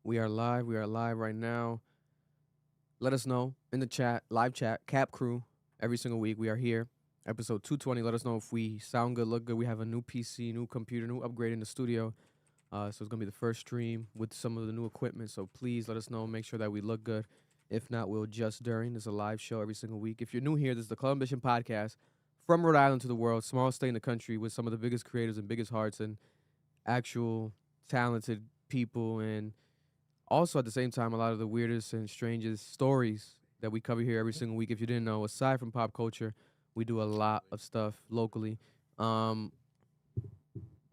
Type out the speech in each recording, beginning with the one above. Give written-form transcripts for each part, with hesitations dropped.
We are live. We are live right now. Let us know in the chat, live chat, Cap Crew, every single week. We are here. Episode 220. Let us know if we sound good, look good. We have a new PC, new computer, new upgrade in the studio. So it's going to be the first stream with some of the new equipment. So please let us know. Make sure that we look good. If not, we'll adjust during. There's a live show every single week. If you're new here, this is the Club Ambition podcast from Rhode Island to the world, small state in the country with some of the biggest creators and biggest hearts and actual talented people and also, at the same time, a lot of the weirdest and strangest stories that we cover here every single week. If you didn't know, aside from pop culture, we do a lot of stuff locally. Um,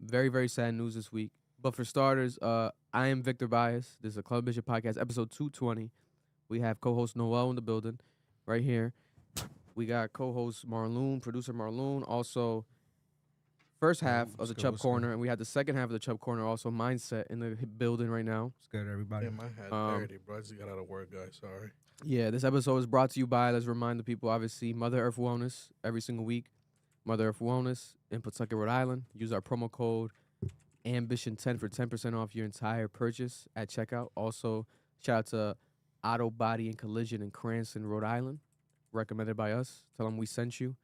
very, very sad news this week. But for starters, I am Victor Bias. This is a Club Bishop podcast, episode 220. We have co-host Noel in the building right here. We got co-host Marloon, producer Marloon, also first half of What's the good, Chubb what's Corner, good? and we had the second half of the Chubb Corner, also Mindset in the building right now. What's good, everybody? Yeah, my hat Um, dirty, bro. I just got out of work, guys. Sorry. Yeah, this episode is brought to you by, let's remind the people, obviously, Mother Earth Wellness every single week. Mother Earth Wellness in Pawtucket, Rhode Island. Use our promo code Ambition10 for 10% off your entire purchase at checkout. Also, shout out to Auto Body and Collision in Cranston, Rhode Island. Recommended by us. Tell them we sent you.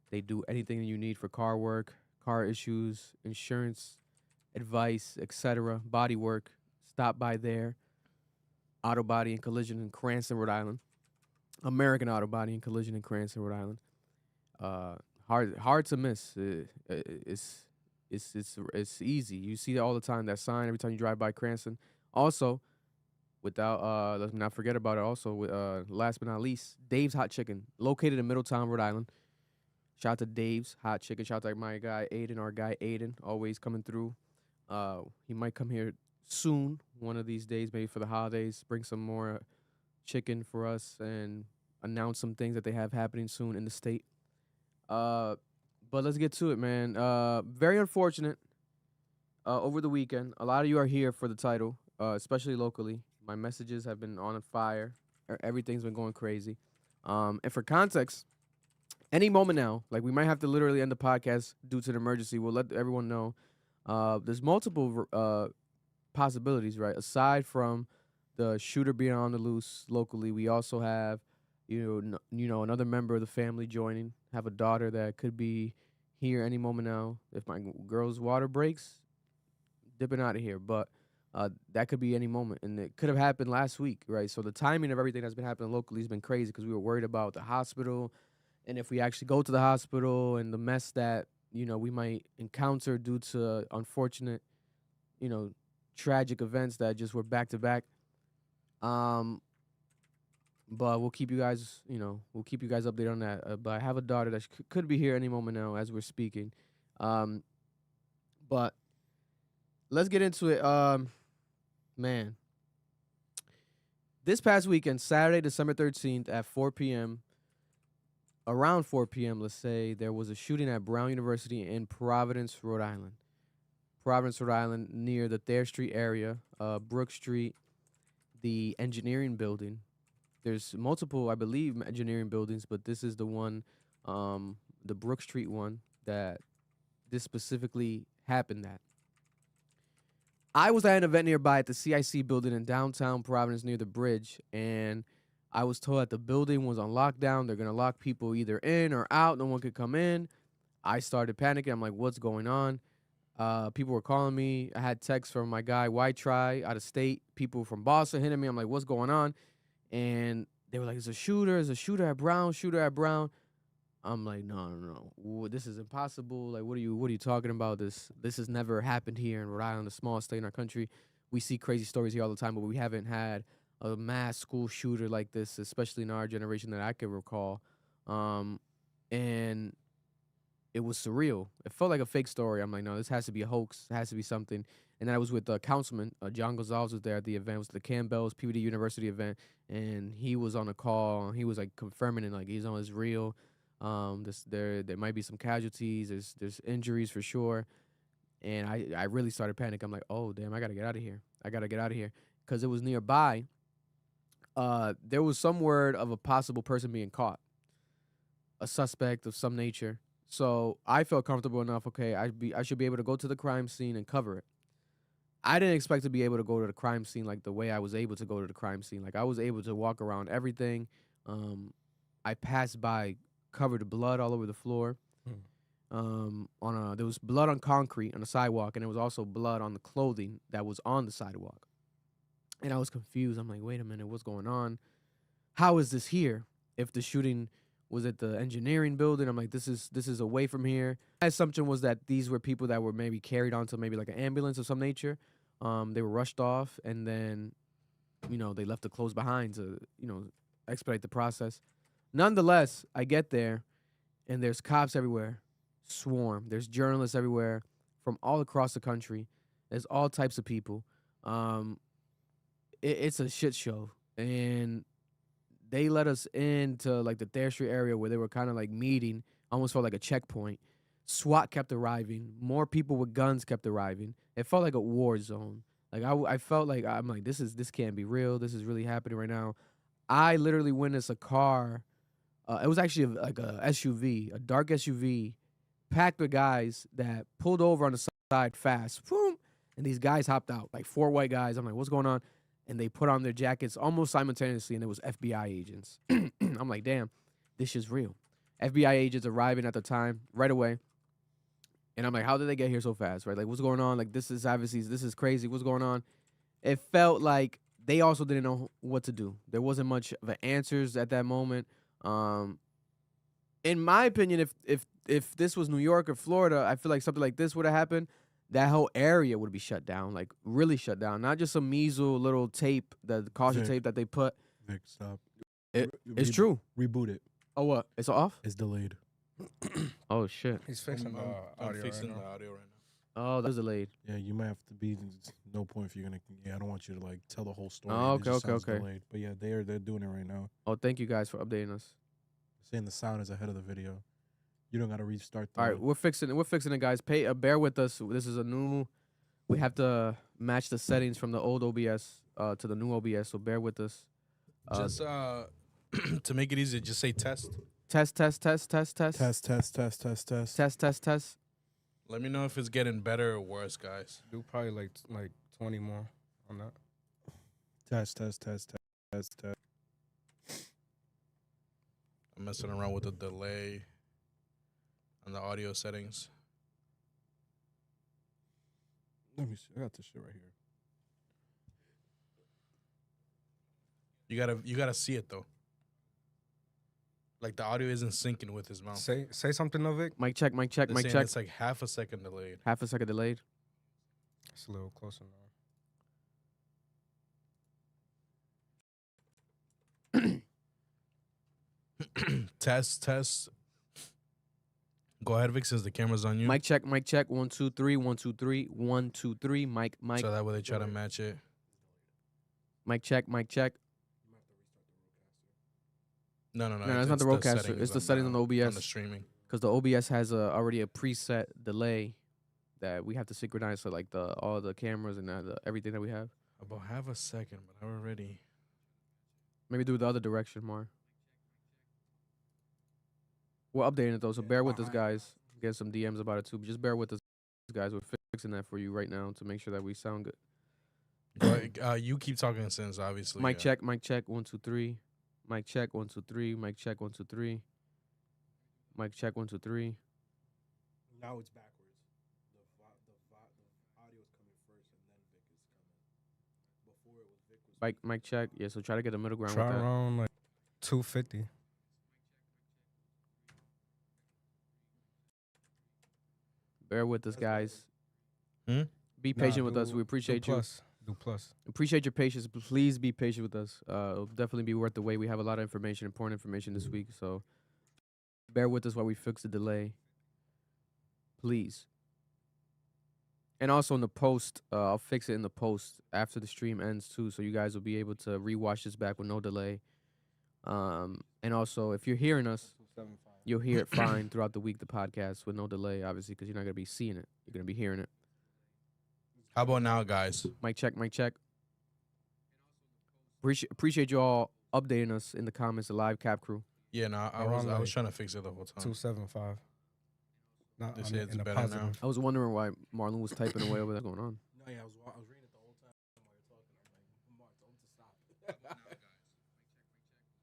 They do anything that you need for car work, car issues, insurance, advice, etc., body work. Stop by there. Auto Body and Collision in Cranston, Rhode Island. American Auto Body and Collision in Cranston, Rhode Island. Hard to miss. It's easy. You see it all the time. That sign every time you drive by Cranston. Also, without let's not forget about it. Also, with last but not least, Dave's Hot Chicken, located in Middletown, Rhode Island. Shout out to Dave's Hot Chicken. Shout out to my guy Aiden, our guy Aiden, always coming through. He might come here soon, one of these days, maybe for the holidays. Bring some more chicken for us and announce some things that they have happening soon in the state. Uh, but let's get to it, man. Very unfortunate. Over the weekend, a lot of you are here for the title, especially locally. My messages have been on fire. Everything's been going crazy. And for context, any moment now, like we might have to literally end the podcast due to an emergency. We'll let everyone know. There's multiple possibilities, right? Aside from the shooter being on the loose locally, we also have, another member of the family joining. Have a daughter that could be here any moment now. If my girl's water breaks, dipping out of here. But that could be any moment, and it could have happened last week, right? So the timing of everything that's been happening locally has been crazy because we were worried about the hospital, and if we actually go to the hospital and the mess that we might encounter due to unfortunate, you know, tragic events that just were back to back. But we'll keep you guys, we'll keep you guys updated on that. But I have a daughter that could be here any moment now as we're speaking. Um, but let's get into it. Man, this past weekend, Saturday, December 13th at 4 p.m., around 4 p.m., let's say, there was a shooting at Brown University in Providence, Rhode Island. Providence, Rhode Island, near the Thayer Street area, Brook Street, the engineering building. There's multiple, I believe, engineering buildings, but this is the one, the Brook Street one, that this specifically happened at. I was at an event nearby at the CIC building in downtown Providence near the bridge, and I was told that the building was on lockdown. They're going to lock people either in or out. No one could come in. I started panicking. I'm like, what's going on? People were calling me. I had texts from my guy, White Try, out of state. People from Boston hitting me. I'm like, what's going on? And they were like, it's a shooter. It's a shooter at Brown. Shooter at Brown. I'm like, no. This is impossible. Like, what are you talking about? This has never happened here in Rhode Island, a small state in our country. We see crazy stories here all the time, but we haven't had a mass school shooter like this, especially in our generation that I can recall. And it was surreal. It felt like a fake story. I'm like, no, this has to be a hoax. It has to be something. And then I was with the councilman, John Gonzalez was there at the event. It was the Campbell's PVD University event, and he was on a call. And he was like confirming it, like he's on his real. There might be some casualties. There's injuries for sure, and I really started panicking. I'm like, oh damn, I gotta get out of here. I gotta get out of here because it was nearby. There was some word of a possible person being caught, a suspect of some nature. So I felt comfortable enough. Okay, I should be able to go to the crime scene and cover it. I didn't expect to be able to go to the crime scene like the way I was able to go to the crime scene. Like I was able to walk around everything. I passed by covered in blood all over the floor. There was blood on concrete on the sidewalk, and there was also blood on the clothing that was on the sidewalk. And I was confused. I'm like, wait a minute, what's going on? How is this here? If the shooting was at the engineering building, I'm like, this is away from here. My assumption was that these were people that were maybe carried onto maybe like an ambulance of some nature. They were rushed off, and then, they left the clothes behind to, expedite the process. Nonetheless, I get there, and there's cops everywhere, swarm. There's journalists everywhere from all across the country. There's all types of people. It's a shit show, and they let us into like the Thayer Street area where they were kind of like meeting, almost felt like a checkpoint. SWAT kept arriving. More people with guns kept arriving. It felt like a war zone. Like I felt like I'm like this can't be real. This is really happening right now. I literally witnessed a car. It was actually like a SUV, a dark SUV, packed with guys that pulled over on the side fast. Boom, and these guys hopped out, like 4 white guys. I'm like, what's going on? And they put on their jackets almost simultaneously, and it was FBI agents. I'm like, damn, this is real. FBI agents arriving at the time right away. And I'm like, how did they get here so fast, right? Like, what's going on? Like, this is crazy. What's going on? It felt like they also didn't know what to do. There wasn't much of answers at that moment. In my opinion, if this was New York or Florida, I feel like something like this would have happened. That whole area would be shut down, like really shut down. Not just some measle little tape, the caution tape that they put. Vic, stop. It's true. Reboot it. Oh, what? It's off? It's delayed. Oh, shit. He's fixing the I'm audio fixing right the now. audio right Oh, that was delayed. now. Yeah, you might have to be. No point if you're gonna. Yeah, I don't want you to like tell the whole story. Oh, It just sounds okay. Delayed. But yeah, they're doing it right now. Oh, thank you guys for updating us. Saying the sound is ahead of the video. You don't gotta restart. The All right, we're fixing it, guys. Bear with us. This is a new. We have to match the settings from the old OBS to the new OBS, so bear with us. Just to make it easy, just say test. Test. Test. Let me know if it's getting better or worse, guys. Do probably like 20 more on that. Test. I'm messing around with the delay on the audio settings. Let me see. I got this shit right here. You gotta see it though. Like the audio isn't syncing with his mouth. Say something, Novik. Mic check. They're saying it's like half a second delayed. Half a second delayed. It's a little closer now. Test. Go ahead, Vic, since the camera's on you. Mic check. 1 2 3 1 2 3 1 2 3. Mic. So that way they try to match it. Mic check. No. No, it's not the roadcaster. It's the settings on the OBS. On the streaming. Because the OBS has already a preset delay that we have to synchronize to like all the cameras and everything that we have. About half a second, but I already. Maybe do it the other direction more. We're updating it though, so bear with us, guys. Get some DMs about it too. But just bear with us, guys. We're fixing that for you right now to make sure that we sound good. You keep talking since obviously. Mic check. 1 2 3. Mic check 1 2 3. Mic check 1 2 3. Mic check 1 2 3. Now it's backwards. The audio is coming first, and then Vic is coming. Before it was Vic was. Mic check. Yeah, so try to get a middle ground Try with that. around like 250. Bear with us, guys. Be Nah, patient with us. We appreciate you. Do plus. Appreciate your patience. Please be patient with us. It'll definitely be worth the wait. We have a lot of information, important information this week. So bear with us while we fix the delay. Please. And also in the post, I'll fix it in the post after the stream ends too. So you guys will be able to rewatch this back with no delay. And also, if you're hearing us, you'll hear it fine throughout the week, the podcast, with no delay, obviously, because you're not going to be seeing it. You're going to be hearing it. How about now, guys? Mic check. Appreciate you all updating us in the comments, the live cap crew. Yeah, no, I was trying to fix it the whole time. 275. They say it's better now. I was wondering why Marlon was typing away over that going on. Oh, yeah, I was reading it the whole time while you're talking. I'm like, Mark, tell him to stop.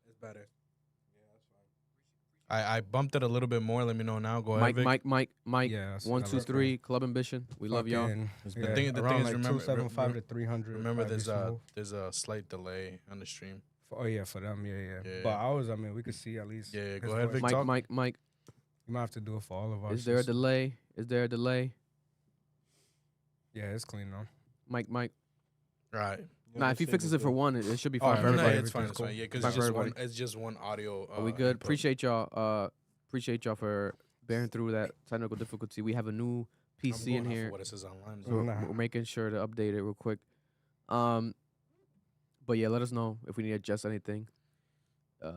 It's better. Yeah, that's fine. I bumped it a little bit more. Let me know now. Go ahead, Mike, Vic. Mike. Yeah, that's 1, 2, that's 3. Club Ambition. We love y'all. fucking, The yeah, thing around is, like remember, 275 to 300. remember might be smooth. there's a slight delay on the stream. Oh yeah, for them, yeah. Yeah. But ours, I mean, we could see at least. Yeah, his go ahead, voice. Vic. talk. Mike. You might have to do it for all of us. Is there a delay? Is there a delay? Yeah, it's clean though. Mike. Right. Nah, if he fixes it for one, it should be Oh, fine for no, No, everybody. it's fine. It's Cool. fine. Yeah, because Fine it's for just everybody. one. It's just one audio. Are we good? input. Appreciate y'all. Appreciate y'all for bearing through that technical difficulty. We have a new I'm PC going in off of here. what it says online. So Nah. we're making sure to update it real quick. But yeah, let us know if we need to adjust anything.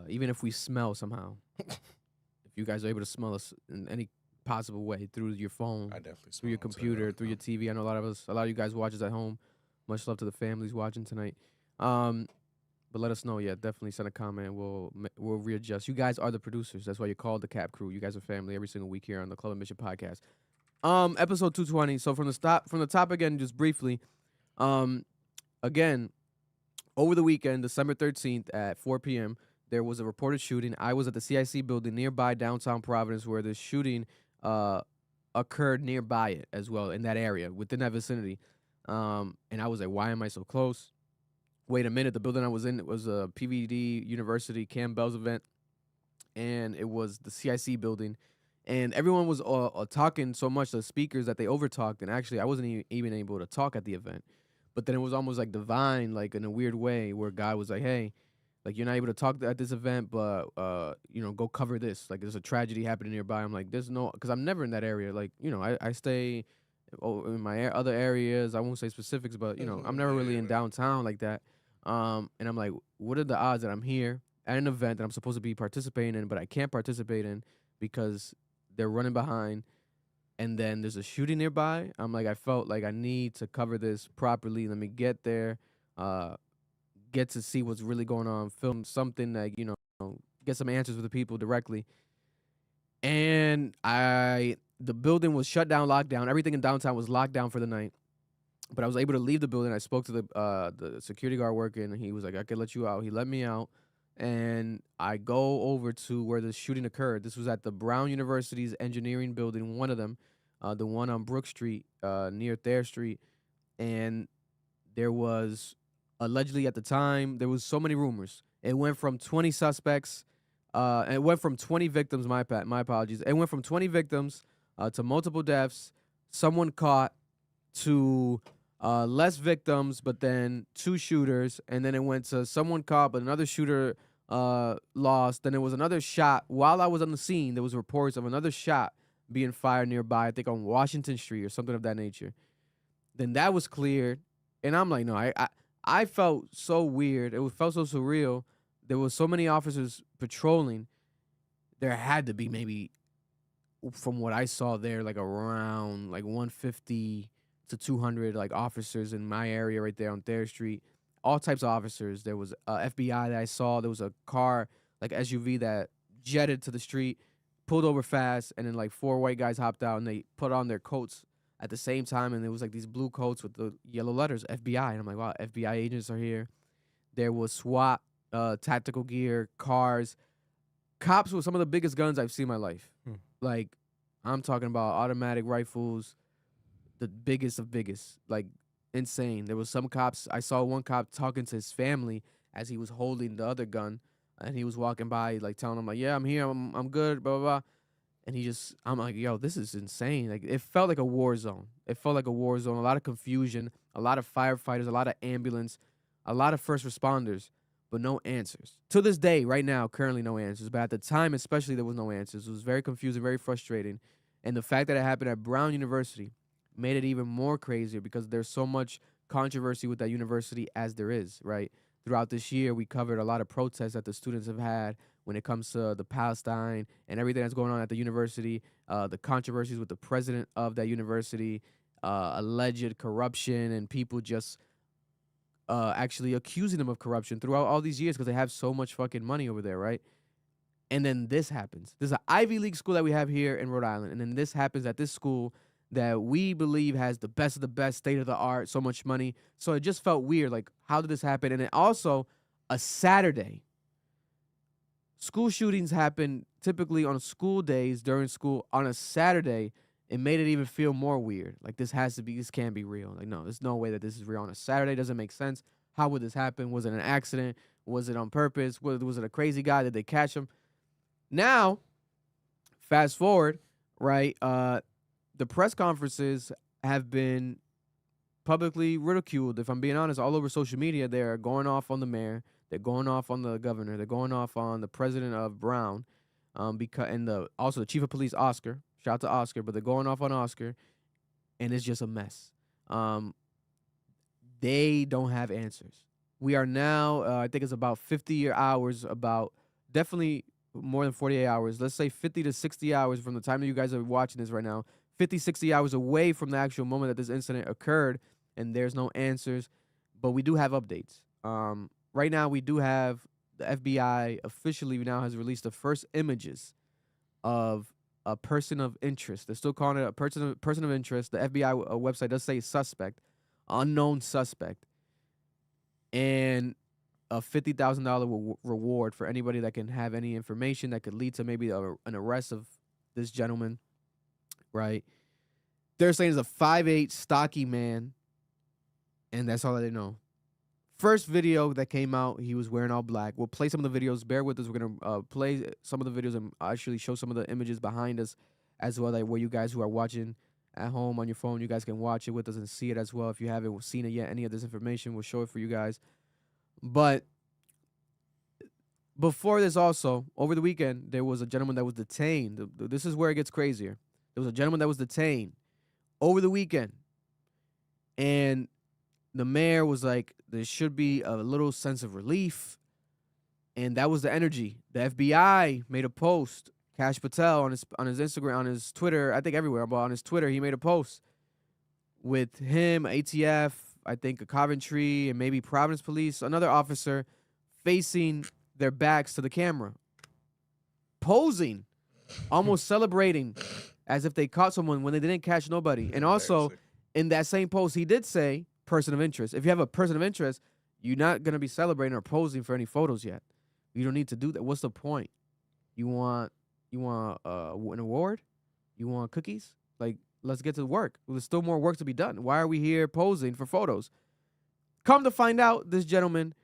Even if we smell somehow. If you guys are able to smell us in any possible way through your phone, I definitely through your smell it, so computer, yeah. through your TV. I know a lot of you guys watch us at home. Much love to the families watching tonight. But let us know. Yeah, definitely send a comment. We'll readjust. You guys are the producers. That's why you're called the Cap Crew. You guys are family every single week here on the Club and Mission podcast. Episode 220. So from the top again, just briefly. Again, over the weekend, December 13th at 4 p.m., there was a reported shooting. I was at the CIC building nearby downtown Providence where the shooting occurred nearby it as well, in that area, within that vicinity. And I was like, why am I so close? Wait a minute, the building I was in, it was a PVD University Cam Bell's event, and it was the CIC building. And everyone was talking so much, the speakers, that they overtalked, and actually I wasn't even able to talk at the event. But then it was almost like divine, like in a weird way, where God was like, hey, like, you're not able to talk at this event, but, go cover this. Like, there's a tragedy happening nearby. I'm like, there's no, because I'm never in that area. Like, I stay in my other areas. I won't say specifics, but, I'm never really in downtown like that. And I'm like, what are the odds that I'm here at an event that I'm supposed to be participating in, but I can't participate in because they're running behind, and then there's a shooting nearby? I'm like, I felt like I need to cover this properly. Let me get there, get to see what's really going on, film something, like, get some answers for the people directly. And the building was shut down, locked down. Everything in downtown was locked down for the night. But I was able to leave the building. I spoke to the security guard working, and he was like, I could let you out. He let me out. And I go over to where the shooting occurred. This was at the Brown University's engineering building, one of them, the one on Brook Street, near Thayer Street. And there was, allegedly at the time, there was so many rumors. It went from 20 suspects, and it went from 20 victims, my apologies. It went from 20 victims to multiple deaths, someone caught, to less victims, but then 2 shooters, and then it went to someone caught, but another shooter lost. Then there was another shot. While I was on the scene, there was reports of another shot being fired nearby, I think on Washington Street or something of that nature. Then that was cleared, and I'm like, no, I felt so weird. It felt so surreal. There was so many officers patrolling. There had to be maybe, from what I saw there, like around like 150 to 200 like officers in my area right there on Thayer Street. All types of officers. There was FBI that I saw. There was a car, like SUV, that jetted to the street, pulled over fast, and then like 4 white guys hopped out and they put on their coats at the same time, and there was like these blue coats with the yellow letters, FBI. And I'm like, wow, FBI agents are here. There was SWAT, tactical gear, cars, cops with some of the biggest guns I've seen in my life. Like, I'm talking about automatic rifles, the biggest of biggest, like insane. There was some cops. I saw one cop talking to his family as he was holding the other gun, and he was walking by, like telling them, like, yeah, I'm here, I'm good, blah, blah, blah. And I'm like, yo, this is insane. Like, it felt like a war zone. It felt like a war zone. A lot of confusion, a lot of firefighters, a lot of ambulance, a lot of first responders, but no answers. To this day, right now, currently no answers. But at the time, especially, there was no answers. It was very confusing, very frustrating. And the fact that it happened at Brown University made it even more crazier because there's so much controversy with that university, as there is, right? Throughout this year, we covered a lot of protests that the students have had when it comes to the Palestine and everything that's going on at the university, the controversies with the president of that university, alleged corruption, and people just actually accusing them of corruption throughout all these years because they have so much fucking money over there, right? And then this happens. There's an Ivy League school that we have here in Rhode Island, and then this happens at this school that we believe has the best of the best, state of the art, so much money. So it just felt weird. Like, how did this happen? And it also a Saturday. School shootings happen typically on school days during school. On a Saturday, it made it even feel more weird. Like, this can't be real. Like, no, there's no way that this is real on a Saturday. Doesn't make sense. How would this happen? Was it an accident? Was it on purpose? Was it a crazy guy? Did they catch him? Now, fast forward, right? The press conferences have been publicly ridiculed. If I'm being honest, all over social media, they're going off on the mayor. They're going off on the governor. They're going off on the president of Brown, also the chief of police, Oscar. Shout out to Oscar, but they're going off on Oscar, and it's just a mess. They don't have answers. We are now, I think it's about 50 hours, about definitely more than 48 hours. Let's say 50 to 60 hours from the time that you guys are watching this right now. 50, 60 hours away from the actual moment that this incident occurred, and there's no answers. But we do have updates. Right now, we do have the FBI officially now has released the first images of a person of interest. They're still calling it a person of interest. The FBI website does say suspect, unknown suspect, and a $50,000 reward for anybody that can have any information that could lead to maybe an arrest of this gentleman, right? They're saying it's a 5'8", stocky man, and that's all that they know. First video that came out, he was wearing all black. We'll play some of the videos. Bear with us. We're going to play some of the videos and actually show some of the images behind us as well, like where you guys who are watching at home on your phone, you guys can watch it with us and see it as well. If you haven't seen it yet, any of this information, we'll show it for you guys. But before this also, over the weekend, there was a gentleman that was detained. This is where it gets crazier. There was a gentleman that was detained over the weekend. And the mayor was like, there should be a little sense of relief. And that was the energy. The FBI made a post. Kash Patel on his Instagram, on his Twitter, I think everywhere, but on his Twitter, he made a post with him, ATF, I think a Coventry, and maybe Providence police, another officer facing their backs to the camera, posing, almost celebrating as if they caught someone when they didn't catch nobody. And also, in that same post, he did say person of interest. If you have a person of interest, you're not going to be celebrating or posing for any photos yet. You don't need to do that. What's the point? You want an award? You want cookies? Like, let's get to work. There's still more work to be done. Why are we here posing for photos? Come to find out, this gentleman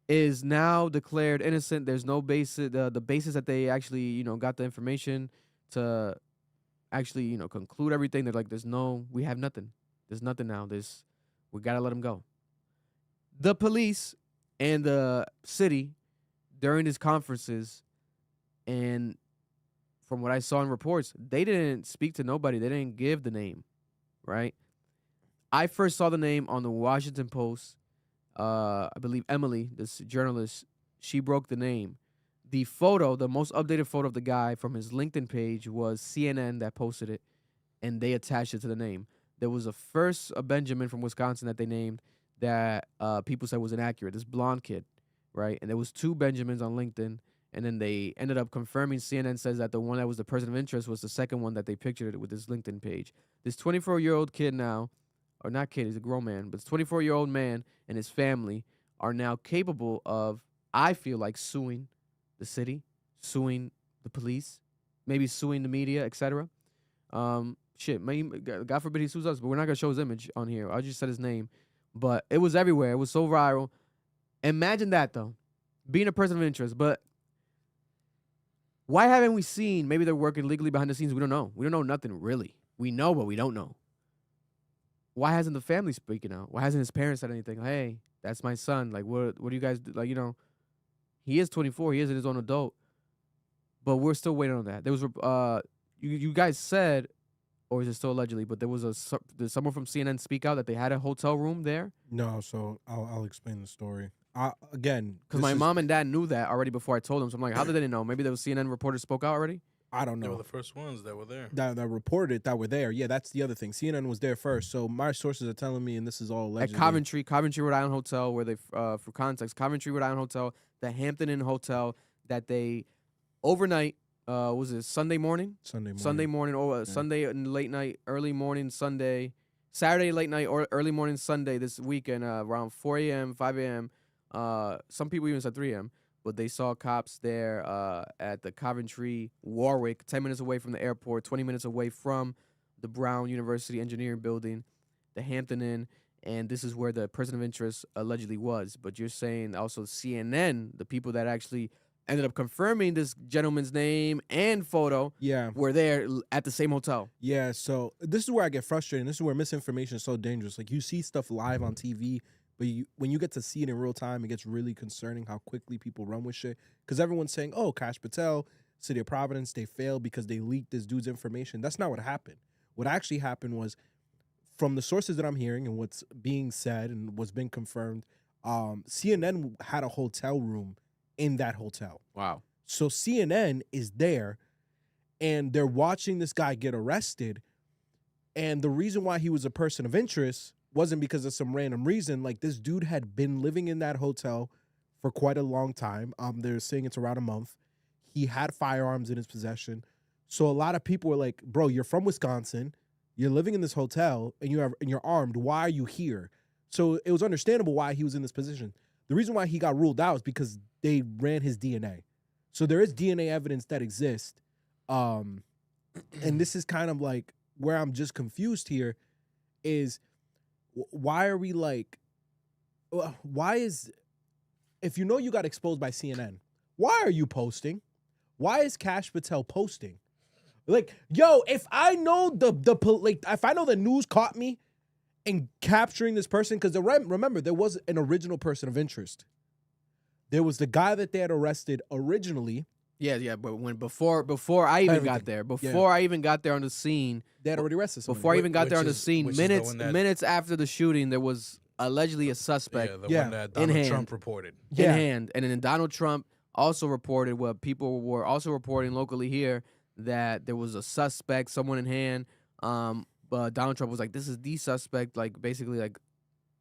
is now declared innocent. There's no basis. The basis that they actually, got the information to actually, conclude everything. They're like, we have nothing. There's nothing now. We got to let him go. The police and the city during these conferences, and from what I saw in reports, they didn't speak to nobody. They didn't give the name, right? I first saw the name on the Washington Post. I believe Emily, this journalist, she broke the name. The photo, the most updated photo of the guy from his LinkedIn page was CNN that posted it, and they attached it to the name. There was a Benjamin from Wisconsin that they named that people said was inaccurate, this blonde kid, right? And there was 2 Benjamins on LinkedIn, and then they ended up confirming. CNN says that the one that was the person of interest was the second one that they pictured it with this LinkedIn page. This 24-year-old kid now, or not kid, he's a grown man, but this 24-year-old man and his family are now capable of, I feel like, suing the city, suing the police, maybe suing the media, etc. God forbid he sues us, but we're not going to show his image on here. I just said his name. But it was everywhere. It was so viral. Imagine that, though, being a person of interest. But why haven't we seen, maybe they're working legally behind the scenes, we don't know. We don't know nothing, really. We know, but we don't know. Why hasn't the family speaking out? Why hasn't his parents said anything? Hey, that's my son. Like, what do you guys do? Like, he is 24. He is his own adult. But we're still waiting on that. There was, you guys said, or is it still allegedly, but did someone from CNN speak out that they had a hotel room there? No, so I'll explain the story. Again, because my mom and dad knew that already before I told them. So I'm like, how did they know? Maybe there was CNN reporters spoke out already? I don't know. They were the first ones that were there. That reported that were there. Yeah, that's the other thing. CNN was there first. So my sources are telling me, and this is all allegedly. At Coventry, Rhode Island Hotel, where they, for context, Coventry, Rhode Island Hotel, the Hampton Inn Hotel, that they overnight was it Sunday morning? Sunday morning or Sunday late night, early morning Sunday, Saturday late night or early morning Sunday this weekend around 4 a.m., 5 a.m. Some people even said 3 a.m., but they saw cops there at the Coventry Warwick, 10 minutes away from the airport, 20 minutes away from the Brown University Engineering Building, the Hampton Inn, and this is where the person of interest allegedly was. But you're saying also CNN, the people that actually ended up confirming this gentleman's name and photo, were there at the same hotel. Yeah, so this is where I get frustrated. This is where misinformation is so dangerous. Like, you see stuff live on TV, but when you get to see it in real time, it gets really concerning how quickly people run with shit. Because everyone's saying, oh, Cash Patel, City of Providence, they failed because they leaked this dude's information. That's not what happened. What actually happened was, from the sources that I'm hearing and what's being said and what's been confirmed, CNN had a hotel room in that hotel. Wow. So CNN is there, and they're watching this guy get arrested. And the reason why he was a person of interest wasn't because of some random reason. Like, this dude had been living in that hotel for quite a long time. They're saying it's around a month. He had firearms in his possession. So a lot of people were like, bro, you're from Wisconsin. You're living in this hotel, and you're armed. Why are you here? So it was understandable why he was in this position. The reason why he got ruled out is because they ran his DNA. So there is DNA evidence that exists. And this is kind of like where I'm just confused here is why are we like, why is, if you know you got exposed by CNN, why are you posting? Why is Cash Patel posting? Like, yo, if I know if I know the news caught me in capturing this person, because remember, there was an original person of interest. There was the guy that they had arrested originally. Yeah, but before I even got there, I even got there on the scene, they had already arrested somebody. Before I even got there on the scene, minutes after the shooting, there was allegedly a suspect. Yeah, the one that Donald Trump reported. In hand. And then Donald Trump also reported what people were also reporting locally here, that there was a suspect, someone in hand. But Donald Trump was like, this is the suspect, like basically like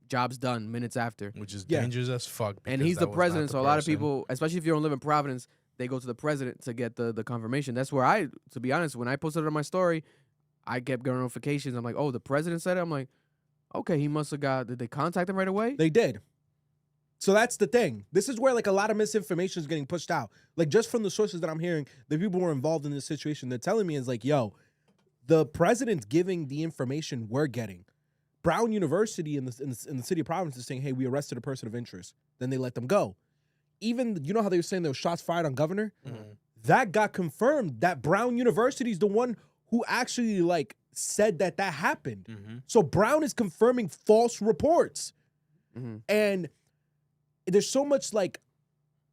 job's done minutes after. Which is dangerous as fuck. And he's the president, so a lot of people, especially if you don't live in Providence, they go to the president to get the confirmation. That's where to be honest, when I posted it on my story, I kept getting notifications. I'm like, oh, the president said it? I'm like, okay, he must have did they contact him right away? They did. So that's the thing. This is where like a lot of misinformation is getting pushed out. Like, just from the sources that I'm hearing, the people who are involved in this situation, they're telling me is like, yo, the president's giving the information we're getting. Brown University in the city of Providence is saying, hey, we arrested a person of interest. Then they let them go. Even, you know how they were saying there were shots fired on governor? Mm-hmm. That got confirmed. That Brown University is the one who actually like said that happened. Mm-hmm. So Brown is confirming false reports. Mm-hmm. And there's so much like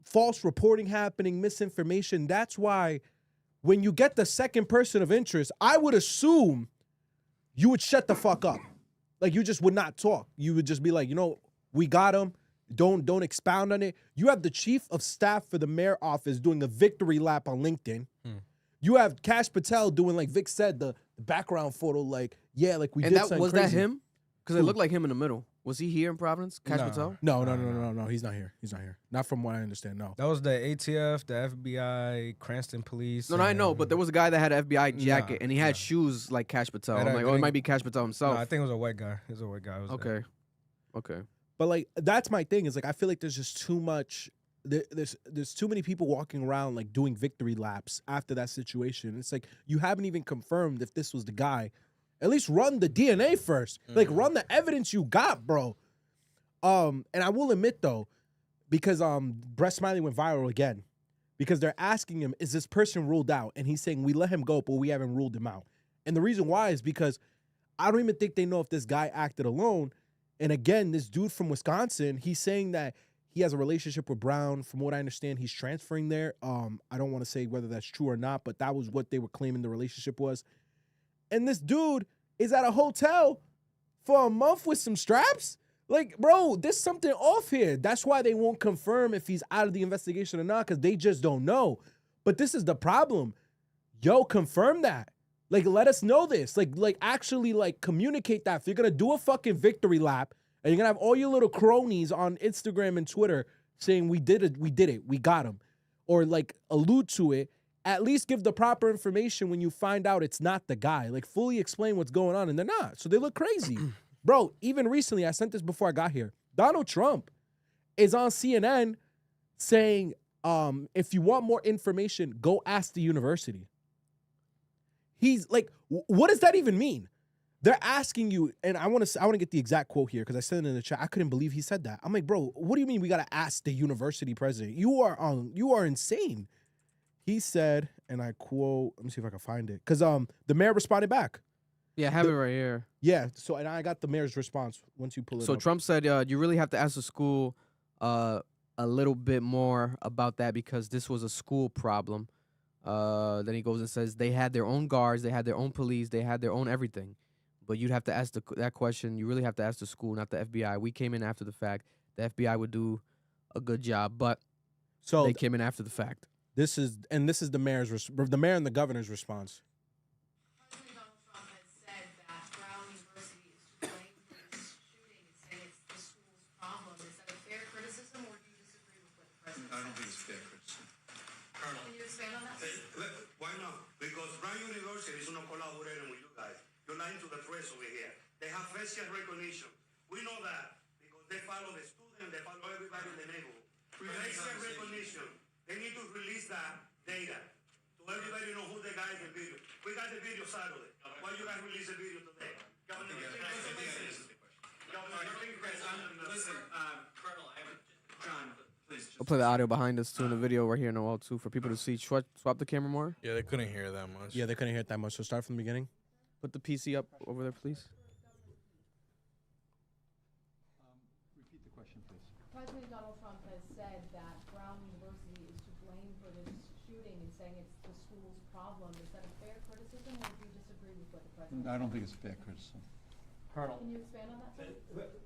false reporting happening, misinformation. That's why when you get the second person of interest, I would assume you would shut the fuck up. Like, you just would not talk. You would just be like, you know, we got him. Don't expound on it. You have the chief of staff for the mayor office doing a victory lap on LinkedIn. You have Cash Patel doing, like Vic said, the background photo, like, yeah, like we did something was crazy. That him? Because it looked like him in the middle. Was he here in Providence? Cash Patel? No. He's not here. He's not here. Not from what I understand, no. That was the ATF, the FBI, Cranston police. No, I know, but there was a guy that had an FBI jacket, and he had shoes like Cash Patel. I'm like, it might be Cash Patel himself. No, I think it was a white guy. It was a white guy. Okay. But, like, that's my thing is, like, I feel like there's just too much. There's too many people walking around, like, doing victory laps after that situation. It's like, you haven't even confirmed if this was the guy. At least run the DNA first. Like, run the evidence you got, bro. And I will admit, though, because Brett Smiley went viral again, because they're asking him, is this person ruled out? And he's saying, we let him go, but we haven't ruled him out. And the reason why is because I don't even think they know if this guy acted alone. And again, this dude from Wisconsin, he's saying that he has a relationship with Brown. From what I understand, he's transferring there. I don't want to say whether that's true or not, but that was what they were claiming the relationship was. And this dude is at a hotel for a month with some straps? Like, bro, there's something off here. That's why they won't confirm if he's out of the investigation or not, because they just don't know. But this is the problem. Yo, confirm that. Like, let us know this. Like actually, like, communicate that. If you're going to do a fucking victory lap and you're going to have all your little cronies on Instagram and Twitter saying, we did it, we got him, or, like, allude to it, at least give the proper information when you find out it's not the guy. Like, fully explain what's going on, and they're not. So they look crazy. Bro, even recently, I sent this before I got here. Donald Trump is on CNN saying, if you want more information, go ask the university. He's like, what does that even mean? They're asking you, and I want to get the exact quote here because I said it in the chat. I couldn't believe he said that. I'm like, bro, what do you mean we got to ask the university president? You are insane. He said, and I quote, let me see if I can find it. Because the mayor responded back. Yeah, I have it right here. Yeah, so, and I got the mayor's response once you pull it So up. Trump said, you really have to ask the school a little bit more about that because this was a school problem. Then he goes and says they had their own guards, they had their own police, they had their own everything. But you'd have to ask that question. You really have to ask the school, not the FBI. We came in after the fact. The FBI would do a good job, but they came in after the fact. This is the mayor and the governor's response. President Donald Trump has said that Brown University is to blame for this shooting and saying it's the school's problem. Is that a fair criticism, or do you disagree with what the president said? I don't think it's fair criticism. Colonel. Can you expand on that? Why not? Because Brown University is not collaborating with you guys. You're lying to the press over here. They have facial recognition. We know that because they follow the student, they follow everybody in the neighborhood. Facial recognition. They need to release that data to everybody know who the guy is in video. We got the video Saturday. Why you guys release the video today? Governor, listen, Colonel, John, please. I'll play the audio behind us too in the video right here, Noel, too, for people to see. Swap the camera more. Yeah, they couldn't hear that much. Yeah, they couldn't hear it that much. So start from the beginning. Put the PC up over there, please. Repeat the question, please. President Donald Trump has said that Brown University is to blame for this shooting and saying it's the school's problem. Is that a fair criticism, or do you disagree with what the president I said? don't think it's a fair criticism. Colonel. Can you expand on that, please?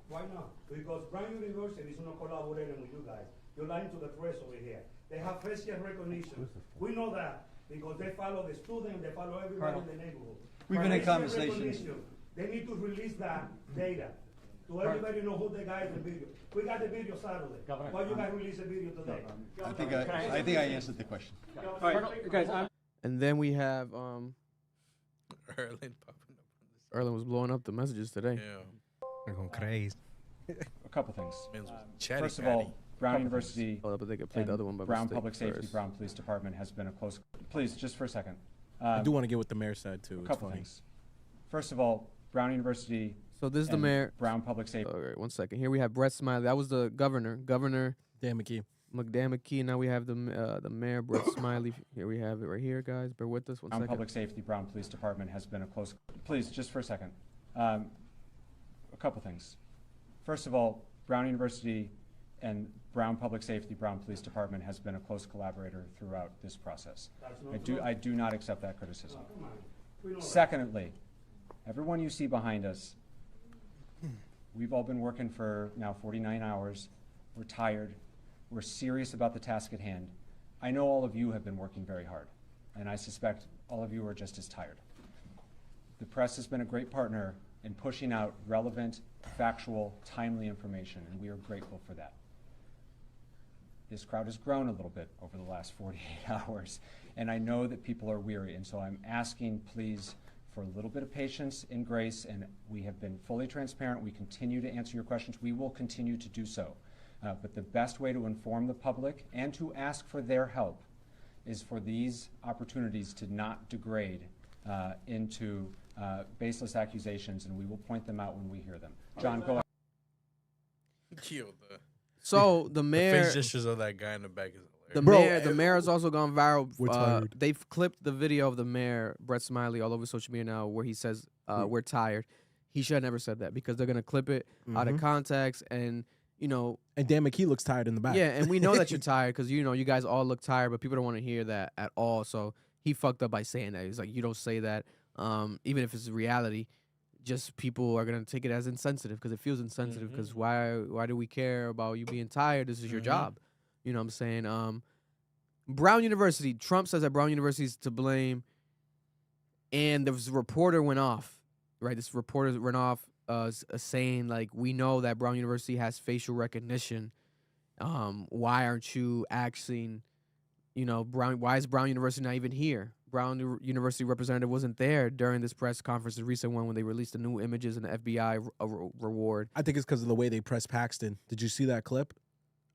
Why not? Because Brown University is not collaborating with you guys. You're lying to the press over here. They have facial recognition. We know that because they follow the student, they follow everybody in the neighborhood. We've been in Facial conversations. recognition. They need to release that data to everybody know who the guy is in video. We got the video Saturday. Governor, Why you guys release the video today? I think I answered the question. All right, guys, And then we have Erlen popping up on this. Erlen was blowing up the messages today. Yeah. They're going crazy. A couple things. Man's was chatty First of patty. all, Brown University Hold up, but they could play and the other one by Brown mistake Public Safety, first. Brown Police Department has been a close. Please, just for a second. I do want to get what the mayor said too. A It's couple funny. things. First of all, Brown University. So this is the and mayor. Brown Public Safety. All right, 1 second. Here we have Brett Smiley. That was the governor, Governor Dan McKee. McDamkey. Now we have the mayor, Brett Smiley. Here we have it right here, guys. Bear with us 1 Brown second. Public Safety, Brown Police Department has been a close. Please, just for a second. A couple things. First of all, Brown University and Brown Public Safety, Brown Police Department has been a close collaborator throughout this process. I do not accept that criticism. Secondly, everyone you see behind us, we've all been working for now 49 hours. We're tired. We're serious about the task at hand. I know all of you have been working very hard, and I suspect all of you are just as tired. The press has been a great partner in pushing out relevant, factual, timely information, and we are grateful for that. This crowd has grown a little bit over the last 48 hours, and I know that people are weary, and so I'm asking, please, for a little bit of patience and grace, and we have been fully transparent. We continue to answer your questions. We will continue to do so. But the best way to inform the public and to ask for their help is for these opportunities to not degrade into baseless accusations, and we will point them out when we hear them. John, go ahead. Yo, So the the mayor, face gestures of that guy in the back is the hilarious. mayor has also gone viral. We're tired. They've clipped the video of the mayor, Brett Smiley, all over social media now, where he says, "We're tired." He should have never said that because they're gonna clip it out of context, and you know, And Dan McKee looks tired in the back. yeah, and we know that you're tired because you know you guys all look tired, but people don't want to hear that at all. So he fucked up by saying that. He's like, you don't say that, even if it's reality. Just people are gonna take it as insensitive because it feels insensitive. Because why do we care about you being tired? This is your job. You know what I'm saying? Brown University. Trump says that Brown University is to blame, and this reporter went off. Right, this reporter went off saying like, we know that Brown University has facial recognition. Why aren't you asking why is Brown University not even here? University representative wasn't there during this press conference, the recent one when they released the new images and the FBI reward. I think it's because of the way they pressed Paxton. Did you see that clip?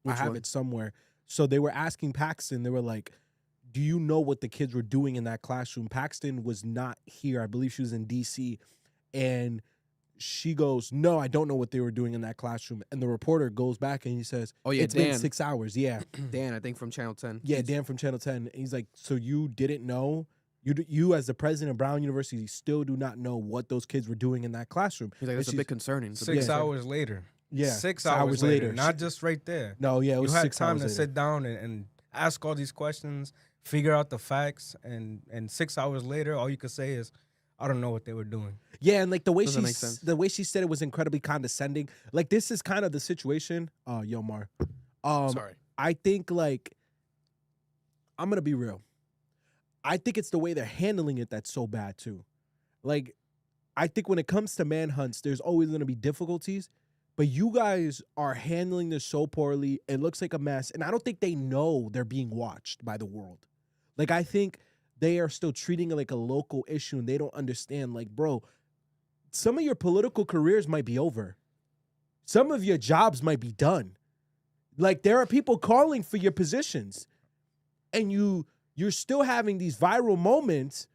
Which I have one? it somewhere. So they were asking Paxton, they were like, do you know what the kids were doing in that classroom? Paxton was not here. I believe she was in D.C. And she goes, no, I don't know what they were doing in that classroom. And the reporter goes back and he says, Oh, yeah, it's been Dan. 6 hours. Yeah. Dan, I think from Channel 10. Yeah, Dan from Channel 10. And he's like, so you didn't know? You as the president of Brown University still do not know what those kids were doing in that classroom. He's like, that's a And bit concerning. It's a bit 6 concerning. hours later. Yeah, 6 hours later. Not She- just right there. No, yeah, it was You had 6 time hours to later. sit down and ask all these questions, figure out the facts, and 6 hours later, all you could say is, I don't know what they were doing. Yeah, and like the way Doesn't make sense. she said it was incredibly condescending. Like this is kind of the situation. Yomar. Sorry. I think like I'm gonna be real. I think it's the way they're handling it that's so bad too. Like, I think when it comes to manhunts, there's always gonna be difficulties, but you guys are handling this so poorly. It looks like a mess, and I don't think they know they're being watched by the world. Like, I think they are still treating it like a local issue, and they don't understand. Like, bro, some of your political careers might be over. Some of your jobs might be done. Like, there are people calling for your positions, and you're still having these viral moments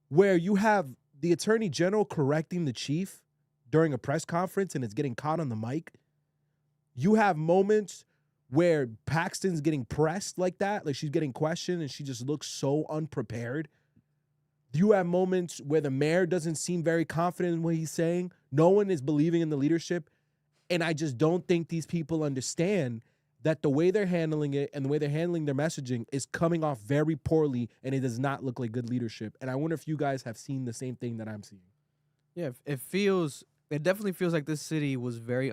where you have the attorney general correcting the chief during a press conference and it's getting caught on the mic. You have moments where Paxton's getting pressed like that, like she's getting questioned and she just looks so unprepared. You have moments where the mayor doesn't seem very confident in what he's saying. No one is believing in the leadership. And I just don't think these people understand that the way they're handling it and the way they're handling their messaging is coming off very poorly, and it does not look like good leadership. And I wonder if you guys have seen the same thing that I'm seeing. Yeah, it definitely feels like this city was very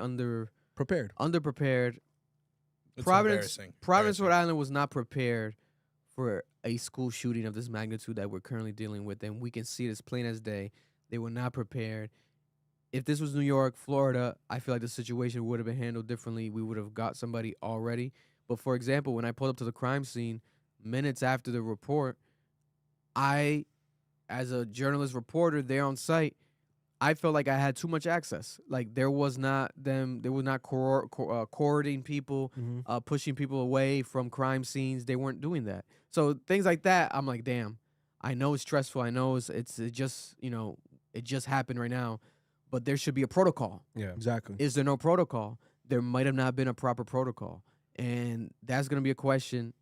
Prepared. underprepared. It's Providence, embarrassing. Rhode Island was not prepared for a school shooting of this magnitude that we're currently dealing with, and we can see it as plain as day. They were not prepared. If this was New York, Florida, I feel like the situation would have been handled differently. We would have got somebody already. But for example, when I pulled up to the crime scene, minutes after the report, I, as a journalist reporter there on site, I felt like I had too much access. Like they were not courting people, pushing people away from crime scenes. They weren't doing that. So things like that, I'm like, damn. I know it's stressful. I know it just happened right now, but there should be a protocol. Yeah. Exactly. Is there no protocol? There might have not been a proper protocol, and that's gonna be a question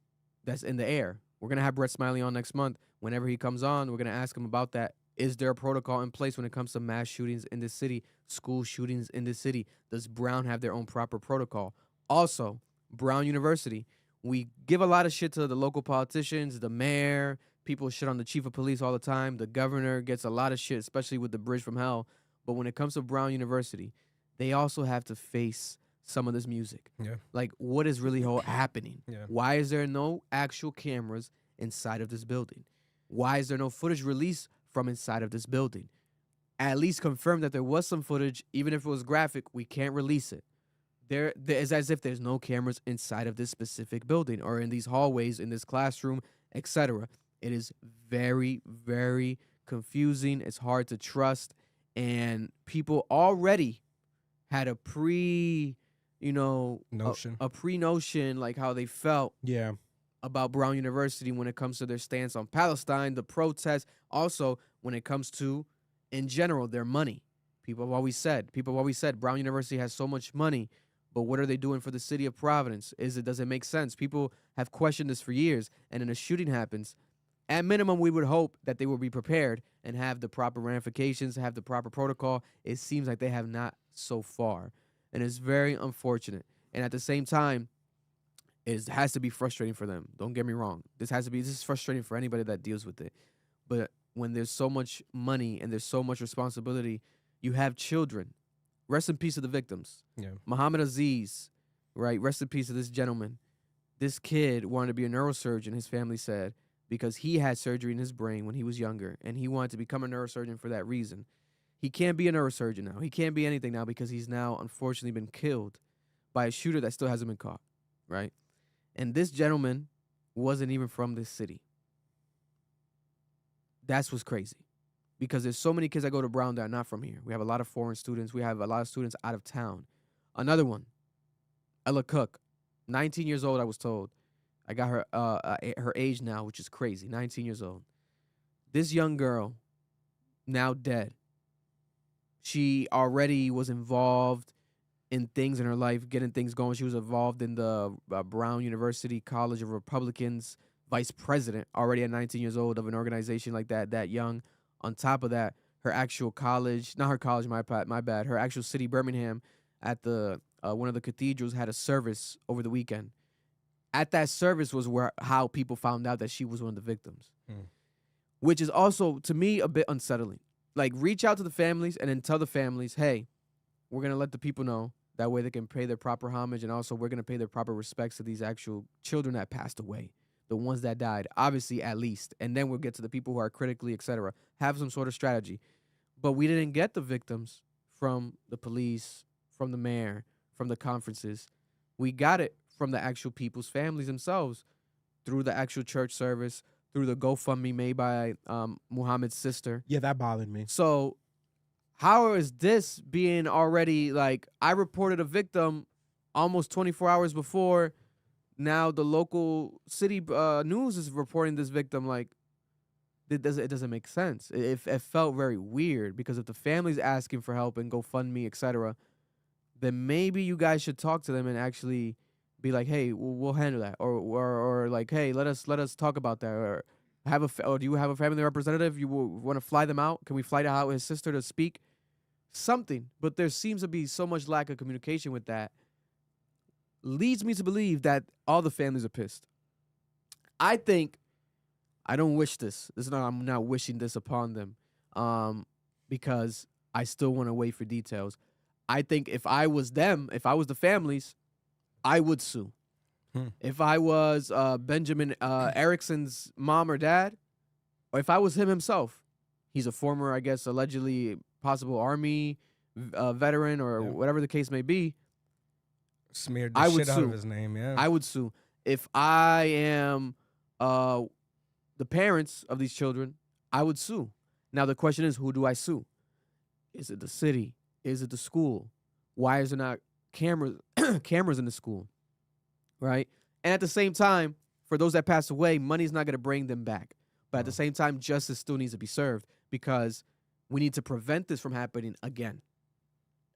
that's in the air. We're gonna have Brett Smiley on next month. Whenever he comes on, we're gonna ask him about that. Is there a protocol in place when it comes to mass shootings in this city, school shootings in this city? Does Brown have their own proper protocol? Also, Brown University, we give a lot of shit to the local politicians, the mayor, people shit on the chief of police all the time. The governor gets a lot of shit, especially with the bridge from hell. But when it comes to Brown University, they also have to face some of this music. Yeah. Like, what is really happening? Yeah. Why is there no actual cameras inside of this building? Why is there no footage released from inside of this building? At least confirm that there was some footage, even if it was graphic. We can't release it. There is as if there's no cameras inside of this specific building or in these hallways, in this classroom, etc. It is very, very confusing. It's hard to trust, and people already had a Notion. a pre-notion, like how they felt Yeah. about Brown University when it comes to their stance on Palestine, the protests, also when it comes to, in general, their money. People have always said Brown University has so much money, but what are they doing for the city of Providence? Does it make sense? People have questioned this for years, and then a shooting happens. At minimum, we would hope that they will be prepared and have the proper ramifications, have the proper protocol. It seems like they have not so far, and it's very unfortunate. And at the same time, it has to be frustrating for them. Don't get me wrong. This is frustrating for anybody that deals with it. But when there's so much money and there's so much responsibility, you have children. Rest in peace to the victims. Yeah. Muhammad Aziz, right? Rest in peace to this gentleman. This kid wanted to be a neurosurgeon, his family said, because he had surgery in his brain when he was younger, and he wanted to become a neurosurgeon for that reason. He can't be a neurosurgeon now. He can't be anything now because he's now unfortunately been killed by a shooter that still hasn't been caught, right? And this gentleman wasn't even from this city. That's what's crazy. Because there's so many kids that go to Brown that are not from here. We have a lot of foreign students. We have a lot of students out of town. Another one, Ella Cook, 19 years old, I was told. I got her age now, which is crazy, 19 years old. This young girl, now dead. She already was involved in things in her life, getting things going. She was involved in the Brown University College of Republicans, vice president, already at 19 years old of an organization like that young. On top of that, her actual college, not her college, my bad, her actual city, Birmingham, at the one of the cathedrals had a service over the weekend. At that service was how people found out that she was one of the victims, which is also, to me, a bit unsettling. Like, reach out to the families and then tell the families, hey, we're going to let the people know. That way they can pay their proper homage, and also we're going to pay their proper respects to these actual children that passed away, the ones that died, obviously, at least. And then we'll get to the people who are critically, etc. Have some sort of strategy. But we didn't get the victims from the police, from the mayor, from the conferences. We got it from the actual people's families themselves through the actual church service, through the GoFundMe made by Muhammad's sister. Yeah, that bothered me. So how is this being already, like, I reported a victim almost 24 hours before. Now the local city news is reporting this victim. Like, it doesn't make sense. It felt very weird, because if the family's asking for help and GoFundMe, etc., then maybe you guys should talk to them and actually be like, hey, we'll handle that, or like, hey, let us talk about that, or do you have a family representative? You want to fly them out? Can we fly out his sister to speak? Something. But there seems to be so much lack of communication with that. Leads me to believe that all the families are pissed. I think, I don't wish this. I'm not wishing this upon them, because I still want to wait for details. I think if I was them, if I was the families, I would sue. If I was Benjamin Erickson's mom or dad, or if I was him himself, he's a former, I guess, allegedly possible Army veteran, or whatever the case may be, Smeared the shit out of his name, yeah. I would sue. If I am the parents of these children, I would sue. Now the question is, who do I sue? Is it the city? Is it the school? Why is there not cameras in the school? Right? And at the same time, for those that passed away, money's not going to bring them back. But at the same time, justice still needs to be served, because we need to prevent this from happening again.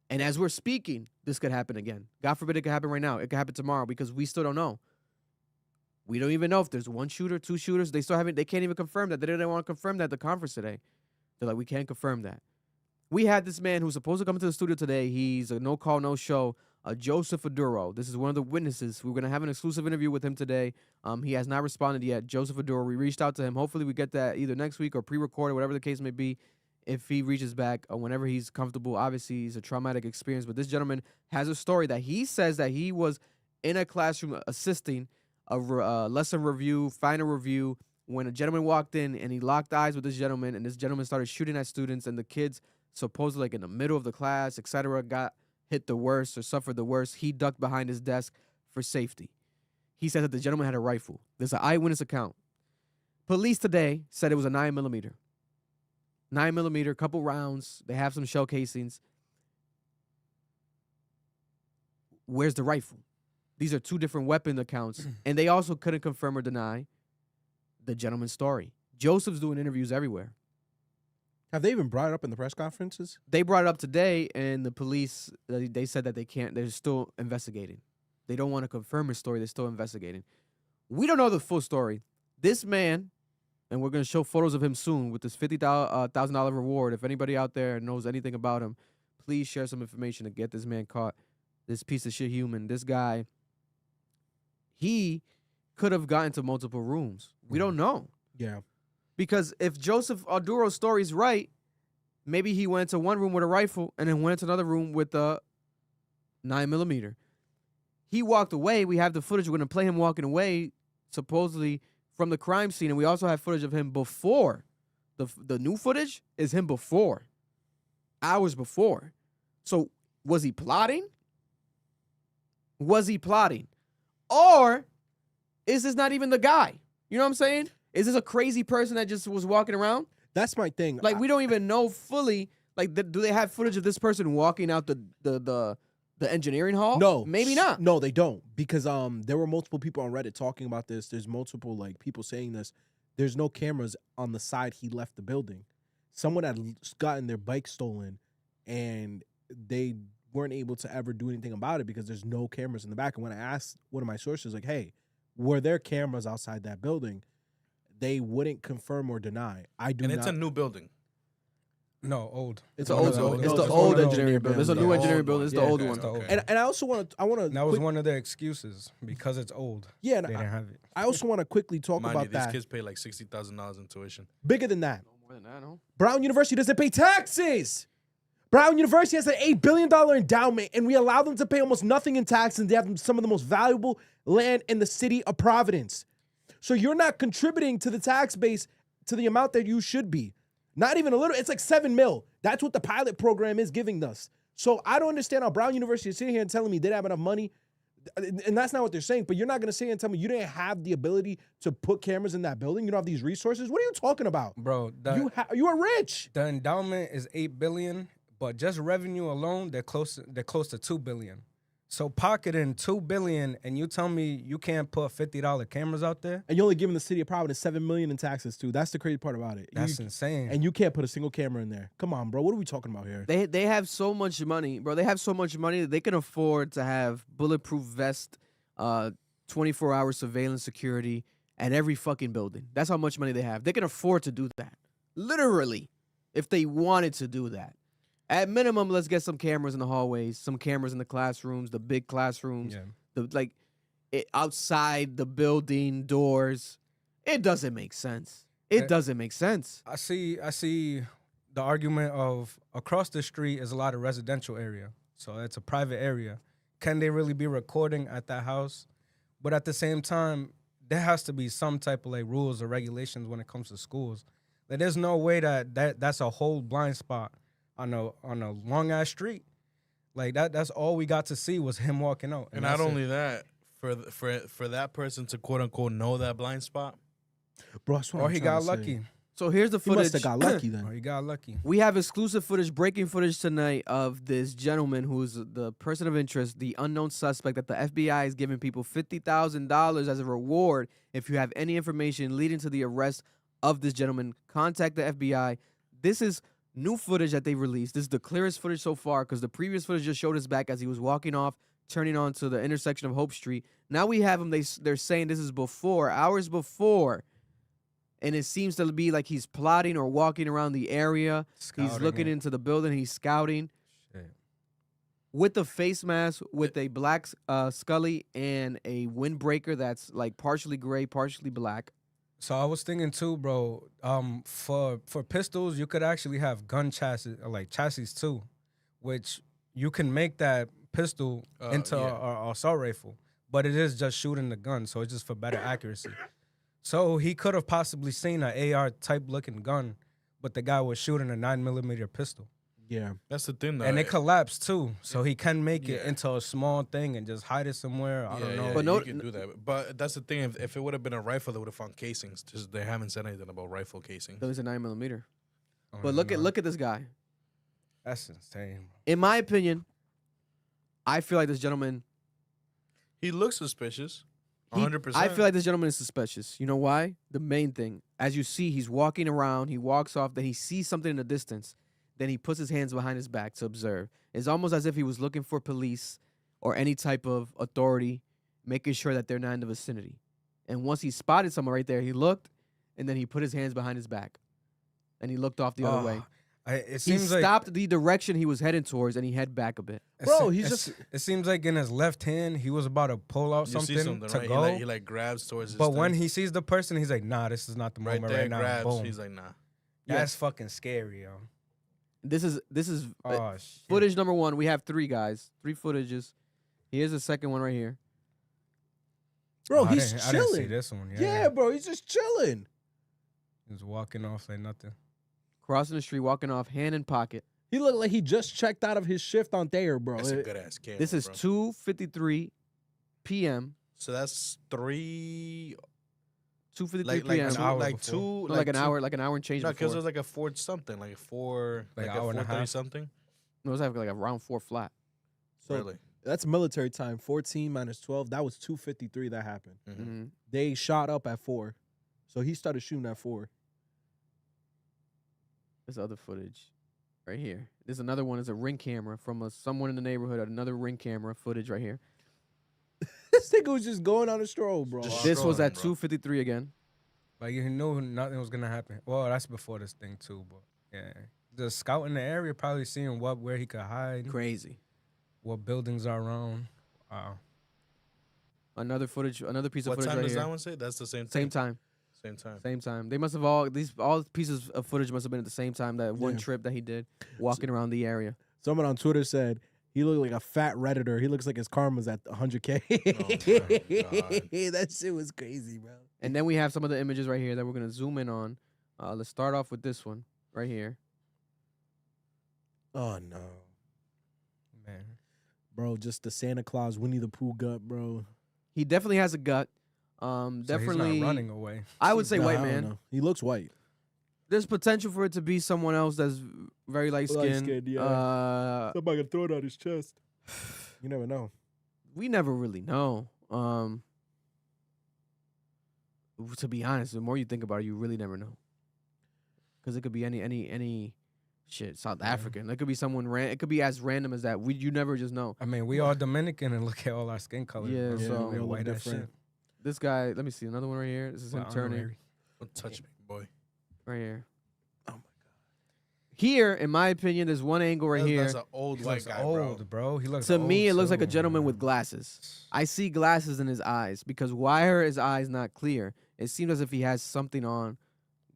And as we're speaking, this could happen again. God forbid it could happen right now. It could happen tomorrow, because we still don't know. We don't even know if there's one shooter, two shooters. They can't even confirm that. They didn't want to confirm that at the conference today. They're like, we can't confirm that. We had this man who's supposed to come into the studio today. He's a no call, no show. Joseph Aduro. This is one of the witnesses. We're going to have an exclusive interview with him today. He has not responded yet. Joseph Aduro, we reached out to him. Hopefully we get that either next week or pre-recorded, whatever the case may be, if he reaches back whenever he's comfortable. Obviously, it's a traumatic experience, but this gentleman has a story that he says that he was in a classroom assisting a lesson review, final review, when a gentleman walked in and he locked eyes with this gentleman, and this gentleman started shooting at students, and the kids, supposedly like in the middle of the class, etc., got hit the worst or suffered the worst. He ducked behind his desk for safety. He said that the gentleman had a rifle. There's an eyewitness account. Police today said it was a 9mm. 9mm, couple rounds. They have some shell casings. Where's the rifle? These are two different weapon accounts, and they also couldn't confirm or deny the gentleman's story. Joseph's doing interviews everywhere. Have they even brought it up in the press conferences? They brought it up today, and the police, they said that they can't. They're still investigating. They don't want to confirm his story. They're still investigating. We don't know the full story. This man, and we're going to show photos of him soon with this $50,000 reward. If anybody out there knows anything about him, please share some information to get this man caught. This piece of shit human, this guy, he could have gotten to multiple rooms. We don't know. Yeah. Because if Joseph Aduro's story is right, maybe he went to one room with a rifle and then went to another room with a 9mm. He walked away. We have the footage. We're going to play him walking away, supposedly from the crime scene. And we also have footage of him before. The new footage is him before. Hours before. So was he plotting? Was he plotting? Or is this not even the guy? You know what I'm saying? Is this a crazy person that just was walking around? That's my thing. Like, we don't even know fully. Like, do they have footage of this person walking out the engineering hall? No, Maybe not. No, they don't, because there were multiple people on Reddit talking about this. There's multiple like people saying this. There's no cameras on the side he left the building. Someone had gotten their bike stolen, and they weren't able to ever do anything about it because there's no cameras in the back. And when I asked one of my sources, like, "Hey, were there cameras outside that building?" They wouldn't confirm or deny. I do And not. it's a new building. No, old. It's one the of old. the- It's no, the it's old one of the engineering old building. There's a buildings. new The engineering old building. It's the one. old Yeah, one. it's the old one. And I also want to And that was one of their excuses because it's old. Yeah, and They didn't have it. I also want to quickly talk Mind about you, these that. kids pay like $60,000 in tuition. Bigger than that. More than that, no. Brown University doesn't pay taxes. Brown University has an $8 billion endowment, and we allow them to pay almost nothing in taxes, and they have some of the most valuable land in the city of Providence. So you're not contributing to the tax base to the amount that you should be. Not even a little. It's like $7 million. That's what the pilot program is giving us. So I don't understand how Brown University is sitting here and telling me they didn't have enough money. And that's not what they're saying. But you're not going to sit here and tell me you didn't have the ability to put cameras in that building. You don't have these resources. What are you talking about? Bro, You are rich. the endowment is $8 billion, but just revenue alone, they're close to $2 billion. So pocketing $2 billion, and you tell me you can't put $50 cameras out there? And you're only giving the city of Providence $7 million in taxes too. That's the crazy part about it. That's insane. And you can't put a single camera in there. Come on, bro. What are we talking about here? They have so much money, bro. They have so much money that they can afford to have bulletproof vest, 24-hour surveillance security at every fucking building. That's how much money they have. They can afford to do that. Literally, if they wanted to do that. At minimum, let's get some cameras in the hallways, some cameras in the classrooms, the big classrooms, Yeah. outside the building doors. It doesn't make sense. It doesn't make sense. I see the argument of across the street is a lot of residential area. So it's a private area. Can they really be recording at that house? But at the same time, there has to be some type of like rules or regulations when it comes to schools. Like there's no way that's a whole blind spot on a long ass street. Like that's all we got to see was him walking out. And not only that, for that person to quote unquote know that blind spot, Bro, that's what or I'm he trying got to lucky. say. So here's the He must footage. have got lucky Or then. he got lucky. We have exclusive footage, breaking footage tonight of this gentleman who's the person of interest, the unknown suspect that the FBI is giving people $50,000 as a reward if you have any information leading to the arrest of this gentleman. Contact the FBI. This is new footage that they released. This is the clearest footage so far because the previous footage just showed us back as he was walking off, turning onto the intersection of Hope Street. Now we have him. They're saying this is hours before. And it seems to be like he's plotting or walking around the area. He's Scouting looking it. into the building. He's scouting Shit. with a face mask, with a black Scully and a windbreaker that's like partially gray, partially black. So I was thinking too, bro. For pistols, you could actually have gun chassis, like chassis too, which you can make that pistol into a assault rifle, but it is just shooting the gun, so it's just for better accuracy. So he could have possibly seen an AR type looking gun, but the guy was shooting a 9mm pistol, Yeah. that's the thing. Though. and it collapsed too. So he can make it into a small thing and just hide it somewhere. I don't know. But But no- you can do that. But that's the thing. If it would have been a rifle, they would have found casings. Just they haven't said anything about rifle casings. So it's a 9mm. I But don't know. look at this guy. That's insane. Bro. In my opinion, I feel like this gentleman. He looks suspicious. he- 100%. I feel like this gentleman is suspicious. You know why? The main thing, as you see, he's walking around. He walks off. Then he sees something in the distance. Then he puts his hands behind his back to observe. It's almost as if he was looking for police or any type of authority, making sure that they're not in the vicinity. And once he spotted someone right there, he looked, and then he put his hands behind his back, and he looked off the other way. It He seems like stopped the direction he was heading towards, and he head back a bit. Bro, he's just- It seems like in his left hand, he was about to pull out You see something to right? go. He like grabs towards his But when thing. he sees the person, he's like, "Nah, this is not the right moment there right now." grabs, Boom. he's like, nah. That's fucking scary, yo. This is Oh shit. footage number one. We have 3 guys, 3 footages. Here's the second one right here. Bro, Oh, he's I didn't see chilling. this one. Yeah, bro, he's just chilling. He's walking off like nothing. Crossing the street, walking off, hand in pocket. He looked like he just checked out of his shift on Thayer, bro. That's a good ass camera. This is bro. 2:53 p.m. So that's 3, 2:53 like p.m. an hour like before. two, No, like an two- hour, and change No, because before. it was like a 4 something, like a 4, Like like hour a and a 4:30 half. something. No, it was like around 4 flat. So Really? that's military time. 14 minus 12. That was 2:53 that happened. Mm-hmm. Mm-hmm. They shot up at 4. So he started shooting at 4. There's other footage right here. There's another one. It's a ring camera from someone in the neighborhood. Another ring camera footage right here. This nigga was just going on a stroll, bro. Just This was strolling, at bro. 2:53 again. Like you knew nothing was gonna happen. Well, that's before this thing too, but yeah, just scouting the area, probably seeing where he could hide, Crazy. what buildings are around. Wow. Another footage. Another piece of What footage time right does here. that one say? That's the same Same thing. time. Same time. Same time. They must have all pieces of footage must have been at the same time. That one Yeah. trip that he did, walking around the area. Someone on Twitter said he looked like a fat Redditor. He looks like his karma's at 100K. God. That shit was crazy, bro. And then we have some of the images right here that we're gonna zoom in on. Let's start off with this one right here. Oh, no. Man. Bro, just the Santa Claus Winnie the Pooh gut, bro. He definitely has a gut. So Definitely. he's not running away. I would say Nah, white I don't man. know. He looks white. There's potential for it to be someone else that's very light skinned. Light-skinned, yeah. Somebody gonna throw it on his chest. You never know. We never really know. To be honest, the more you think about it, you really never know. Because it could be any shit, South African. It could be someone it could be as random as that. You never just know. I mean, we all Dominican and look at all our skin colors. Yeah, bro. so- we we all all look white as different. shit. This guy, let me see another one right here. This is him Well, turning honorary. Don't touch me, boy. right here. Oh, my God. Here, in my opinion, there's one angle right here. That's an old He white looks guy, old, bro. He looks To old me, it looks like a too, gentleman man. with glasses. I see glasses in his eyes because why are his eyes not clear? It seems as if he has something on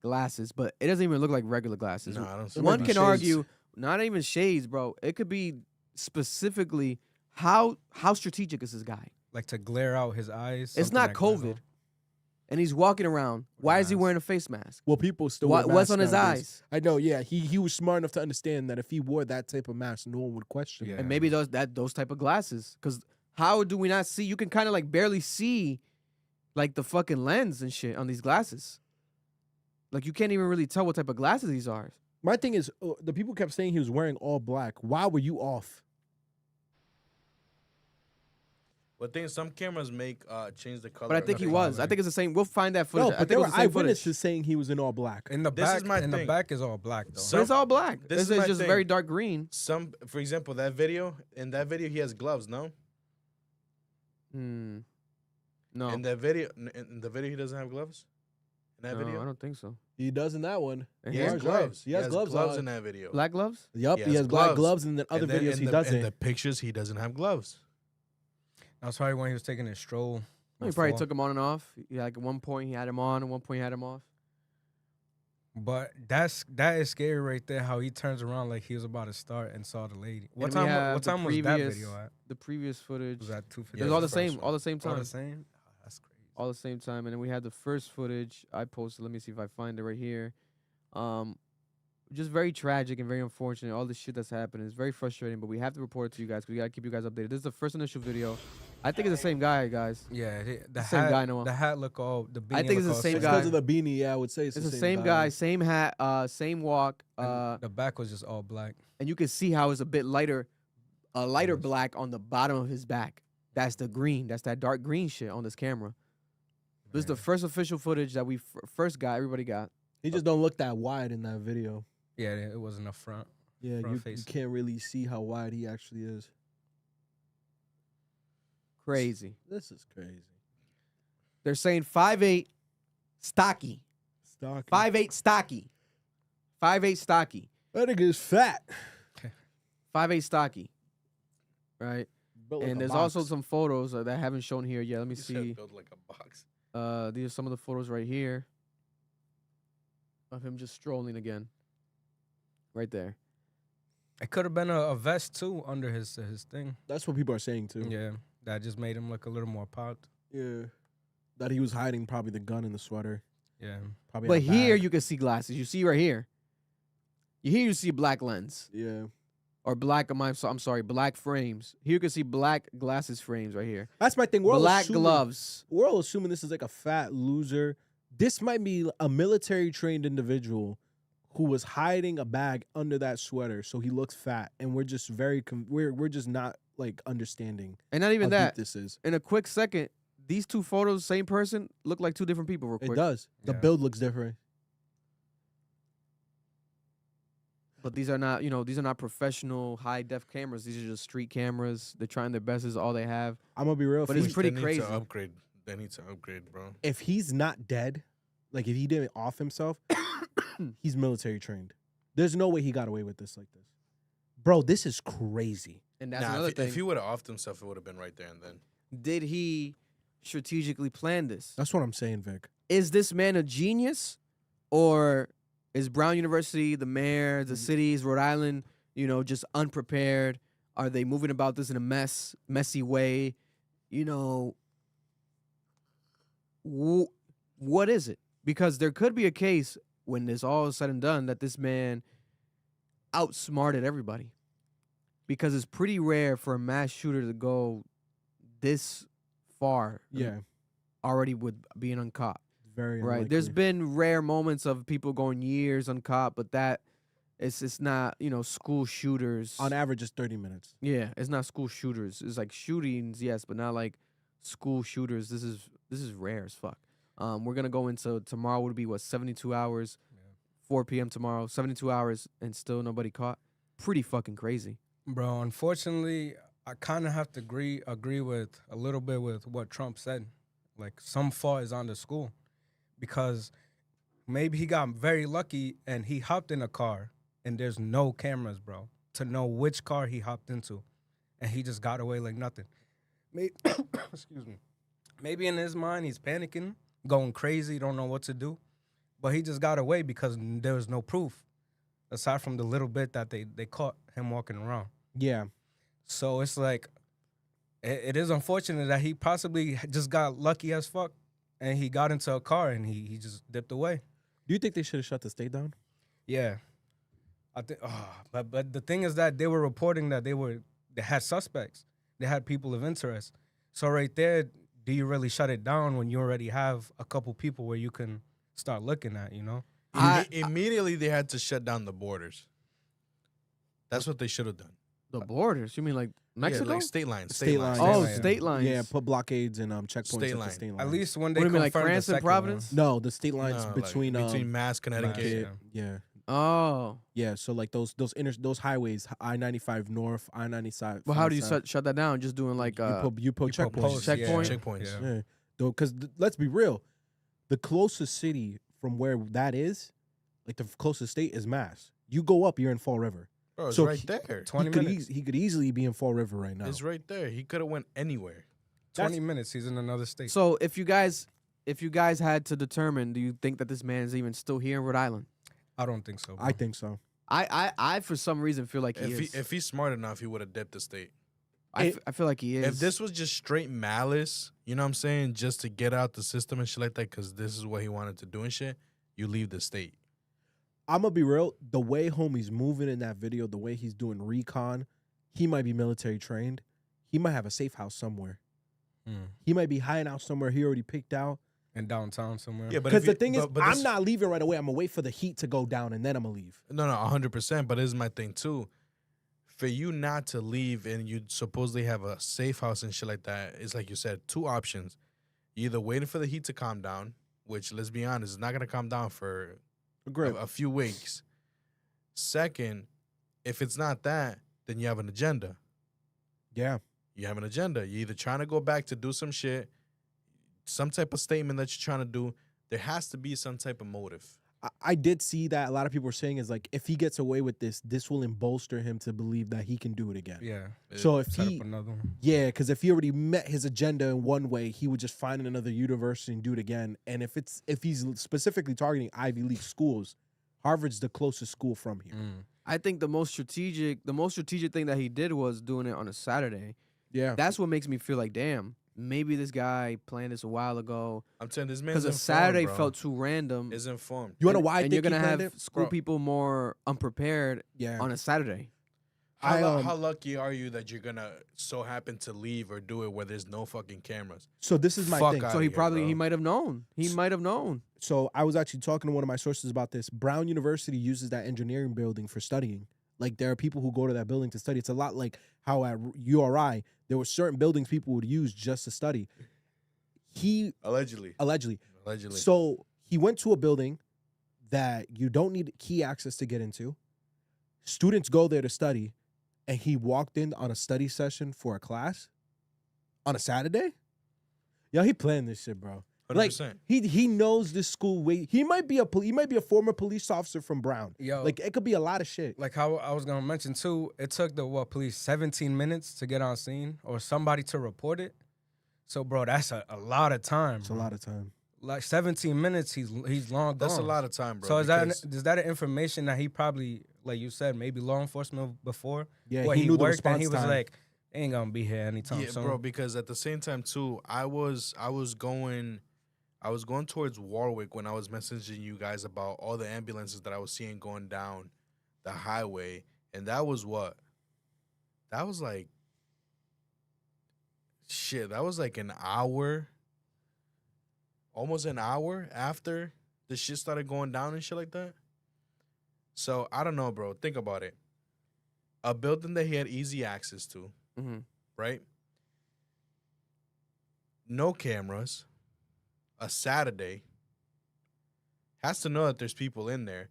glasses, but it doesn't even look like regular glasses. No, I don't see It might One be can shades. argue, not even shades, bro. It could be specifically how strategic is this guy? Like to glare out his eyes. It's something not that glares COVID, out. and he's walking around. Why is he Mask. wearing a face mask? Well, people still What's wear masks on his nowadays. eyes? I know, yeah. He was smart enough to understand that if he wore that type of mask, no one would question Yeah. it. And maybe those type of glasses. Because how do we not see? You can kind of like barely see, like the fucking lens and shit on these glasses. Like you can't even really tell what type of glasses these are. My thing is, the people kept saying he was wearing all black. Why were you off? But thing is, some cameras make change the color. But I think of he the was. color. I think it's the same. We'll find that footage. No, I but think there it were was the same footage. eyewitnesses saying he was in all black. In the This back, is my in the thing. back is all black though. So- But it's all black. This This is is my just thing. very dark green. Some, for example, that video. In that video, he has gloves. No. No. In the video, he doesn't have gloves. In that No, video, I don't think so. He does in that one. And he he has Large, gloves. He has gloves in on. that video. Black gloves? Yup, He he has has black gloves. gloves, and then other And then videos in he the, doesn't. In the pictures, he doesn't have gloves. That's probably when he was taking his stroll. He probably before. took him on and off. Yeah, like at one point he had him on, at one point he had him off. But that is scary right there. How he turns around like he was about to start and saw the lady. What And we time? have What the time was that previous- video at? The previous footage. Was that 2:50? It was Yeah, all the the first same, one. all the same All time. the same. Oh, that's crazy. All the same time. And then we had the first footage I posted. Let me see if I find it right here. Just very tragic and very unfortunate. All this shit that's happening is very frustrating, but we have to report it to you guys because we gotta keep you guys updated. This is the first initial video. I think it's the same guy, guys. Yeah, the Same hat. guy, Noel. The hat look all. The beanie I think it's look the all same It's guy. because of the beanie, yeah, I would say it's It's the same guy, same hat, same walk, And the back was just all black. and you can see how it's a bit lighter, a lighter black on the bottom of his back. That's the green. That's that dark green shit on this camera. This is the first official footage that we first got. Everybody got. He just don't look that wide in that video. Yeah, it wasn't up front. Yeah, Front you facing. can't really see how wide he actually is. Crazy. This is crazy. They're saying 5'8", stocky. Stocky. 5'8", stocky. 5'8", stocky. That nigga is fat. 5'8", stocky. Right. Built like And a there's box. also some photos that I haven't shown here yet. Let me He said see. built like a box. These are some of the photos right here of him just strolling again. Right there. It could have been a vest too under his thing. That's what people are saying too. Yeah, that just made him look a little more popped. Yeah. That he was hiding probably the gun in the sweater. Yeah, Probably. But in a here bag. you can see glasses. You see right here. Here you see a black lens. Yeah. or black. I'm sorry, black frames. Here you can see black glasses frames right here. That's my thing. We're all Black assuming- gloves. We're all assuming this is like a fat loser. This might be a military trained individual who was hiding a bag under that sweater, so he looks fat, and we're just we're just not like understanding And not even how that. deep this is. In a quick second, these two photos, same person, look like two different people real quick. It does. The Yeah. build looks different. But these are not, these are not professional high def cameras. These are just street cameras. They're trying their best. This is all they have. I'm gonna be real. But if, it's pretty They need crazy. to upgrade. They need to upgrade, bro. if he's not dead, like if he didn't off himself, he's military trained. There's no way he got away with this like this, bro. This is crazy. And that's Nah, another if, thing. if he would have offed himself, it would have been right there and then. Did he strategically plan this? That's what I'm saying, Vic. Is this man a genius, or is Brown University, the mayor, the cities, Rhode Island, just unprepared? Are they moving about this in a messy way? What is it? Because there could be a case when this all is said and done that this man outsmarted everybody. Because it's pretty rare for a mass shooter to go this far. Yeah, Already with being uncaught. very Right. There's unlikely. been rare moments of people going years uncaught, but that it's not, school shooters. on average it's 30 minutes. Yeah, it's not school shooters. It's like shootings, yes, but not like school shooters. This is rare as fuck. We're gonna go into tomorrow would be 72 hours, 4 p.m. tomorrow, 72 hours, and still nobody caught. Pretty fucking crazy. Bro, unfortunately, I kind of have to agree with a little bit with what Trump said. Like, some fault is on the school because maybe he got very lucky and he hopped in a car and there's no cameras, bro, to know which car he hopped into, and he just got away like nothing. Excuse me. Maybe in his mind he's panicking, going crazy, don't know what to do, but he just got away because there was no proof aside from the little bit that they caught him walking around. Yeah, So it's like, it is unfortunate that he possibly just got lucky as fuck and he got into a car and he just dipped away. do you think they should have shut the state down? Yeah. I think, but the thing is that they were reporting that they had suspects. They had people of interest. So right there, do you really shut it down when you already have a couple people where you can start looking at, Immediately, they had to shut down the borders. That's what they should have done. The borders? You mean like Mexico? Yeah, like state lines. State lines. Oh, Yeah. state lines. Yeah, put blockades and checkpoints State at the line. state line. At least when they What do you mean, like confirmed the Cranston, second Providence? one. No, the state lines No, like between Mass, Connecticut. yeah. Connecticut. Yeah, so like those highways, I-95 north, I-95. Well, how do you shut that down? Just doing like you put checkpoints. posts, Checkpoint? Checkpoints. Yeah. Yeah, because let's be real, the closest city from where that is, like the closest state is Mass. You go up, you're in Fall River. Bro, it's So right he- there. 20 he could minutes. he could easily be in Fall River right now. It's right there. He could have went anywhere. 20 minutes, he's in another state. So if you guys had to determine, do you think that this man is even still here in Rhode Island? I don't think so, bro. I think so. I for some reason feel like he is. If he's smart enough, he would have dipped the state. I feel like he is. If this was just straight malice, you know what I'm saying, just to get out the system and shit like that, because this is what he wanted to do and shit, you leave the state. I'm gonna be real. The way homie's moving in that video, the way he's doing recon, he might be military trained. He might have a safe house somewhere. He might be hiding out somewhere he already picked out. In downtown somewhere. Yeah, but Because if the you- thing is, but I'm this- not leaving right away. I'm gonna wait for the heat to go down and then I'm gonna leave. No, 100%. But this is my thing too. For you not to leave and you supposedly have a safe house and shit like that, it's like you said, two options. You're either waiting for the heat to calm down, which, let's be honest, is not gonna calm down for Agree. a few weeks. Second, if it's not that, then you have an agenda. Yeah. You have an agenda. You're either trying to go back to do some shit, some type of statement that you're trying to do. There has to be some type of motive. I did see that a lot of people were saying is like, if he gets away with this will embolster him to believe that he can do it again. Yeah. So if Set he, up another one. yeah, because if he already met his agenda in one way, he would just find another university and do it again. And if he's specifically targeting Ivy League schools, Harvard's the closest school from here. I think the most strategic thing that he did was doing it on a Saturday. Yeah. That's what makes me feel like, damn, maybe this guy planned this a while ago. I'm telling you, this man's Because a informed, Saturday bro. felt too random. You Is informed. want to know why I and think you're gonna he planned have it? school Bro. people more unprepared Yeah. on a Saturday. How lucky are you that you're gonna so happen to leave or do it where there's no fucking cameras? So this is my Fuck thing. outta So he here, probably bro. he might have known. He might have known. So I was actually talking to one of my sources about this. Brown University uses that engineering building for studying. Like there are people who go to that building to study. It's a lot like how at URI there were certain buildings people would use just to study. He Allegedly. So he went to a building that you don't need key access to get into. Students go there to study, and he walked in on a study session for a class on a Saturday. Yo, he playing this shit, bro. 100%. Like he knows this school way. He might be a former police officer from Brown. Yo, Like it could be a lot of shit. like how I was gonna mention too, it took the police 17 minutes to get on scene or somebody to report it. So, bro, that's a lot of time. It's a lot of time. Like 17 minutes, he's long gone. That's a lot of time, bro. So is because- that an information that he probably, like you said, maybe law enforcement before? Yeah, where he knew the worked and he response was time. like, they ain't gonna be here anytime yeah, soon. bro? Because at the same time too, I was going towards Warwick when I was messaging you guys about all the ambulances that I was seeing going down the highway, and that was what? That was like shit. That was like an hour, almost an hour after the shit started going down and shit like that. So I don't know, bro. Think about it. A building that he had easy access to, Mm-hmm. right? No cameras. A Saturday. Has to know that there's people in there.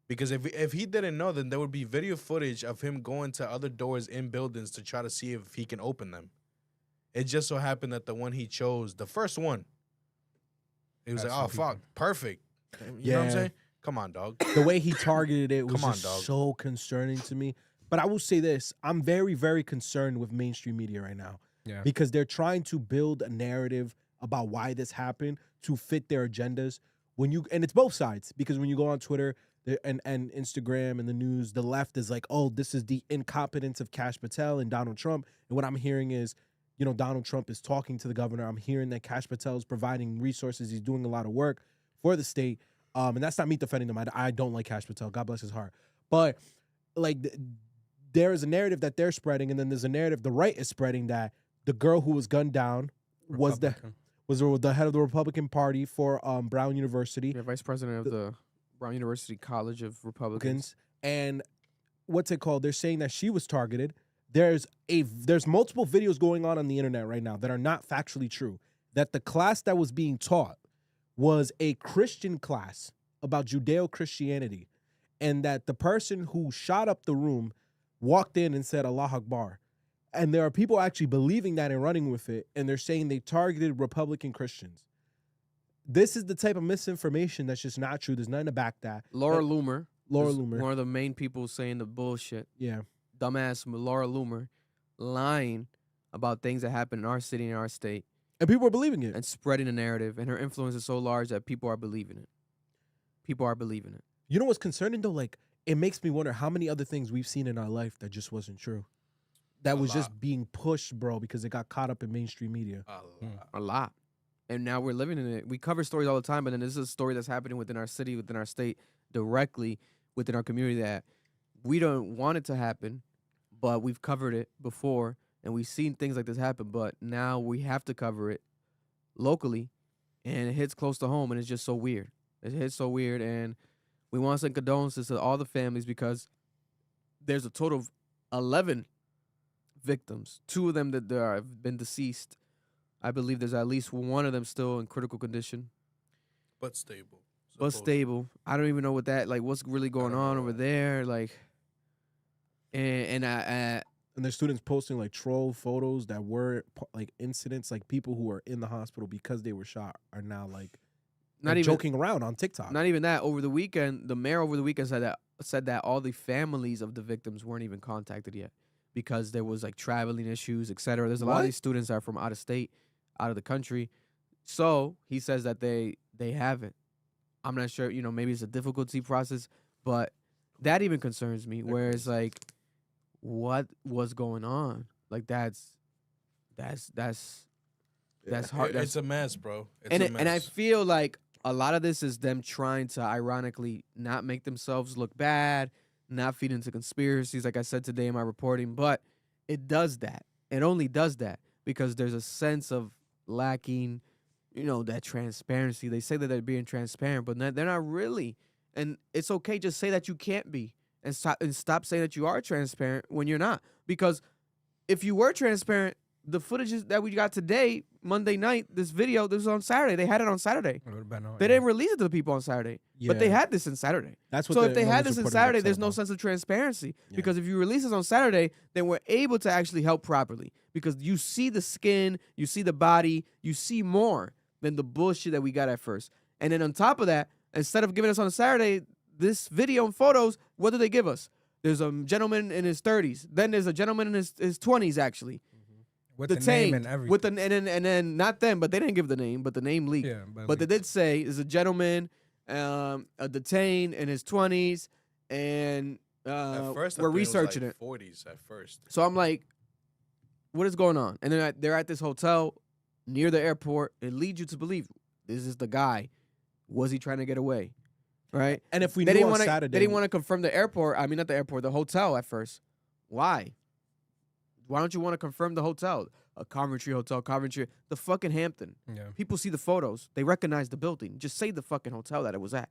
Because if he didn't know, then there would be video footage of him going to other doors in buildings to try to see if he can open them. It just so happened that the one he chose, the first one, he was Had like, oh, some people. fuck, perfect. You know what I'm Yeah. saying? Come on, dog. The way he targeted it was Come on, just dog. so concerning to me. But I will say this: I'm very, very concerned with mainstream media right now. Yeah. Because they're trying to build a narrative about why this happened to fit their agendas. And it's both sides, because when you go on Twitter and Instagram and the news, the left is like, oh, this is the incompetence of Kash Patel and Donald Trump. And what I'm hearing is, Donald Trump is talking to the governor. I'm hearing that Kash Patel is providing resources. He's doing a lot of work for the state. And that's not me defending them. I don't like Kash Patel. God bless his heart. But like there is a narrative that they're spreading, and then there's a narrative the right is spreading that the girl who was gunned down was the head of the Republican Party for Brown University. Yeah, vice president of the Brown University College of Republicans. And what's it called? They're saying that she was targeted. There's multiple videos going on the internet right now that are not factually true. That the class that was being taught was a Christian class about Judeo-Christianity, and that the person who shot up the room walked in and said Allah Akbar. And there are people actually believing that and running with it, and they're saying they targeted Republican Christians. This is the type of misinformation that's just not true. There's nothing to back that. Laura Loomer. Laura is Loomer. One of the main people saying the bullshit. Yeah. Dumbass Laura Loomer lying about things that happen in our city and our state And people are believing it. and spreading a narrative. And her influence is so large that people are believing it. People are believing it. You know what's concerning though? Like, it makes me wonder how many other things we've seen in our life that just wasn't true. That A was lot. just being pushed, bro, because it got caught up in mainstream media. A lot. And now we're living in it. We cover stories all the time, but then this is a story that's happening within our city, within our state, directly within our community that we don't want it to happen, but we've covered it before and we've seen things like this happen, but now we have to cover it locally and it hits close to home and it's just so weird. It hits so weird, and we want to send condolences to all the families because there's a total of 11 victims. 2 of them that have been deceased. I believe there's at least one of them still in critical condition, But stable. but supposedly. stable. I don't even know what that, like, what's really going don't on know. over there. Like, and I And there's students posting like troll photos that were like incidents, like people who were in the hospital because they were shot are now like not even joking around on TikTok. Not even that. Over the weekend, the mayor over the weekend said that all the families of the victims weren't even contacted yet because there was like traveling issues, etc. There's a lot What? of these students that are from out of state, out of the country. So he says that they haven't. I'm not sure. Maybe it's a difficulty process, but that even concerns me. Where it's like, what was going on? Like that's hard. It's a mess, bro. It's and a it, mess. and I feel like a lot of this is them trying to ironically not make themselves look bad, not feed into conspiracies, like I said today in my reporting, but it does that. It only does that because there's a sense of lacking, that transparency. They say that they're being transparent, but they're not really. And it's okay, just say that you can't be, and stop saying that you are transparent when you're not. Because if you were transparent, the footage that we got today, Monday night, this video, this was on Saturday. They had it on Saturday. They didn't release it to the people on Saturday, but they had this in Saturday. That's what so the if they had news this in reporter Saturday, said there's no about. sense of transparency. Yeah. Because if you release this on Saturday, then we're able to actually help properly. Because you see the skin, you see the body, you see more than the bullshit that we got at first. And then on top of that, instead of giving us on a Saturday this video and photos, what do they give us? There's a gentleman in his 30s. Then there's a gentleman in his 20s, actually. With the name and everything. And then not them, but they didn't give the name, but the name leaked. Yeah, but they did say is a gentleman, a detained in his 20s, and At first, I we're think researching it. it. Was like 40s at first. So I'm like, what is going on? And then they're at this hotel near the airport. It leads you to believe this is the guy. Was he trying to get away? Right? And if we They knew didn't on wanna, Saturday, they didn't want to confirm the airport. I mean, not the airport, the hotel at first. Why? Why don't you want to confirm the hotel? A Coventry hotel, Coventry, the fucking Hampton. Yeah. People see the photos. They recognize the building. Just say the fucking hotel that it was at.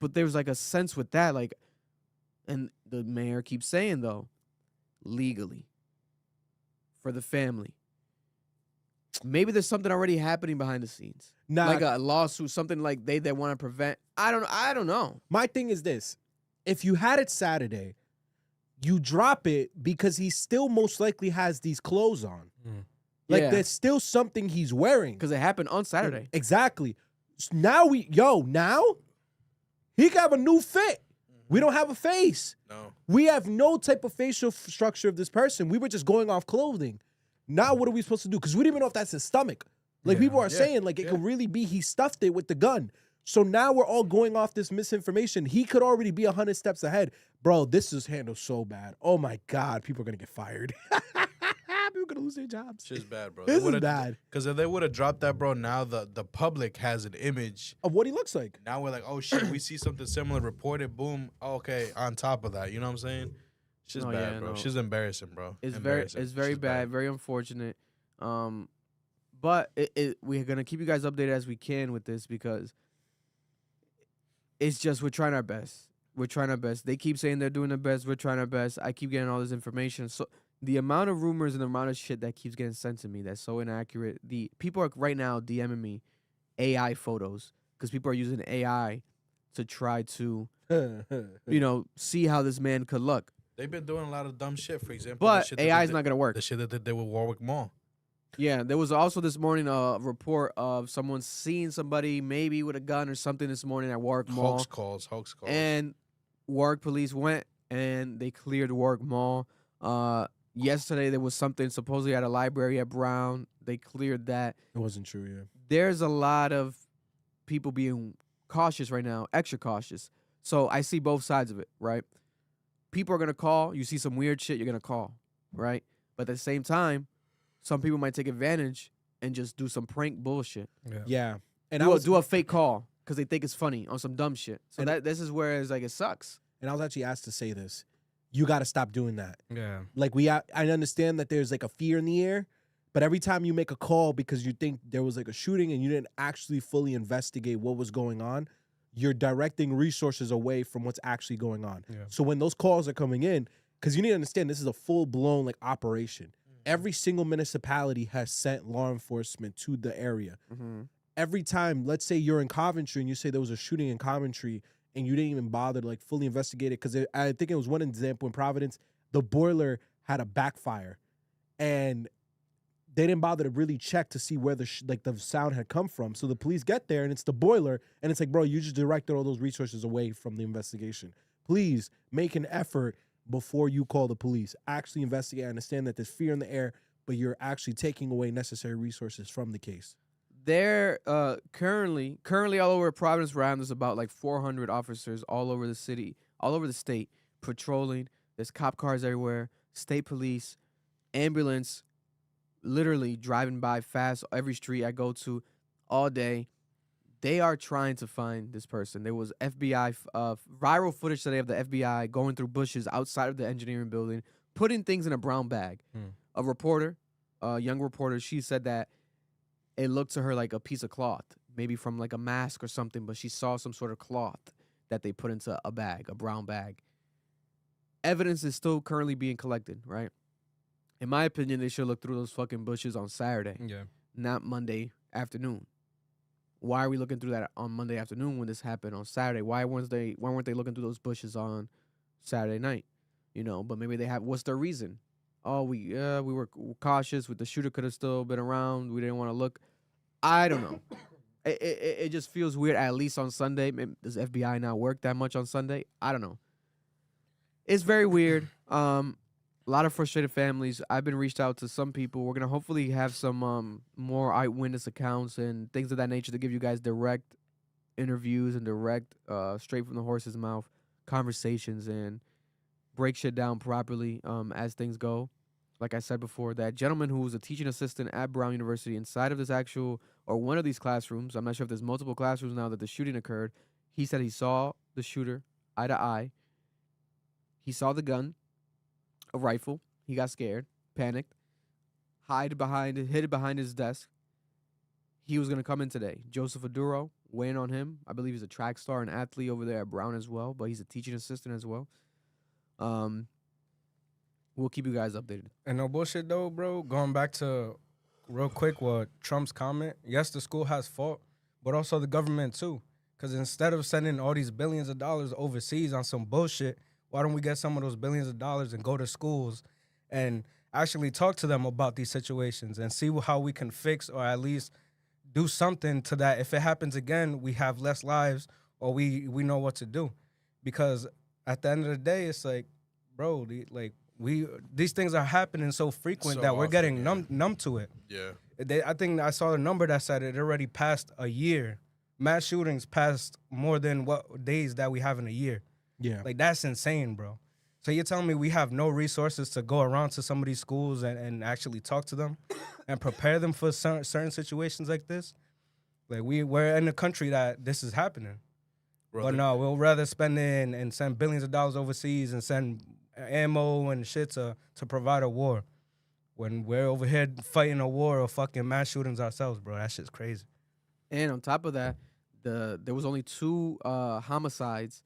But there was like a sense with that, like, and the mayor keeps saying, though, legally, for the family. Maybe there's something already happening behind the scenes. Like a lawsuit, something like they want to prevent. I don't know. My thing is this. If you had it Saturday, you drop it because he still most likely has these clothes on. Like Yeah. there's still something he's wearing. Because it happened on Saturday. Exactly. Now now he got a new fit. We don't have a face. No. We have no type of facial structure of this person. We were just going off clothing. Now what are we supposed to do? Because we don't even know if that's his stomach. Like people are saying, like it could really be he stuffed it with the gun. So now we're all going off this misinformation. He could already be 100 steps ahead. Bro, this is handled so bad. Oh my God, people are gonna get fired. People are gonna lose their jobs. Shit's bad, bro. This is bad. Because if they would have dropped that, bro, now the public has an image. Of what he looks like. Now we're like, oh shit, we see something similar reported, boom. Okay, on top of that, you know what I'm saying? Shit's Oh, bad, yeah, bro. no. Shit's embarrassing, bro. It's Embarrassing. very Shit's bad, very unfortunate. But we're gonna keep you guys updated as we can with this because it's just we're trying our best. We're trying our best. They keep saying they're doing their best. We're trying our best. I keep getting all this information. So the amount of rumors and the amount of shit that keeps getting sent to me that's so inaccurate. The people are right now DMing me AI photos because people are using AI to try to see how this man could look. They've been doing a lot of dumb shit, for example. But AI is not gonna work. The shit that they did with Warwick Mall. Yeah, there was also this morning a report of someone seeing somebody maybe with a gun or something this morning at Warwick Mall. Hoax calls. And Warwick police went and they cleared Warwick Mall. Yesterday there was something supposedly at a library at Brown. They cleared that. It wasn't true, yeah. There's a lot of people being cautious right now, extra cautious. So I see both sides of it, right? People are going to call. You see some weird shit, you're going to call, right? But at the same time, some people might take advantage and just do some prank bullshit. Yeah. And Do a fake call because they think it's funny on some dumb shit. So this is where it's like it sucks. And I was actually asked to say this. You got to stop doing that. Yeah. Like I understand that there's like a fear in the air, but every time you make a call because you think there was like a shooting and you didn't actually fully investigate what was going on, you're directing resources away from what's actually going on. Yeah. So when those calls are coming in, because you need to understand this is a full-blown like operation. Every single municipality has sent law enforcement to the area. Mm-hmm. Every time, let's say you're in Coventry and you say there was a shooting in Coventry and you didn't even bother to like fully investigate it, because I think it was one example in Providence, the boiler had a backfire and they didn't bother to really check to see where the sound had come from. So the police get there and it's the boiler and it's like, bro, you just directed all those resources away from the investigation. Please make an effort before you call the police. Actually investigate. I understand that there's fear in the air, but you're actually taking away necessary resources from the case. They're currently all over Providence, Rhode, there's about like 400 officers all over the city, all over the state, patrolling. There's cop cars everywhere, state police, ambulance, literally driving by fast every street I go to all day. They are trying to find this person. There was FBI viral footage today of the FBI going through bushes outside of the engineering building, putting things in a brown bag. A reporter, a young reporter, she said that it looked to her like a piece of cloth, maybe from like a mask or something, but she saw some sort of cloth that they put into a bag, a brown bag. Evidence is still currently being collected, right? In my opinion, they should look through those fucking bushes on Saturday, Yeah. not Monday afternoon. Why are we looking through that on Monday afternoon when this happened on Saturday? Why weren't they looking through those bushes on Saturday night? You know, but maybe they have. What's their reason? Oh, we were cautious. With the shooter could have still been around. We didn't want to look. I don't know. It just feels weird. At least on Sunday, does FBI not work that much on Sunday? I don't know. It's very weird. A lot of frustrated families. I've been reached out to some people. We're gonna hopefully have some more eyewitness accounts and things of that nature to give you guys direct interviews and direct, straight from the horse's mouth conversations and break shit down properly as things go. Like I said before, that gentleman who was a teaching assistant at Brown University inside of this actual or one of these classrooms. I'm not sure if there's multiple classrooms now that the shooting occurred. He said he saw the shooter eye to eye. He saw the gun. A rifle. He got scared, panicked, hid it behind his desk. He was gonna come in today. Joseph Aduro, weighing on him. I believe he's a track star and athlete over there at Brown as well, but he's a teaching assistant as well. We'll keep you guys updated. And no bullshit though, bro. Going back to real quick what Trump's comment. Yes, the school has fault, but also the government too. Because instead of sending all these billions of dollars overseas on some bullshit, why don't we get some of those billions of dollars and go to schools and actually talk to them about these situations and see how we can fix or at least do something to that. If it happens again, we have less lives or we know what to do. Because at the end of the day, it's like, bro, these things are happening so frequent So that we're often, getting yeah. numb to it. Yeah. I think I saw a number that said it already passed a year. Mass shootings passed more than what days that we have in a year. Yeah. Like, that's insane, bro. So you're telling me we have no resources to go around to some of these schools and actually talk to them and prepare them for certain situations like this? Like, we're in a country that this is happening. Brother, But no, we'll rather spend in and send billions of dollars overseas and send ammo and shit to provide a war when we're over here fighting a war of fucking mass shootings ourselves, bro. That shit's crazy. And on top of that, there was only 2 homicides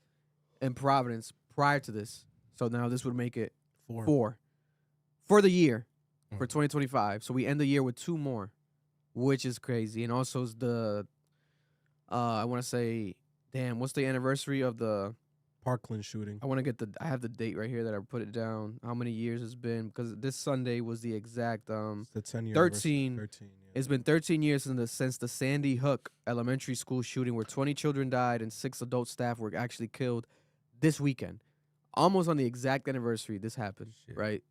in Providence prior to this. So now this would make it 4 for the year for 2025. So we end the year with 2 more, which is crazy. And also the I want to say, damn, what's the anniversary of the Parkland shooting. I have the date right here that I put it down. How many years it's been? Because this Sunday was the exact It's the 10-year 13. 13, yeah. It's been 13 years since the Sandy Hook elementary school shooting where 20 children died and 6 adult staff were actually killed this weekend. Almost on the exact anniversary this happened, Shit. right?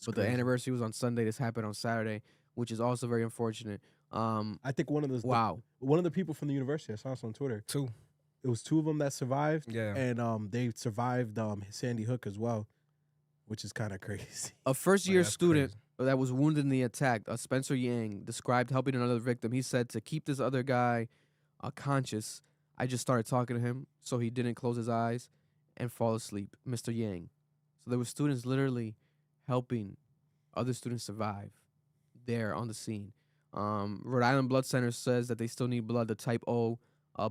But crazy. the anniversary was on Sunday. This happened on Saturday, which is also very unfortunate. I think one of the people from the university, I saw this on Twitter. 2. It was 2 of them that survived. Yeah. And they survived Sandy Hook as well, which is kind of crazy. A first-year that's student crazy. that was wounded in the attack, Spencer Yang, described helping another victim. He said to keep this other guy conscious, I just started talking to him so he didn't close his eyes and fall asleep, Mr. Yang. So there were students literally helping other students survive there on the scene. Rhode Island Blood Center says that they still need blood, the type O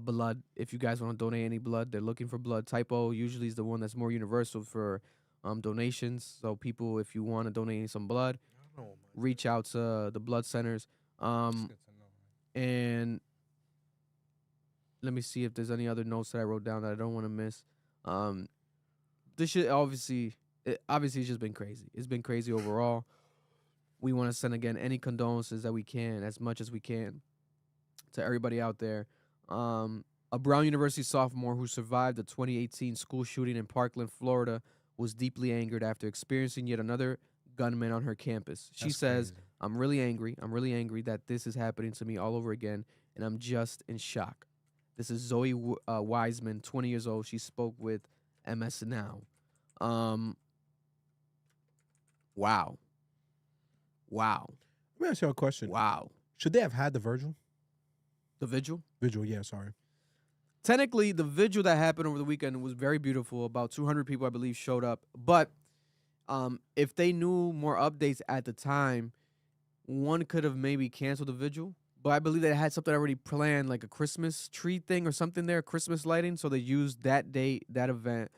blood. If you guys want to donate any blood, they're looking for blood. Type O usually is the one that's more universal for donations. So people, if you want to donate some blood, reach out to the blood centers. It's good to know. And let me see if there's any other notes that I wrote down that I don't want to miss. This shit obviously it's just been crazy. It's been crazy overall. We want to send again any condolences that we can, as much as we can, to everybody out there. A Brown University sophomore who survived the 2018 school shooting in Parkland, Florida, was deeply angered after experiencing yet another gunman on her campus. She That's says, crazy. I'm really angry. I'm really angry that this is happening to me all over again, and I'm just in shock. This is Zoe Wiseman, 20 years old. She spoke with MS Now. Wow. Let me ask you a question. Wow. Should they have had the Virgil? The vigil? Vigil, yeah, sorry. technically, the vigil that happened over the weekend was very beautiful. About 200 people, I believe, showed up. But if they knew more updates at the time, one could have maybe canceled the vigil. But I believe they had something already planned, like a Christmas tree thing or something there, Christmas lighting. So they used that date, that event,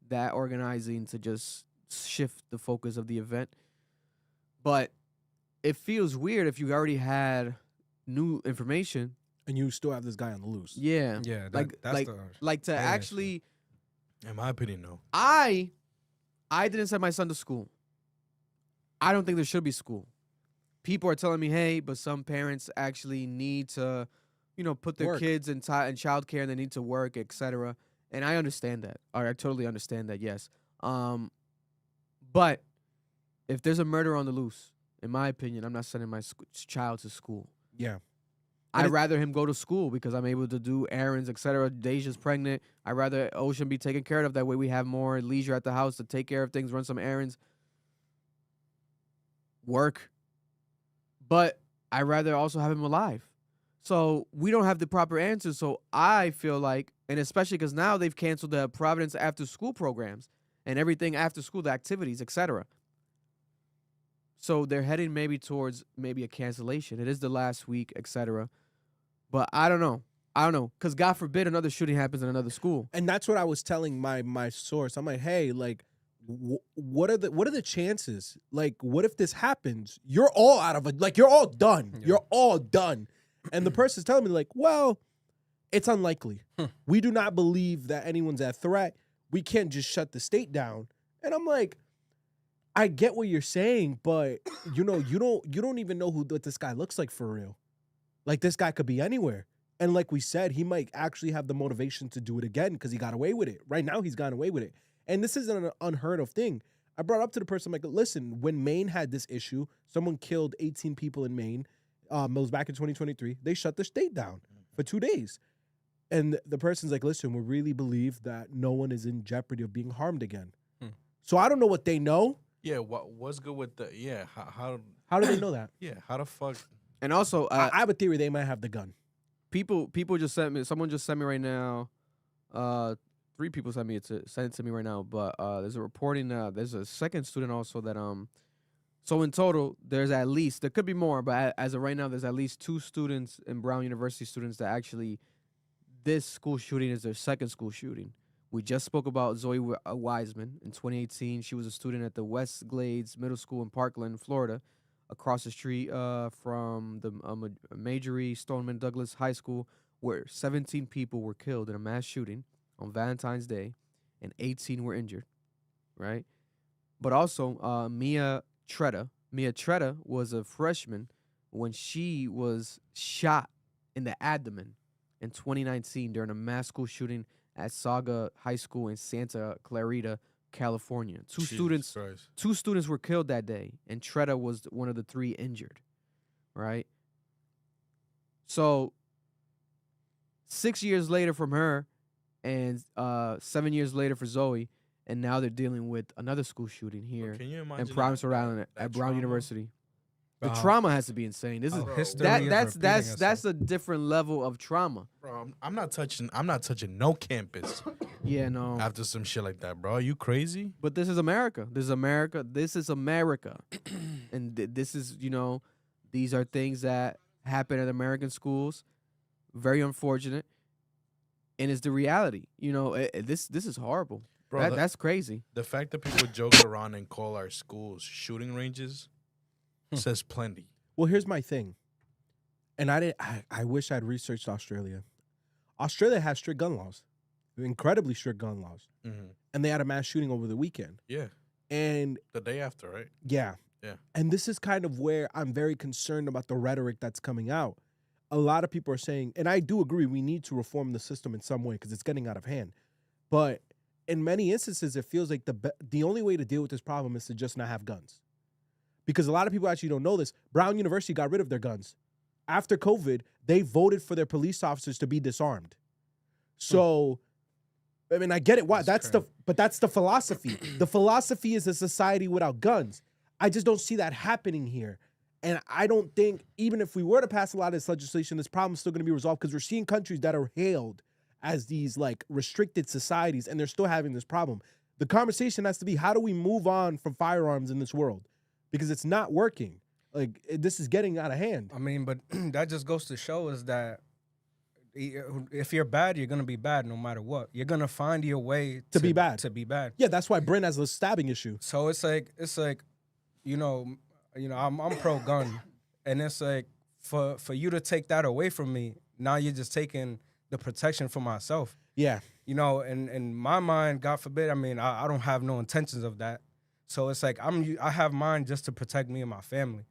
that organizing to just shift the focus of the event. But it feels weird if you already had new information. And you still have this guy on the loose. Yeah. Yeah, Like to main actually, In my opinion, no. I didn't send my son to school. I don't think there should be school. People are telling me, hey, but some parents actually need to, put their Work. kids in childcare and they need to work, etc. And I understand that. I totally understand that, yes. But if there's a murder on the loose, in my opinion, I'm not sending my child to school. Yeah. I'd rather him go to school because I'm able to do errands, etc. Deja's pregnant. I'd rather Ocean be taken care of. That way we have more leisure at the house to take care of things, run some errands, work. But I'd rather also have him alive. So we don't have the proper answers. So I feel like, and especially because now they've canceled the Providence after school programs and everything after school, the activities, etc. So they're heading maybe towards maybe a cancellation. It is the last week, etc. But I don't know. Because God forbid another shooting happens in another school. And that's what I was telling my source. I'm like, hey, like, what are the chances? Like, what if this happens? You're all out of it. Like, you're all done. Yeah. You're all done. And the person's telling me, like, well, it's unlikely. We do not believe that anyone's at threat. We can't just shut the state down. And I'm like, I get what you're saying, but you don't even know what this guy looks like for real. Like, this guy could be anywhere. And like we said, he might actually have the motivation to do it again because he got away with it. Right now, he's gotten away with it. And this isn't an unheard of thing. I brought up to the person, like, listen, when Maine had this issue, someone killed 18 people in Maine. It was back in 2023. They shut the state down for 2 days. And the person's like, listen, we really believe that no one is in jeopardy of being harmed again. So I don't know what they know. Yeah, what's good with the How do they know that? yeah, how the fuck And also, I have a theory they might have the gun. people just sent me. Someone just sent me right now. 3 people sent it to me right now. But there's a reporting. There's a second student also that So in total, there's at least, there could be more, but as of right now, there's at least 2 students in Brown University students that actually, this school shooting is their second school shooting. We just spoke about Zoe Wiseman in 2018. She was a student at the West Glades Middle School in Parkland, Florida, across the street from the Majorie Stoneman Douglas High School, where 17 people were killed in a mass shooting on Valentine's Day, and 18 were injured, right? But also, Mia Tretta was a freshman when she was shot in the abdomen in 2019 during a mass school shooting at Saga High School in Santa Clarita, California. Two students were killed that day, and Tretta was one of the 3 injured, right? So 6 years later from her, and 7 years later for Zoe, and now they're dealing with another school shooting here Can you in imagine Providence, Rhode Island that at Brown trauma? University. The Wow. trauma has to be insane. This is History that is that's repeating that's itself. a different level of trauma. Bro, I'm not touching no campus Yeah, no. after some shit like that, bro. Are you crazy? But this is America. This is America. This is America. And this is, these are things that happen at American schools. Very unfortunate. And it's the reality. This is horrible. Bro, That's crazy. the fact that people joke around and call our schools shooting ranges says plenty. Well, here's my thing. And I wish I'd researched Australia. Australia has strict gun laws. Incredibly strict gun laws. Mm-hmm. And they had a mass shooting over the weekend. Yeah, And the day after, right? yeah. Yeah. And this is kind of where I'm very concerned about the rhetoric that's coming out. A lot of people are saying, and I do agree, we need to reform the system in some way because it's getting out of hand. But in many instances, it feels like the only way to deal with this problem is to just not have guns. Because a lot of people actually don't know this. Brown University got rid of their guns. After COVID, they voted for their police officers to be disarmed. So, I mean, I get it. Why? That's the philosophy. The philosophy is a society without guns. I just don't see that happening here. And I don't think, even if we were to pass a lot of this legislation, this problem is still going to be resolved because we're seeing countries that are hailed as these like restricted societies, and they're still having this problem. The conversation has to be, how do we move on from firearms in this world? Because it's not working. Like, this is getting out of hand. I mean, but that just goes to show us that if you're bad, you're gonna be bad no matter what. You're gonna find your way To be bad. To be bad. Yeah, that's why Bryn has a stabbing issue. So it's like, I'm pro gun, and it's like for you to take that away from me, now you're just taking the protection for myself. Yeah. And in my mind, God forbid, I mean, I don't have no intentions of that. So it's like I have mine just to protect me and my family.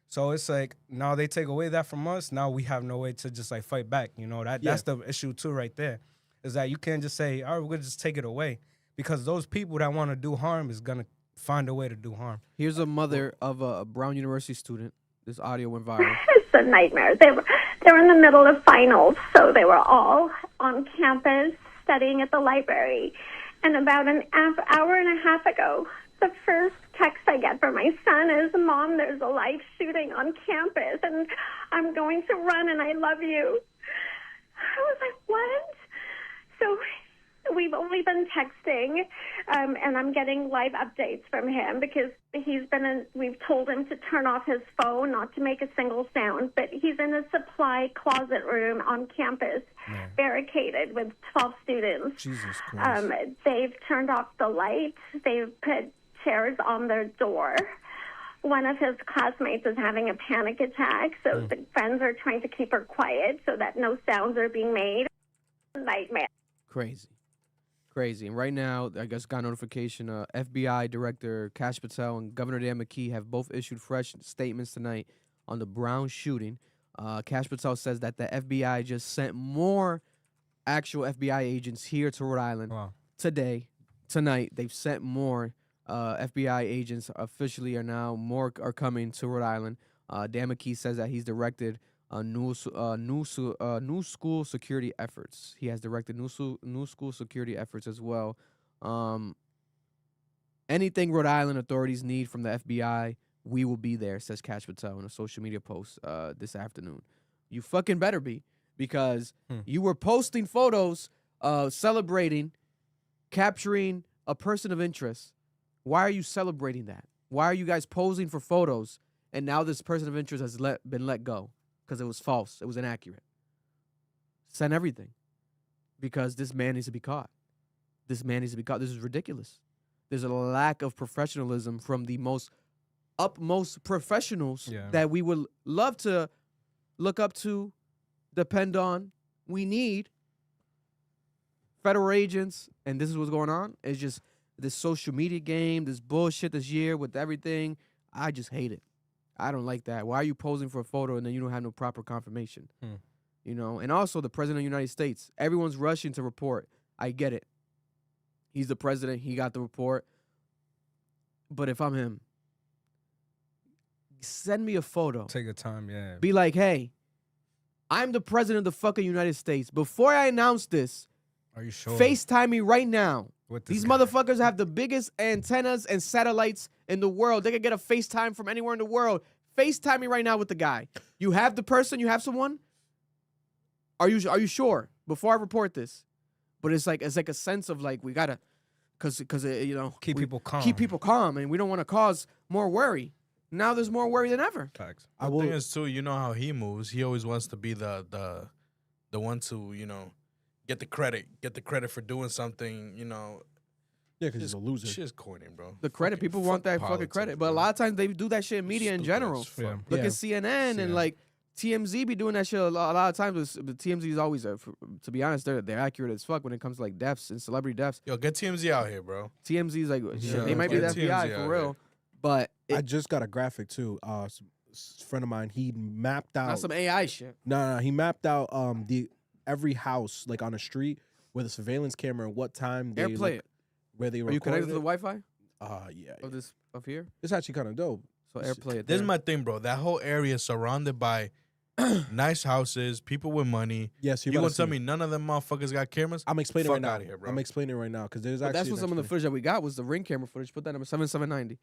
So it's like now they take away that from us. Now we have no way to just like fight back. That's the issue too right there, is that you can't just say, all right, we're gonna just take it away, because those people that want to do harm is gonna find a way to do harm. Here's a mother of a Brown University student. This audio went viral. It's a nightmare. They were in the middle of finals, so they were all on campus studying at the library. And about an hour and a half ago, the first text I get from my son is, "Mom, there's a live shooting on campus, and I'm going to run, and I love you." I was like, what? So we've only been texting, and I'm getting live updates from him because we've told him to turn off his phone, not to make a single sound, but he's in a supply closet room on campus, barricaded with 12 students. Jesus Christ. They've turned off the lights. They've put chairs on their door. One of his classmates is having a panic attack, so the friends are trying to keep her quiet so that no sounds are being made. Nightmare. Crazy. And right now, I just got notification, FBI Director Kash Patel and Governor Dan McKee have both issued fresh statements tonight on the Brown shooting. Kash Patel says that the FBI just sent more actual FBI agents here to Rhode Island tonight. They've sent more FBI agents officially more are coming to Rhode Island. Dan McKee says that he's directed new school security efforts. He has directed new school security efforts as well. Anything Rhode Island authorities need from the FBI, we will be there, says Kash Patel in a social media post this afternoon. You fucking better be, because you were posting photos celebrating capturing a person of interest. Why are you celebrating that? Why are you guys posing for photos and now this person of interest has been let go? Because it was false. It was inaccurate. Send everything. Because this man needs to be caught. This is ridiculous. There's a lack of professionalism from the most utmost professionals that we would love to look up to, depend on. We need federal agents, and this is what's going on. It's just this social media game, this bullshit this year with everything. I just hate it. I don't like that. Why are you posing for a photo and then you don't have no proper confirmation? And also the president of the United States. Everyone's rushing to report. I get it. He's the president. He got the report. But if I'm him, send me a photo. Take your time, yeah. Be like, hey, I'm the president of the fucking United States. Before I announce this, are you sure? FaceTime me right now. These guy. motherfuckers have the biggest antennas and satellites in the world. They could get a FaceTime from anywhere in the world. FaceTime me right now with the guy. You have the person? You have someone? Are you sure? Before I report this. But it's like a sense of like, we gotta, cause keep people calm. Keep people calm, and we don't want to cause more worry. Now there's more worry than ever. Facts. The thing is too, you know how he moves. He always wants to be the one to get the credit for doing something. Yeah, because he's a loser. Shit's corny, bro. The credit, people want that fucking credit, but a lot of times they do that shit in media in general. Look at CNN and like TMZ be doing that shit a lot of times. But TMZ is always, to be honest, they're accurate as fuck when it comes to like deaths and celebrity deaths. Yo, get TMZ out here, bro. TMZ is like, shit, they might be the FBI for real. But I just got a graphic too. A friend of mine, he mapped out. Not some AI shit. No, he mapped out every house like on a street with a surveillance camera and what time they Airplay it. Where they were. Are you connected to the Wi-Fi? Yeah. Of here? It's actually kind of dope. So airplay it. This is my thing, bro. That whole area is surrounded by nice houses, people with money. Yes, you gonna tell me none of them motherfuckers got cameras? I'm explaining Fuck right now. Out of here, bro. I'm explaining right now because there's But actually. that's what some of the footage that we got was the Ring camera footage. Put that number 7790.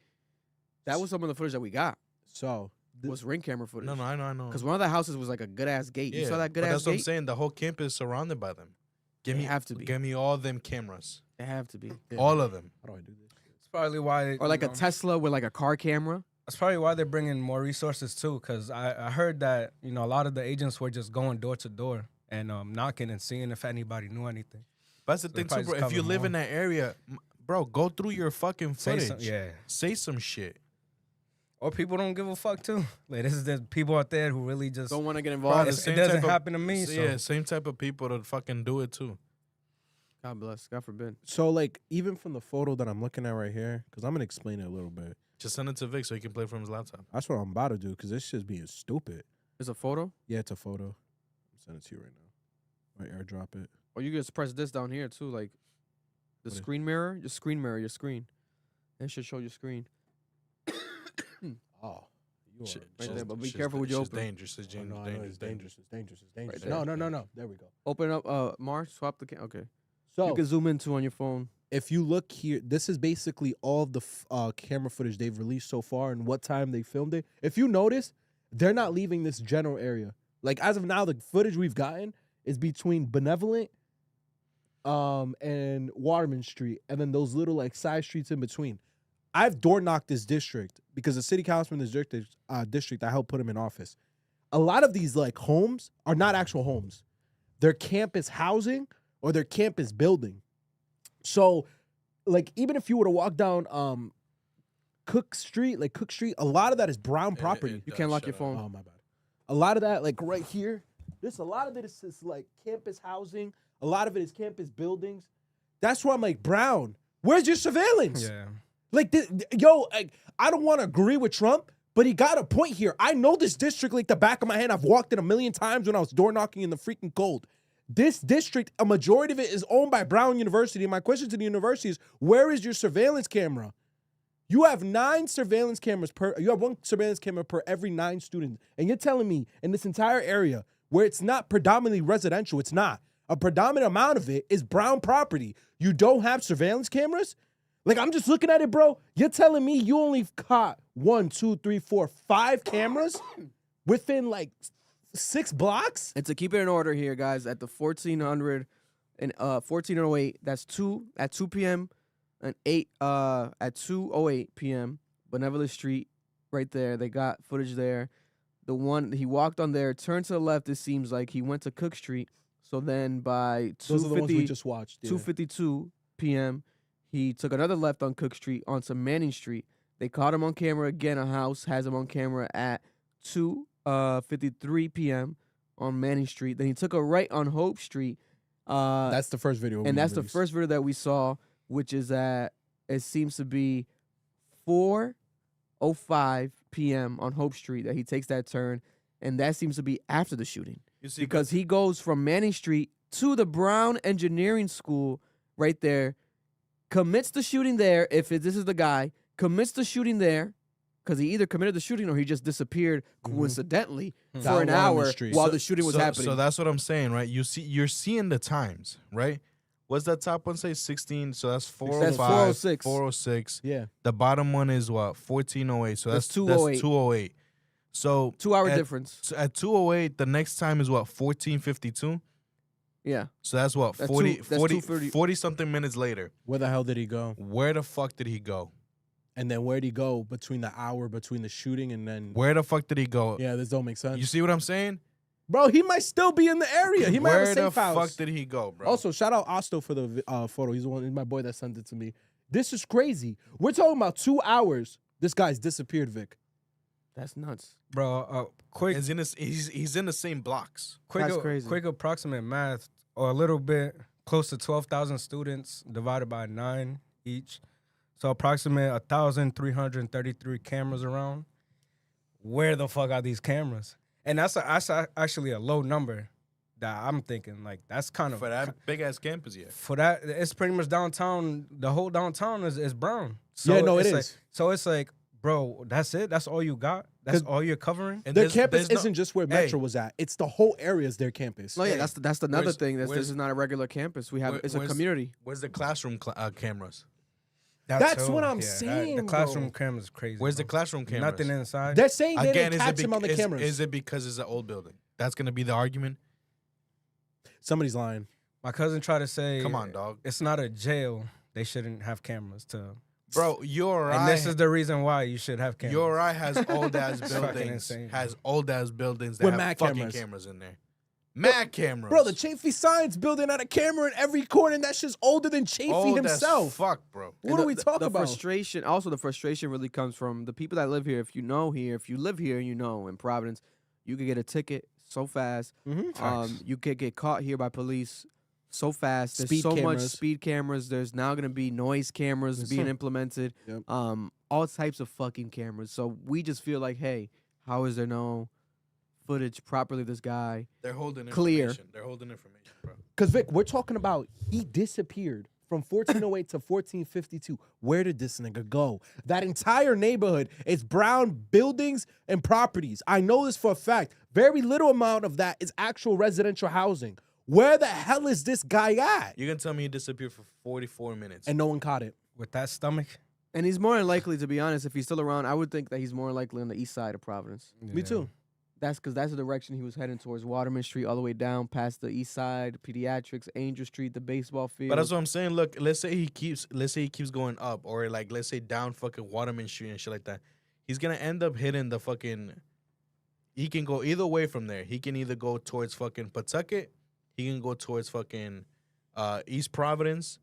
That was some of the footage that we got. So was Ring camera footage. No, I know. Because one of the houses was like a good ass gate. You saw that good ass that's gate? what I'm saying. The whole campus is surrounded by them. Give They me have to be. Give me all them cameras. They have to be. All of them. How do I do this? It's probably why. Or like a Tesla with like a car camera. That's probably why they're bringing more resources too. Because I heard that a lot of the agents were just going door to door and knocking and seeing if anybody knew anything. That's the thing too, bro. If you live in that area, bro, go through your fucking footage. Say some shit. Or people don't give a fuck too. Like there's people out there who really just Don't want to get involved. It doesn't happen to me. So. Yeah, same type of people that fucking do it too. God bless. God forbid. So, like, even from the photo that I'm looking at right here, because I'm going to explain it a little bit. Just send it to Vic so he can play from his laptop. That's what I'm about to do, because this shit's being stupid. It's a photo? Yeah, it's a photo. I'm sending it to you right now. Right, airdrop it. Or you can just press this down here too, like the screen mirror. Your screen mirror, your screen. It should show your screen. Oh. You Shit, are right there, but be careful with your open. Dangerous. It's Oh, no, dangerous. it's dangerous. It's dangerous. It's dangerous. Right there. No. There we go. Open up, Mark, swap the camera. Okay. So, You can zoom into on your phone. if you look here, this is basically all of the camera footage they've released so far and what time they filmed it. If you notice, they're not leaving this general area. Like, as of now, the footage we've gotten is between Benevolent and Waterman Street, and then those little, like, side streets in between. I've door knocked this district because the city councilman in this district, I helped put him in office. A lot of these, like, homes are not actual homes. They're campus housing or they're campus building. So, like, even if you were to walk down Cook Street, a lot of that is brown property. You can't lock your phone. Oh, my bad. A lot of that, like, right here, a lot of it is like, campus housing. A lot of it is campus buildings. That's why I'm like, Brown, where's your surveillance? Yeah. Like, I don't want to agree with Trump, but he got a point here. I know this district like the back of my hand. I've walked it a million times when I was door knocking in the freaking cold. This district, a majority of it is owned by Brown University. And my question to the university is, where is your surveillance camera? You have 9 surveillance cameras you have 1 surveillance camera per every 9 students. And you're telling me in this entire area where it's not predominantly residential, it's not. A predominant amount of it is Brown property. You don't have surveillance cameras? Like, I'm just looking at it, bro. You're telling me you only caught 1, 2, 3, 4, 5 cameras within like 6 blocks? And to keep it in order here, guys, at the 1400 and 1408, that's 2 at 2 p.m. and 8 at 2:08 p.m. Benevolent Street, right there. They got footage there. The one he walked on there, turned to the left. It seems like he went to Cook Street. So then by Those are the ones we 2:50 just watched. Yeah. 2:52 p.m. he took another left on Cook Street onto Manning Street. They caught him on camera again. A house has him on camera at 2:53 p.m. on Manning Street. Then he took a right on Hope Street. That's the first video. And that's the first video that we saw, which is at, it seems to be 4:05 p.m. on Hope Street that he takes that turn. And that seems to be after the shooting. You see, Because he goes from Manning Street to the Brown Engineering School right there, commits the shooting there, this is the guy, commits the shooting there, because he either committed the shooting or he just disappeared coincidentally for Down an Waterman hour Street. while the shooting was happening. So that's what I'm saying, right? You're seeing the times, right? What's that top one say? 16. So that's 405. That's 406. 406. Yeah. The bottom one is what? 1408. So That's that's 208. 208. So 2 hour at- difference. So at 208, the next time is what? 1452. Yeah. So that's what? That's 40, two- that's 40, 2:30. 40 something minutes later. Where the hell did he go? Where the fuck did he go? And then where'd he go between the shooting and then? Where the fuck did he go? Yeah, this don't make sense. You see what I'm saying? Bro, he might still be in the area. He might Where have a the safe house. fuck did he go, bro? Also, shout out Osto for the photo. He's my boy that sent it to me. This is crazy. We're talking about 2 hours. This guy's disappeared, Vic. That's nuts. Bro, quick he's in the same blocks. That's crazy. quick approximate math, or a little bit close to 12,000 students divided by 9 each. So approximate 1,333 cameras around. Where the fuck are these cameras? And that's actually a low number that I'm thinking, like, that's kind of For that big ass campus, yeah. for that. It's pretty much downtown. The whole downtown is brown. Yeah, no, it it's is. So it's like, bro, that's it. That's all you got. That's all you're covering. And Their there's- campus there's no- isn't just where Hey. Metro was at. It's the whole area is their campus. No, yeah, Hey, that's another where's- thing. This where's- is not a regular campus. It's a where's- community. Where's the classroom cameras? That's too. what I'm The saying, classroom bro. cameras is crazy. Where's the bro. classroom cameras? Nothing inside. They're saying they Again, didn't catch him on the cameras. Is it because it's an old building? That's gonna be the argument. Somebody's lying. My cousin tried to say, Come on, dog. it's not a jail. They shouldn't have cameras to. Bro, your And eye, this is the reason why you should have cameras. your eye has old ass It's fucking buildings. insane, Has old ass buildings that With have mad fucking cameras. cameras in there. Mad cameras. Bro, the Chafee Science building had a camera in every corner, and that shit's older than Chafee old himself. as fuck, bro. What And are we talking the about? frustration, also the frustration really comes from the people that live here. If you know here, if you live here, you know in Providence, you could get a ticket so fast. You could get caught here by police so fast. There's Speed so much cameras. speed cameras. There's now gonna be noise cameras Yes, being sir. implemented. Yep. All types of fucking cameras. So we just feel like, hey, how is there no footage properly of this guy? They're holding Clear. information. They're holding information, bro. Because, Vic, we're talking about he disappeared from 1408 to 1452. Where did this nigga go? That entire neighborhood is brown buildings and properties. I know this for a fact. Very little amount of that is actual residential housing. Where the hell is this guy at? You're gonna tell me he disappeared for 44 minutes. And no one caught it. With that stomach. And he's more than likely, to be honest, if he's still around, I would think that he's more likely on the east side of Providence. Me too. That's because that's the direction he was heading towards, Waterman Street, all the way down past the east side, pediatrics, Angel Street, the baseball field. But that's what I'm saying. Look, let's say he keeps going up, or like let's say down fucking Waterman Street and shit like that. He's gonna end up hitting the fucking. He can go either way from there. He can either go towards fucking Pawtucket, he can go towards fucking East Providence,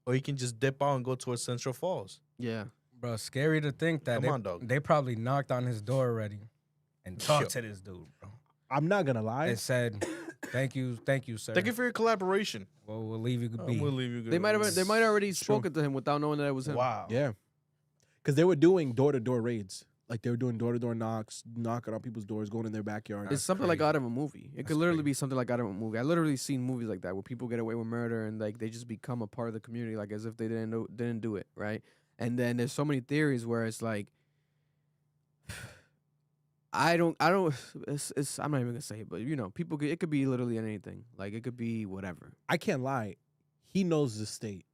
or he can just dip out and go towards Central Falls. Yeah. Bro, scary to think that Come on, dog. they probably knocked on his door already and talked Yo. to this dude, bro. I'm not going to lie. And said, thank you, sir. Thank you for your collaboration. Well, we'll leave you be. We'll leave you good. They might already It's true. spoken to him without knowing that it was him. Wow. Yeah. Because they were doing door-to-door raids. Like, they were doing door-to-door knocks, knocking on people's doors, going in their backyard. It's something like crazy. out of a movie. It could literally be something like out of a movie. I literally seen movies like that where people get away with murder and like they just become a part of the community, like as if they didn't do it, right? And then there's so many theories where it's like, I'm not even gonna say it, but you know, it could be literally anything. Like it could be whatever. I can't lie. He knows the state.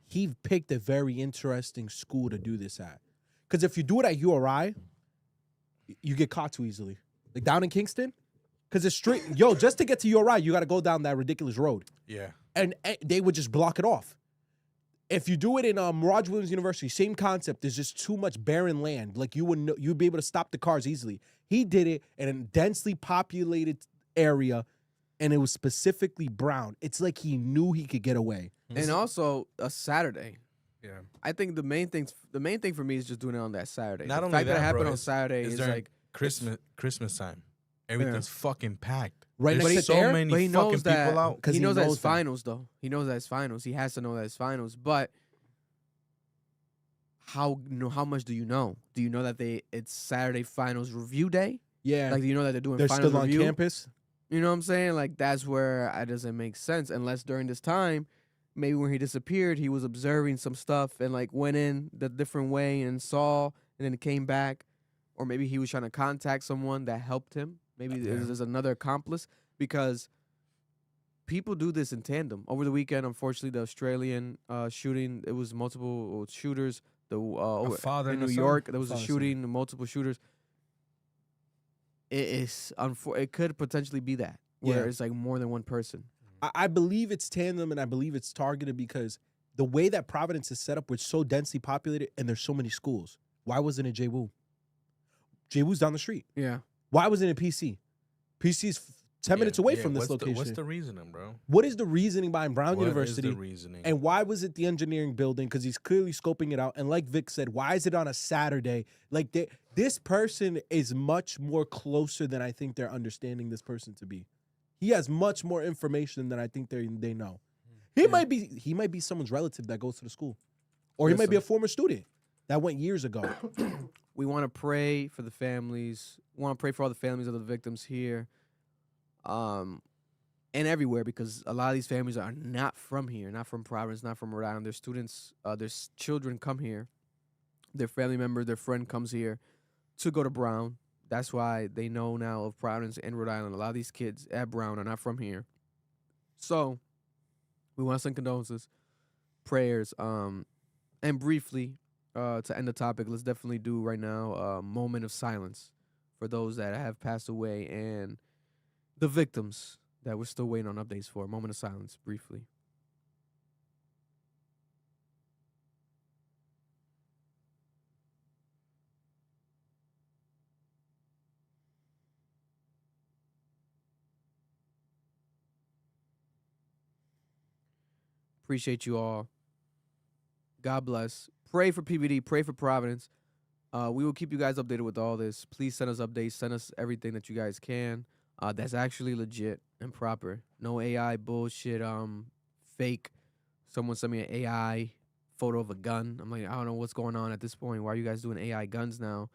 He picked a very interesting school to do this at. Because if you do it at URI, you get caught too easily. Like down in Kingston, because it's straight. Yo, just to get to URI, you got to go down that ridiculous road. Yeah. And they would just block it off. If you do it in Raj Williams University, same concept. There's just too much barren land. Like you'd be able to stop the cars easily. He did it in a densely populated area, and it was specifically brown. It's like he knew he could get away. And also a Saturday. Yeah. I think the main thing for me is just doing it on that Saturday. Not the only fact that that, it happened bro, on Saturday is is during like Christmas time. Everything's fucking packed. Right There's next to so there? many But he fucking knows that people out. 'Cause he he knows that knows it's that. finals though. He knows that it's finals. He has to know that it's finals. But how much do you know? Do you know that it's Saturday finals review day? Yeah. Like do you know that they're doing they're finals still on review? campus. You know what I'm saying? Like that's where it doesn't make sense unless during this time, maybe when he disappeared, he was observing some stuff and like went in the different way and saw and then came back, or maybe he was trying to contact someone that helped him. Maybe there's another accomplice because people do this in tandem. Over the weekend, unfortunately, the Australian shooting, it was multiple shooters. A father in and a New son? York, there was a Father and shooting, multiple shooters. It could potentially be that where Yeah. it's like more than one person. I believe it's tandem, and I believe it's targeted because the way that Providence is set up, it's so densely populated, and there's so many schools. Why wasn't it J-Woo? J-Woo's down the street. Yeah. Why wasn't it PC? PC's 10 minutes away from this location. What's the reasoning, bro? What is the reasoning behind Brown What is University? the reasoning? And why was it the engineering building? Because he's clearly scoping it out. And like Vic said, why is it on a Saturday? Like this person is much more closer than I think they're understanding this person to be. He has much more information than I think they know. He might be someone's relative that goes to the school, or he might be a former student that went years ago. We want to pray for the families. We want to pray for all the families of the victims here, and everywhere, because a lot of these families are not from here, not from Providence, not from Rhode Island. Their students, their children come here. Their family member, their friend comes here to go to Brown. That's why they know now of Providence and Rhode Island. A lot of these kids at Brown are not from here. So we want to send condolences, prayers, and briefly, to end the topic, let's definitely do right now a moment of silence for those that have passed away and the victims that we're still waiting on updates for. Moment of silence, briefly. Appreciate you all. God bless. Pray for PBD. Pray for Providence. We will keep you guys updated with all this. Please send us updates. Send us everything that you guys can. That's actually legit and proper. No AI bullshit. Fake. Someone sent me an AI photo of a gun. I'm like, I don't know what's going on at this point. Why are you guys doing AI guns now?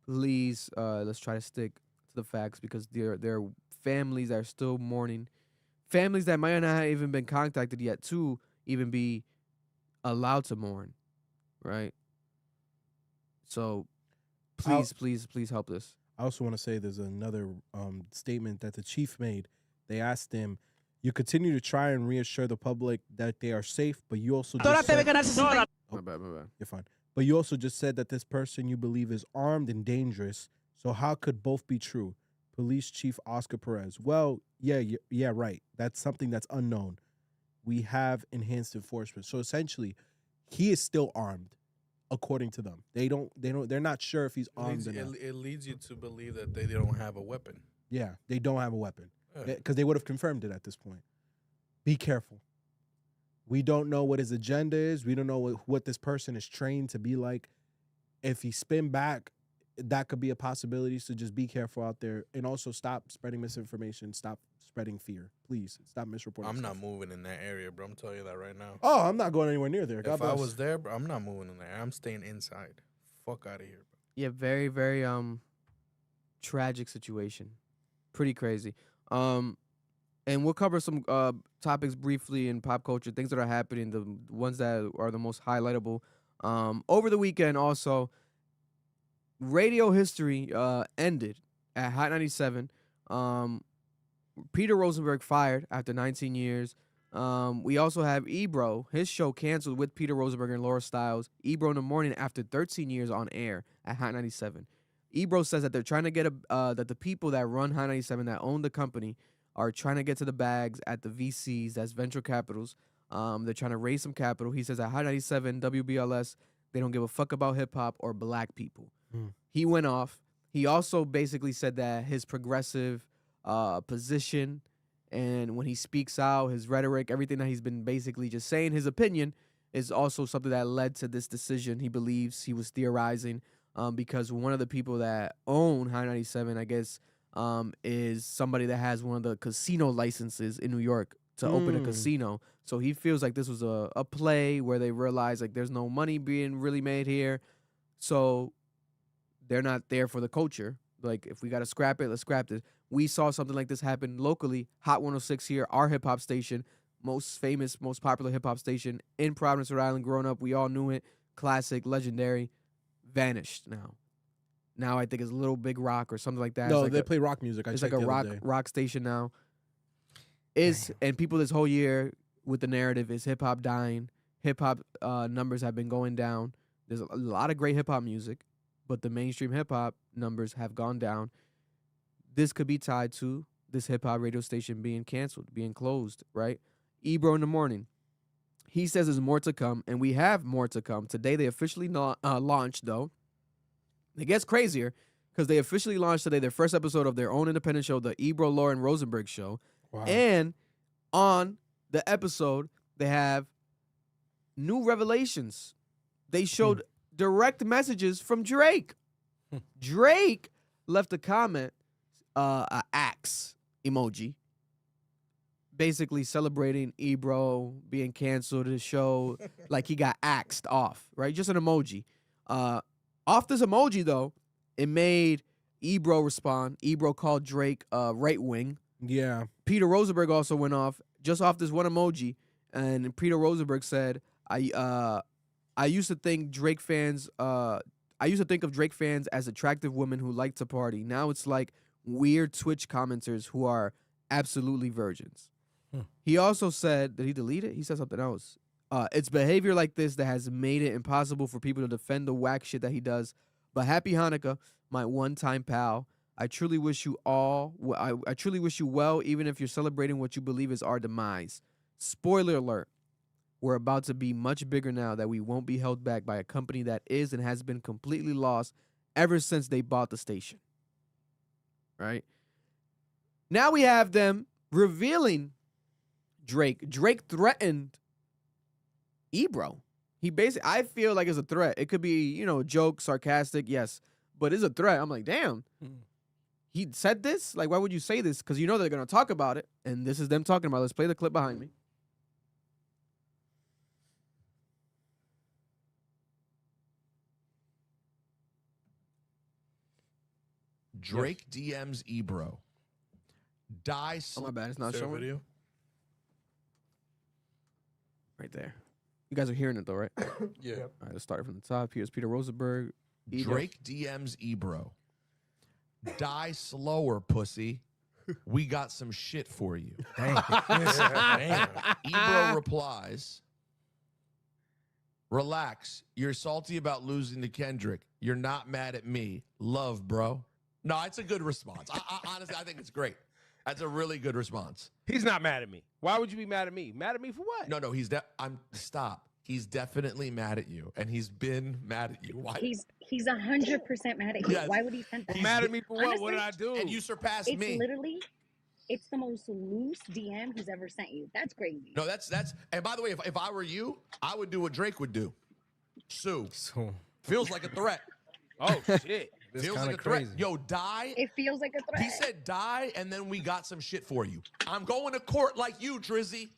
Please, let's try to stick to the facts because there are families that are still mourning. Families that might not have even been contacted yet to even be allowed to mourn, right? So please help us. I also want to say there's another statement that the chief made. They asked him, you continue to try and reassure the public that they are safe, but you also just said, My bad. you're fine. But you also just said that this person you believe is armed and dangerous. So how could both be true? Police Chief Oscar Perez. Well, yeah, right. That's something that's unknown. We have enhanced enforcement. So essentially, he is still armed, according to them. They're not sure if he's armed or not. It leads you to believe that they don't have a weapon. Yeah, they don't have a weapon. Yeah. Because they would have confirmed it at this point. Be careful. We don't know what his agenda is. We don't know what this person is trained to be like. If he spin back, that could be a possibility. So just be careful out there. And also stop spreading misinformation. Stop spreading fear. Please, stop misreporting I'm stuff. not moving in that area, bro. I'm telling you that right now. Oh, I'm not going anywhere near there. God If bless. I was there, bro, I'm not moving in there. I'm staying inside. Fuck out of here, bro. Yeah, very, very tragic situation. Pretty crazy. And we'll cover some topics briefly in pop culture, things that are happening, the ones that are the most highlightable. Over the weekend also, radio history ended at Hot 97. Peter Rosenberg fired after 19 years. We also have Ebro, his show canceled with Peter Rosenberg and Laura Stiles. Ebro in the morning after 13 years on air at Hot 97. Ebro says that they're trying to get that the people that run Hot 97 that own the company are trying to get to the bags at the VCs, that's venture capitals. They're trying to raise some capital. He says at Hot 97, WBLS, they don't give a fuck about hip hop or black people. He went off. He also basically said that his progressive position and when he speaks out, his rhetoric, everything that he's been basically just saying, his opinion, is also something that led to this decision. He believes he was theorizing because one of the people that own High 97, I guess, is somebody that has one of the casino licenses in New York to open a casino. So he feels like this was a play where they realized like there's no money being really made here. So they're not there for the culture. Like, if we got to scrap it, let's scrap it. We saw something like this happen locally. Hot 106 here, our hip-hop station, most famous, most popular hip-hop station in Providence, Rhode Island. Growing up, we all knew it. Classic, legendary. Vanished now. Now I think it's Little Big Rock or something like that. No, like they play rock music. It's like a rock station now. And people this whole year with the narrative is hip-hop dying. Hip-hop numbers have been going down. There's a lot of great hip-hop music, but the mainstream hip-hop numbers have gone down. This could be tied to this hip-hop radio station being canceled, being closed, right? Ebro in the morning. He says there's more to come, and we have more to come. Today they officially launched, though. It gets crazier because they officially launched today their first episode of their own independent show, the Ebro Lauren Rosenberg Show. Wow. And on the episode, they have new revelations. They showed direct messages from Drake. Drake left a comment, a axe emoji, basically celebrating Ebro being canceled, his show, like he got axed off, right? Just an emoji. Off this emoji, though, it made Ebro respond. Ebro called Drake right wing. Yeah. Peter Rosenberg also went off just off this one emoji, and Peter Rosenberg said, I used to think Drake fans I used to think of Drake fans as attractive women who like to party. Now it's like weird Twitch commenters who are absolutely virgins. He also said, did he delete it? He said something else. It's behavior like this that has made it impossible for people to defend the whack shit that he does. But happy Hanukkah, my one-time pal. I truly wish you all. I truly wish you well, even if you're celebrating what you believe is our demise. Spoiler alert: we're about to be much bigger now that we won't be held back by a company that is and has been completely lost ever since they bought the station. Right now, we have them revealing Drake. Drake threatened Ebro. He basically, I feel like it's a threat. It could be, a joke, sarcastic, yes, but it's a threat. I'm like, damn, he said this? Like, why would you say this? Because you know they're going to talk about it, and this is them talking about it. Let's play the clip behind me. Drake DMs Ebro. Oh, my bad. It's not Is there a showing. video? Right there. You guys are hearing it, though, right? Yeah. All right, let's start from the top. Here's Peter Rosenberg. Ebro. Drake DMs Ebro. Die slower, pussy. We got some shit for you. Damn. Ebro replies, relax. You're salty about losing to Kendrick. You're not mad at me. Love, bro. No, it's a good response. Honestly, I think it's great. That's a really good response. He's not mad at me. Why would you be mad at me? Mad at me for what? No, stop. He's definitely mad at you, and he's been mad at you. Why? He's 100% mad at you. Yes. Why would he send that? Mad at me for what? Honestly, What did I do? And you surpassed me. It's the most loose DM he's ever sent you. That's crazy. No, that's. And by the way, if I were you, I would do what Drake would do. Sue. Feels like a threat. Oh shit. This Feels kind like of a threat. crazy. Yo, die. It feels like a threat. He said die, and then we got some shit for you. I'm going to court like you, Drizzy.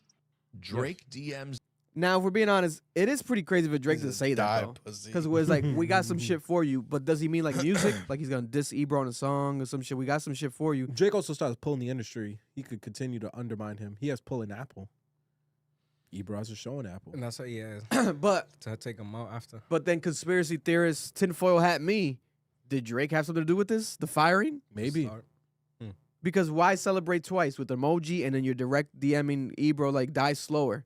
Drake DMs. Now, if we're being honest, it is pretty crazy for Drake to This is say that, die though. pussy. Because it was like, we got some shit for you, but does he mean like music? Like he's going to diss Ebro on a song or some shit? We got some shit for you. Drake also starts pulling the industry. He could continue to undermine him. He has pulling Apple. Ebro has a show in Apple. And that's what he has But to take him out after. But then conspiracy theorists, tinfoil hat me. Did Drake have something to do with this? The firing? Maybe. Start. Because why celebrate twice with emoji and then you're direct DMing Ebro like die slower?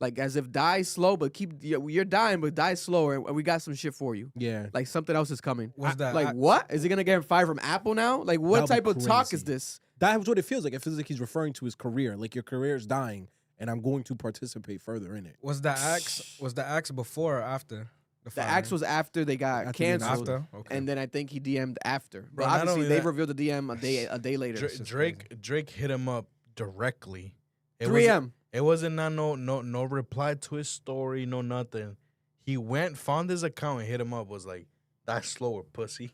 Like as if die slow, but you're dying, but die slower, and we got some shit for you. Yeah. Like something else is coming. Was that Like what? Is he gonna get fired from Apple now? Like what That'd type be of talk is crazy. this? That's what it feels like. It feels like he's referring to his career. Like your career is dying, and I'm going to participate further in it. Was the axe before or after? The axe was after they got After they got canceled, After? Okay. and then I think he DM'd after. Bro, But not obviously only they that- revealed the DM a day later. Drake hit him up directly. 3 a.m. It wasn't no reply to his story, no nothing. He went, found his account, and hit him up. Was like, "That's slower, pussy.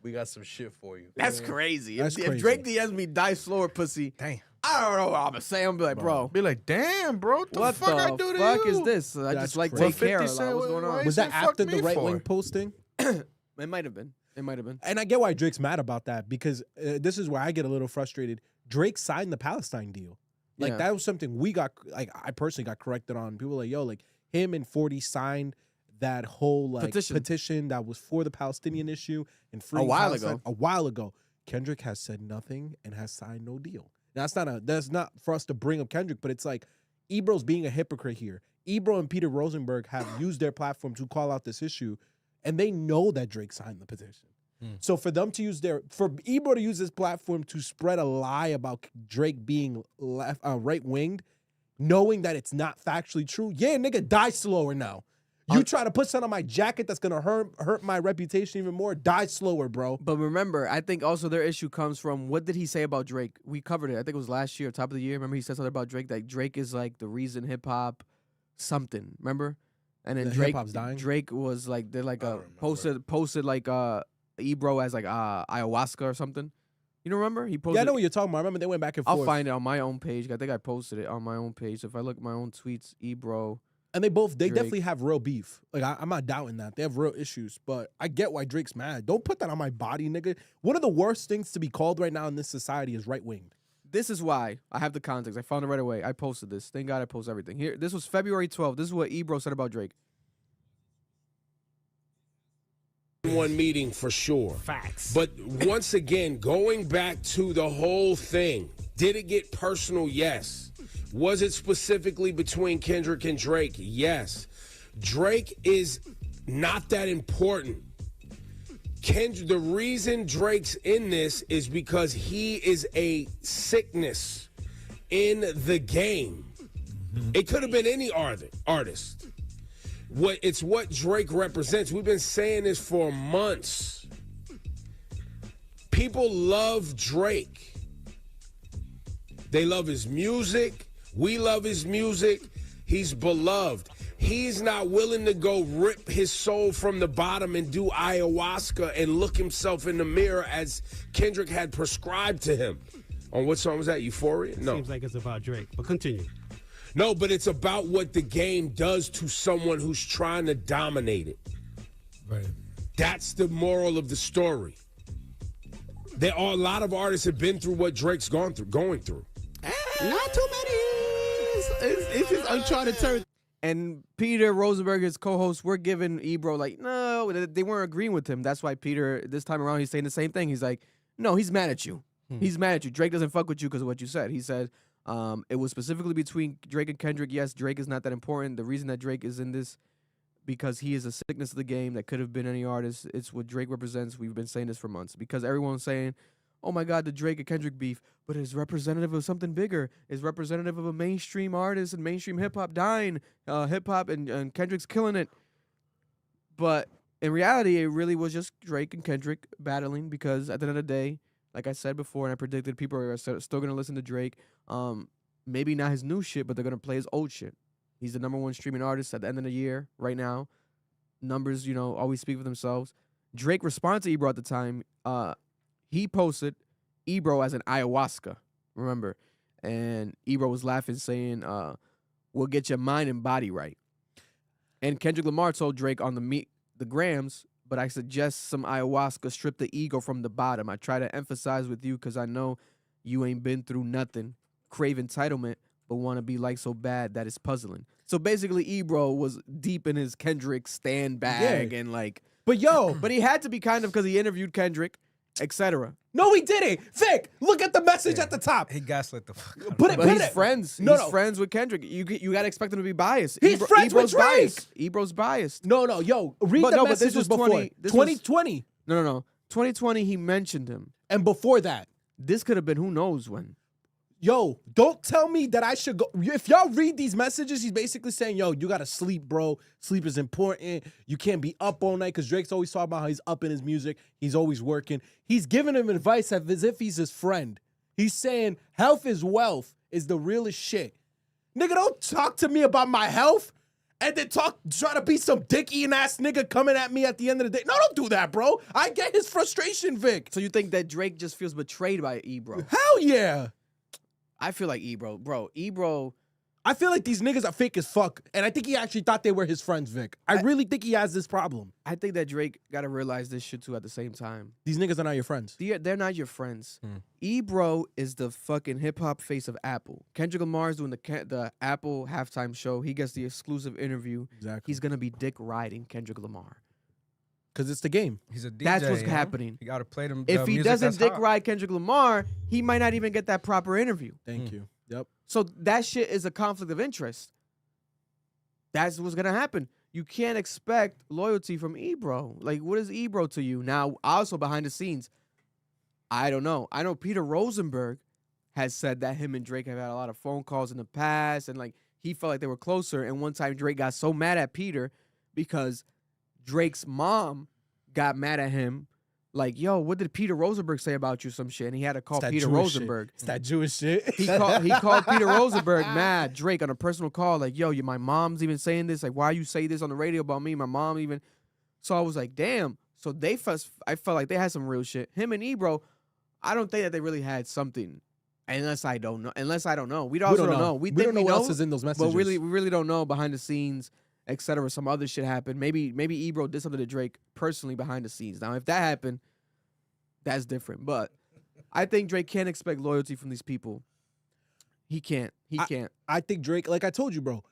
We got some shit for you." That's crazy. That's If crazy. Drake DMs me die slower, pussy. Damn. I don't know what I'm gonna say. I'm gonna be like, bro, Be like, "Damn, bro, what the what fuck I the do to fuck you?" is this? I That's just like crazy. take care. 50 Like, Cent, what's going why on? you Was say that fuck after the me right wing for? posting? It might have been. It might have been. And I get why Drake's mad about that because this is where I get a little frustrated. Drake signed the Palestine deal. Like Yeah. that was something we got. Like I personally got corrected on. People were like, yo, like him and 40 signed that whole like petition that was for the Palestinian issue and free A while Palestine ago. A while ago. Kendrick has said nothing and has signed no deal. Now, that's not for us to bring up Kendrick, but it's like Ebro's being a hypocrite here. Ebro and Peter Rosenberg have used their platform to call out this issue, and they know that Drake signed the petition. So for them to use for Ebro to use this platform to spread a lie about Drake being right winged, knowing that it's not factually true, yeah, nigga, die slower now. You try to put something on my jacket that's gonna hurt my reputation even more. Die slower, bro. But remember, I think also their issue comes from what did he say about Drake? We covered it. I think it was last year, top of the year. Remember he said something about Drake, like Drake is like the reason hip hop something. Remember? And then That Drake hip-hop's dying? Drake was like they're like I a don't remember. posted like Ebro as like ayahuasca or something. You don't remember? He posted Yeah, I know what you're talking about. I remember they went back and forth. I'll find it on my own page. I think I posted it on my own page. If I look at my own tweets, Ebro. And they Drake. definitely have real beef. Like, I'm not doubting that. They have real issues, but I get why Drake's mad. Don't put that on my body, nigga. One of the worst things to be called right now in this society is right-winged. This is why I have the context. I found it right away. I posted this. Thank God I post everything. Here, this was February 12th. This is what Ebro said about Drake. One meeting for sure. Facts. But once again, going back to the whole thing, did it get personal? Yes. Was it specifically between Kendrick and Drake? Yes. Drake is not that important The reason Drake's in this is because he is a sickness in the game. It could have been any artist. It's what Drake represents. We've been saying this for months. People love Drake. They love his music. We love his music. He's beloved. He's not willing to go rip his soul from the bottom and do ayahuasca and look himself in the mirror as Kendrick had prescribed to him. On what song was that? Euphoria? No. Seems like it's about Drake, but continue. No, but it's about what the game does to someone who's trying to dominate it. Right. That's the moral of the story. A lot of artists have been through what Drake's going through. Not too many. It's just uncharted territory. And Peter Rosenberg, his co-host, were giving Ebro like, no, they weren't agreeing with him. That's why Peter, this time around, he's saying the same thing. He's like, no, he's mad at you. He's mad at you. Drake doesn't fuck with you because of what you said. He said it was specifically between Drake and Kendrick. Yes, Drake is not that important. The reason that Drake is in this because he is a sickness of the game that could have been any artist. It's what Drake represents. We've been saying this for months because everyone's saying, oh my God, the Drake and Kendrick beef, but it's representative of something bigger. It's representative of a mainstream artist and mainstream hip-hop dying. Hip-hop and Kendrick's killing it. But in reality, it really was just Drake and Kendrick battling because at the end of the day, like I said before, and I predicted people are still going to listen to Drake. Maybe not his new shit, but they're going to play his old shit. He's the #1 streaming artist at the end of the year right now. Numbers, always speak for themselves. Drake responded to Ebro at the time. He posted Ebro as an ayahuasca, remember? And Ebro was laughing, saying, we'll get your mind and body right. And Kendrick Lamar told Drake on the grams, but I suggest some ayahuasca strip the ego from the bottom. I try to emphasize with you because I know you ain't been through nothing. Crave entitlement, but want to be like so bad that it's puzzling. So basically, Ebro was deep in his Kendrick stand bag and like... But he had to be kind of because he interviewed Kendrick, etc. No, he didn't. Vic, look at the message at the top. He gaslit the fuck out But of He's friends. No, He's friends with Kendrick. You got to expect him to be biased. He's friends with Drake. Biased. Ebro's biased. No, yo, read the message this was before. 2020. No. 2020, he mentioned him. And before that. This could have been who knows when. Yo, don't tell me that I should go. If y'all read these messages, he's basically saying, yo, you got to sleep, bro. Sleep is important. You can't be up all night because Drake's always talking about how he's up in his music. He's always working. He's giving him advice as if he's his friend. He's saying health is wealth is the realest shit. Nigga, don't talk to me about my health and then try to be some dick-eating ass nigga coming at me at the end of the day. No, don't do that, bro. I get his frustration, Vic. So you think that Drake just feels betrayed by Ebro? Hell yeah. I feel like Ebro. I feel like these niggas are fake as fuck. And I think he actually thought they were his friends, Vic. I really think he has this problem. I think that Drake got to realize this shit too at the same time. These niggas are not your friends. They're not your friends. Ebro is the fucking hip-hop face of Apple. Kendrick Lamar is doing the Apple halftime show. He gets the exclusive interview. Exactly. He's going to be dick riding Kendrick Lamar. Because it's the game. He's a DJ. That's what's happening. You got to play them. If he doesn't dick ride Kendrick Lamar, he might not even get that proper interview. Thank you. Yep. So that shit is a conflict of interest. That's what's going to happen. You can't expect loyalty from Ebro. Like, what is Ebro to you? Now, also behind the scenes, I don't know. I know Peter Rosenberg has said that him and Drake have had a lot of phone calls in the past, and like he felt like they were closer. And one time Drake got so mad at Peter because Drake's mom got mad at him, like, yo, what did Peter Rosenberg say about you, some shit? And he had to call Peter Rosenberg. It's that Jewish shit. He called Peter Rosenberg mad, Drake, on a personal call, like, yo, my mom's even saying this. Like, why you say this on the radio about me? My mom even. So I was like, damn. So I felt like they had some real shit. Him and Ebro, I don't think that they really had something. Unless I don't know. We also don't know. We don't know what else is in those messages. But we really don't know behind the scenes, etc. Some other shit happened. Maybe Ebro did something to Drake personally behind the scenes. Now, if that happened, that's different. But I think Drake can't expect loyalty from these people. He can't. I think Drake, like I told you, bro,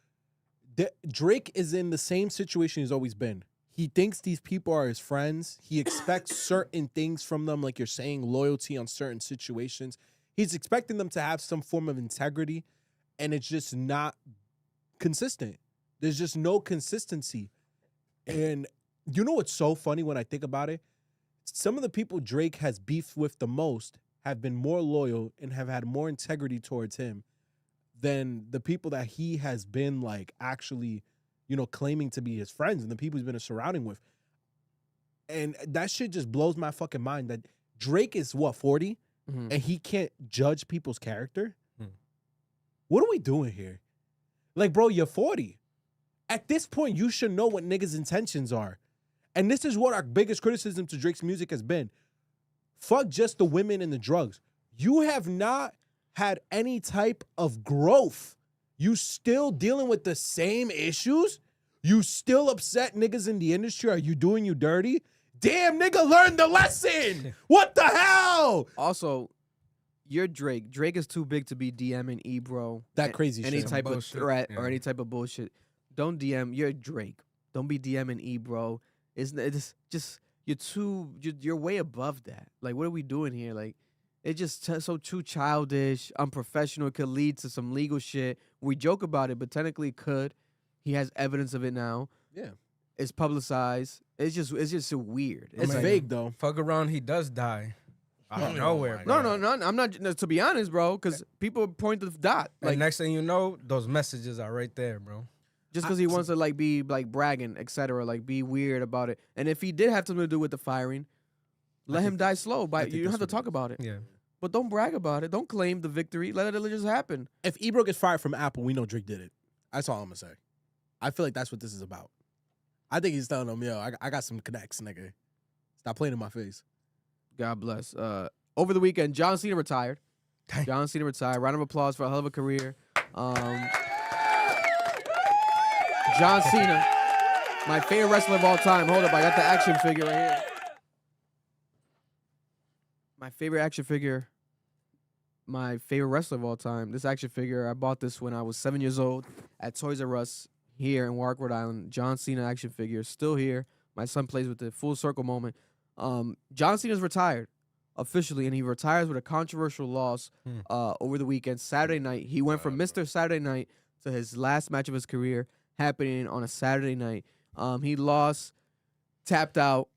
Drake is in the same situation he's always been. He thinks these people are his friends. He expects certain things from them, like you're saying, loyalty on certain situations. He's expecting them to have some form of integrity, and it's just not consistent. There's just no consistency. And you know what's so funny when I think about it? some of the people Drake has beefed with the most have been more loyal and have had more integrity towards him than the people that he has been like actually, claiming to be his friends and the people he's been surrounding with. And that shit just blows my fucking mind that Drake is 40 and he can't judge people's character. What are we doing here? Like, bro, you're 40. At this point, you should know what niggas' intentions are. And this is what our biggest criticism to Drake's music has been. Fuck just the women and the drugs. You have not had any type of growth. You still dealing with the same issues? You still upset niggas in the industry? Are you doing you dirty? Damn, nigga, learn the lesson. What the hell? Also, you're Drake. Drake is too big to be DMing Ebro. That crazy any shit. type Bullshit. of threat or Yeah. any type of bullshit. Don't DM. You're Drake. Don't be DMing Ebro. It's just you're way above that. Like, what are we doing here? Like, it's just so too childish, unprofessional. It could lead to some legal shit. We joke about it, but technically it could. He has evidence of it now. Yeah. It's publicized. It's just so weird. It's Man, vague, though. Fuck around, he does die. Out of nowhere, No, bro. I'm not. No, to be honest, bro, because people point to the dot. Like, Like, next thing you know, those messages are right there, bro. just because he wants to like be like bragging, etc., like be weird about it. And if he did have something to do with the firing, let him die slow. But you don't have to talk about it. Yeah. But don't brag about it. Don't claim the victory. Let it just happen. If Ebro gets fired from Apple, we know Drake did it. That's all I'm gonna say. I feel like that's what this is about. I think he's telling them, yo, I got some connects, nigga. Stop playing in my face. God bless. Over the weekend, John Cena retired. John Cena retired. Round of applause for a hell of a career. John Cena, my favorite wrestler of all time. Hold up, I got the action figure right here. My favorite action figure. My favorite wrestler of all time. This action figure, I bought this when I was 7 years old at Toys R Us here in Warwick, Rhode Island. John Cena action figure, still here. My son plays with it. Full circle moment. John Cena's retired officially, and he retires with a controversial loss over the weekend. Saturday night, he went from Mr. Saturday Night to his last match of his career happening on a Saturday night. He lost, tapped out.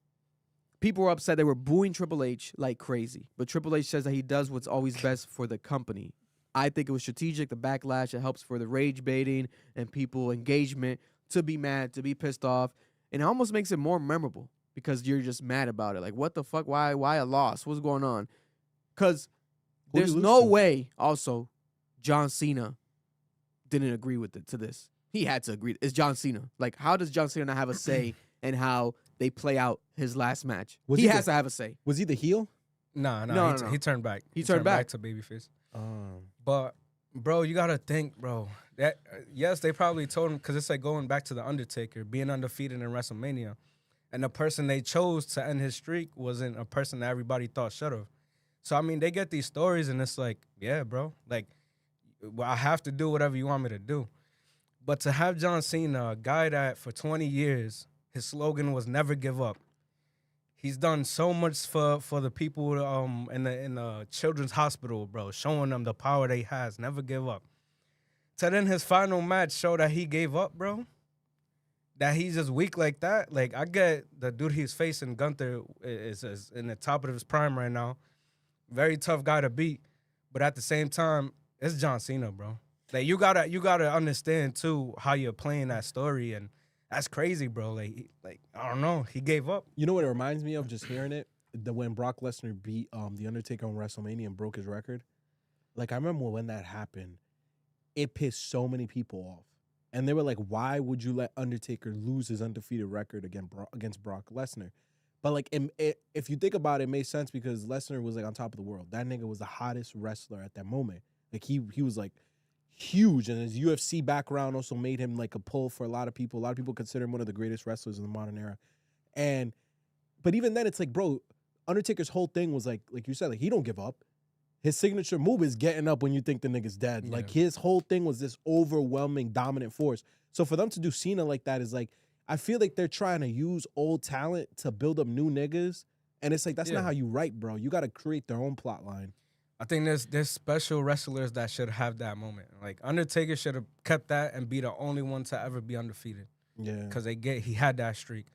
People were upset. They were booing Triple H like crazy. But Triple H says that he does what's always best for the company. I think it was strategic, the backlash. It helps for the rage baiting and people engagement to be mad, to be pissed off. And it almost makes it more memorable because you're just mad about it. Like, what the fuck? Why a loss? What's going on? Because there's no way, also, John Cena didn't agree with it to this. He had to agree. It's John Cena. Like, how does John Cena not have a say in how they play out his last match? He has to have a say. Was he the heel? No. He turned back. He turned back to babyface. But, bro, you got to think, bro. That yes, they probably told him, because it's like going back to The Undertaker, being undefeated in WrestleMania. And the person they chose to end his streak wasn't a person that everybody thought should have. So, I mean, they get these stories, and it's like, yeah, bro. Like, well, I have to do whatever you want me to do. But to have John Cena, a guy that for 20 years, his slogan was never give up. He's done so much for the people in the children's hospital, bro, showing them the power they has, never give up. To then his final match show that he gave up, bro, that he's just weak like that. Like, I get the dude he's facing, Gunther, is in the top of his prime right now. Very tough guy to beat. But at the same time, it's John Cena, bro. Like, you gotta understand too how you're playing that story, and that's crazy, bro. Like I don't know, he gave up. You know what it reminds me of? Just hearing it, when Brock Lesnar beat the Undertaker on WrestleMania and broke his record. Like, I remember when that happened, it pissed so many people off, and they were like, "Why would you let Undertaker lose his undefeated record against Brock Lesnar?" But like, if you think about it, it made sense because Lesnar was like on top of the world. That nigga was the hottest wrestler at that moment. Like, he was like huge, and his UFC background also made him like a pull for a lot of people. A lot of people consider him one of the greatest wrestlers in the modern era. But even then, it's like, bro, Undertaker's whole thing was like you said, like, he don't give up. His signature move is getting up when you think the nigga's dead. Yeah. Like, his whole thing was this overwhelming, dominant force. So for them to do Cena like that is like, I feel like they're trying to use old talent to build up new niggas. And it's like, that's not how you write, bro. You got to create their own plot line. I think there's special wrestlers that should have that moment. Like, Undertaker should have kept that and be the only one to ever be undefeated. Yeah. Because he had that streak.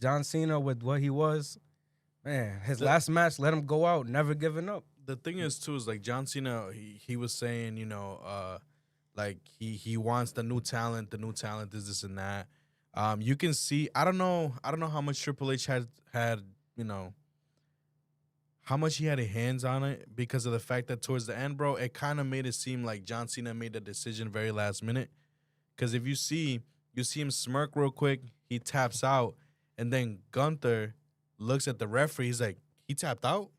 John Cena, with what he was, Man, his last match, let him go out, never giving up. The thing is too is like John Cena. He was saying, like he wants the new talent. The new talent is this and that. You can see. I don't know how much Triple H had how much he had a hands on it because of the fact that towards the end, bro, it kind of made it seem like John Cena made the decision very last minute. Because if you see him smirk real quick, he taps out, and then Gunther looks at the referee. He's like, he tapped out?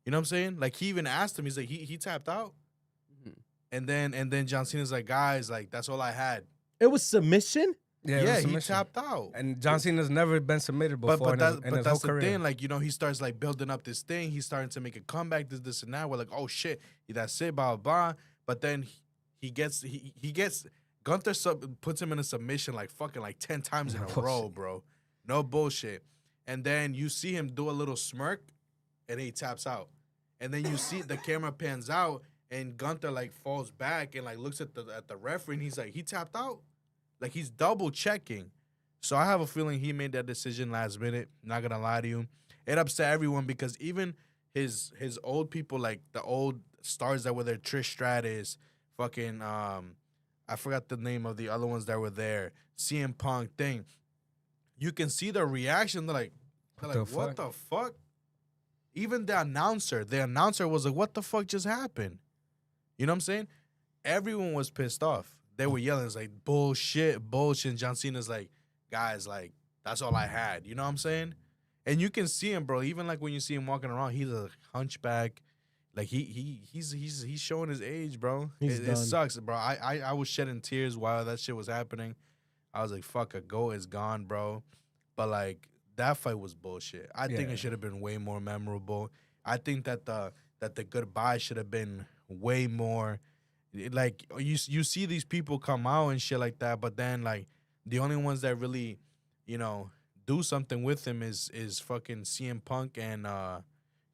You know what I'm saying? Like, he even asked him. He's like, he tapped out? Mm-hmm. And then John Cena's like, guys, like, that's all I had. It was submission? Yeah, he tapped out. And John Cena's never been submitted before but in his that's whole the career. thing. Like, he starts, like, building up this thing. He's starting to make a comeback, this, and that. We're like, oh, shit, that's it, blah, blah, blah. But then he gets Gunther puts him in a submission like fucking like 10 times in a row, bro. No bullshit. And then you see him do a little smirk, and he taps out. And then you see the camera pans out, and Gunther like falls back and like looks at the referee, and he's like, he tapped out? Like, he's double checking. So I have a feeling he made that decision last minute. Not gonna lie to you. It upset everyone because even his old people, like the old stars that were there, Trish Stratus, fucking I forgot the name of the other ones that were there, CM Punk thing. You can see the reaction. They're like, what the fuck? Even the announcer was like, what the fuck just happened? You know what I'm saying? Everyone was pissed off. They were yelling. It's like, bullshit. And John Cena's like, guys, like, that's all I had. You know what I'm saying? And you can see him, bro. Even like when you see him walking around, he's a hunchback. Like, he's showing his age, bro. It sucks, bro. I was shedding tears while that shit was happening. I was like, fuck, a GOAT is gone, bro. But, like, that fight was bullshit. I think it should have been way more memorable. I think that the goodbye should have been way more. Like, you see these people come out and shit like that, but then, like, the only ones that really, do something with him is fucking CM Punk and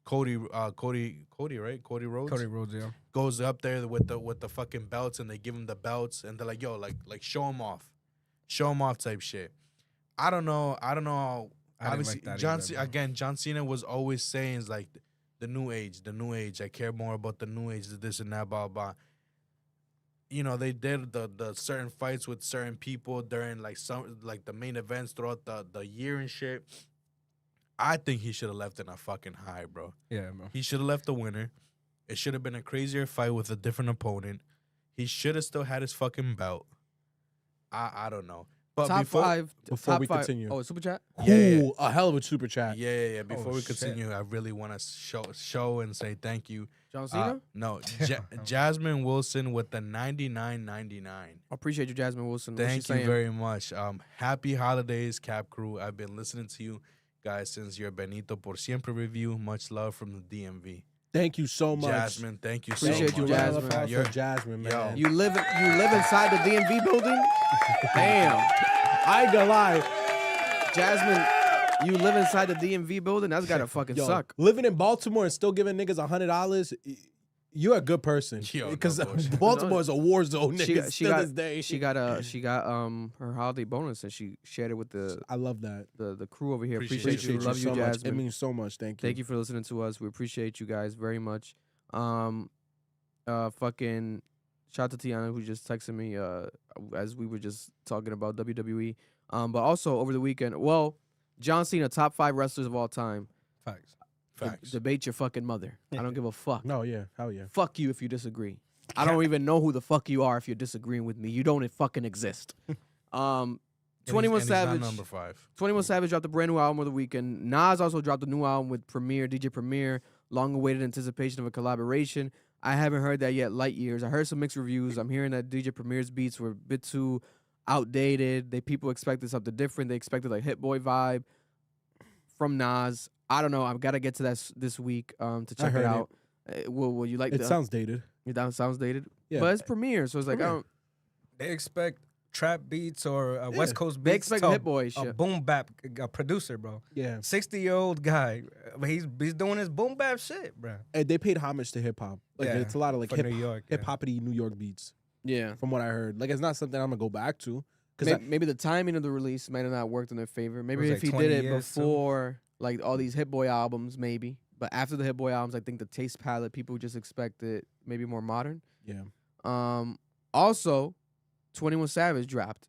Cody, right? Cody Rhodes? Cody Rhodes, yeah. Goes up there with the fucking belts, and they give him the belts, and they're like, yo, like show him off. Show him off type shit. I don't know. Obviously, John Cena was always saying, it's like, the new age. I care more about the new age, this and that, blah, blah. They did the certain fights with certain people during, like, some, like, the main events throughout the year and shit. I think he should have left in a fucking high, bro. Yeah, bro. He should have left the winner. It should have been a crazier fight with a different opponent. He should have still had his fucking belt. I don't know. But before we continue. Oh, super chat? Yeah. A hell of a super chat. Yeah. Before we continue, I really want to show and say thank you. John Cena? No, Jasmine Wilson with the $99.99. I appreciate you, Jasmine Wilson. Thank you very much. Happy holidays, Cap Crew. I've been listening to you guys since your Benito Por Siempre review. Much love from the DMV. Thank you so much, Jasmine. Thank you appreciate so much. You, Jasmine. You're Jasmine, man. You live inside the DMV building? Damn. I ain't gonna lie. Jasmine, you live inside the DMV building? That's gotta fucking suck. Living in Baltimore and still giving niggas $100, you're a good person. Because Baltimore is a war zone, niggas. She got her holiday bonus, and she shared it with I love that. The crew over here. Appreciate you. Love you, so Jasmine. much. It means so much. Thank you. Thank you for listening to us. We appreciate you guys very much. Fucking shout out to Tiana, who just texted me as we were just talking about WWE. But also over the weekend, John Cena, top 5 wrestlers of all time. Facts. Debate your fucking mother. I don't give a fuck. No, yeah. Hell yeah. Fuck you if you disagree. I don't even know who the fuck you are if you're disagreeing with me. You don't fucking exist. 21 Savage. Number 5. 21 Savage dropped a brand new album over the weekend. Nas also dropped a new album with DJ Premier. Long-awaited anticipation of a collaboration. I haven't heard that yet. Light years. I heard some mixed reviews. I'm hearing that DJ Premier's beats were a bit too outdated. People expected something different. They expected like Hit Boy vibe from Nas. I don't know. I've got to get to that this week to check it out. Will you like it? It sounds dated. It sounds dated. Yeah. But it's Premiere, so it's like I don't. They expect trap beats or West Coast beats. They expect Hit Boy shit. A boom bap producer, bro. Yeah. 60-year-old guy. He's doing his boom bap shit, bro. And they paid homage to hip hop. Like it's a lot of like New York, hip hoppity New York beats. Yeah. From what I heard. Like it's not something I'm gonna go back to. Maybe the timing of the release might have not worked in their favor. Maybe if like he 20 did it years, before like all these Hit Boy albums, maybe. But after the Hit Boy albums, I think the taste palette, people just expect it maybe more modern. Yeah. Also, 21 Savage dropped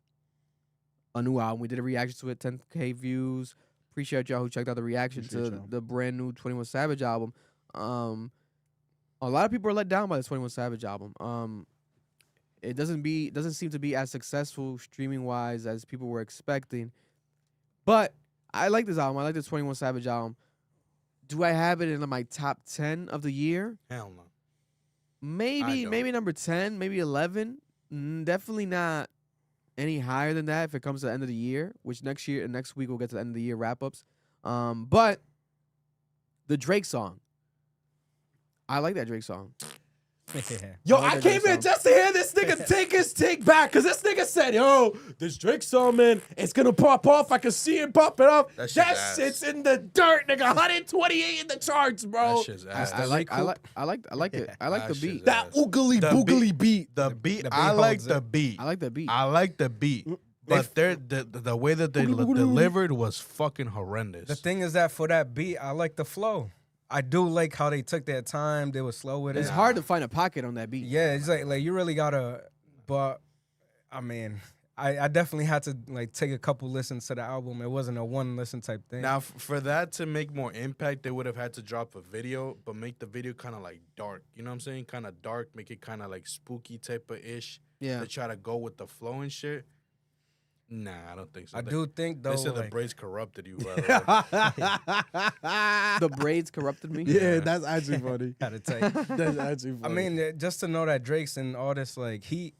a new album. We did a reaction to it, 10K views. Appreciate y'all who checked out the reaction Appreciate to y'all. the brand new 21 Savage album. A lot of people are let down by the 21 Savage album. It doesn't seem to be as successful streaming wise as people were expecting. But I like this album. I like the 21 Savage album. Do I have it in my top 10 of the year? Hell no. Maybe number 10, maybe 11. Definitely not any higher than that if it comes to the end of the year, which next week we'll get to the end of the year wrap-ups. But the Drake song. I like that Drake song. Yo, like I that came Drake here song. just to hear this nigga take his take back, because this nigga said, yo, this Drake song, man, it's going to pop off. I can see it popping off. That shit's That ass. shit's in the dirt, nigga. 128 in the charts, bro. That shit's ass. I like it. I like the That beat. shit's That ass. oogly The boogly beat. The beat, The beat I like holds the it. beat. I like that beat. I like the beat. But the way that they delivered was fucking horrendous. The thing is that for that beat, I like the flow. I do like how they took their time. They were slow with it. It's hard to find a pocket on that beat. Yeah, it's like you really gotta. But I mean, I definitely had to like take a couple listens to the album. It wasn't a one listen type thing. Now, for that to make more impact, they would have had to drop a video, but make the video kind of like dark. You know what I'm saying? Kind of dark, make it kind of like spooky type of ish. Yeah. To try to go with the flow and shit. Nah, I don't think so. I do think though. They said the like, braids corrupted you, by the way. The braids corrupted me. Yeah, that's actually funny. gotta tell you. That's actually I funny. mean, just to know that Drake's and all this like heat,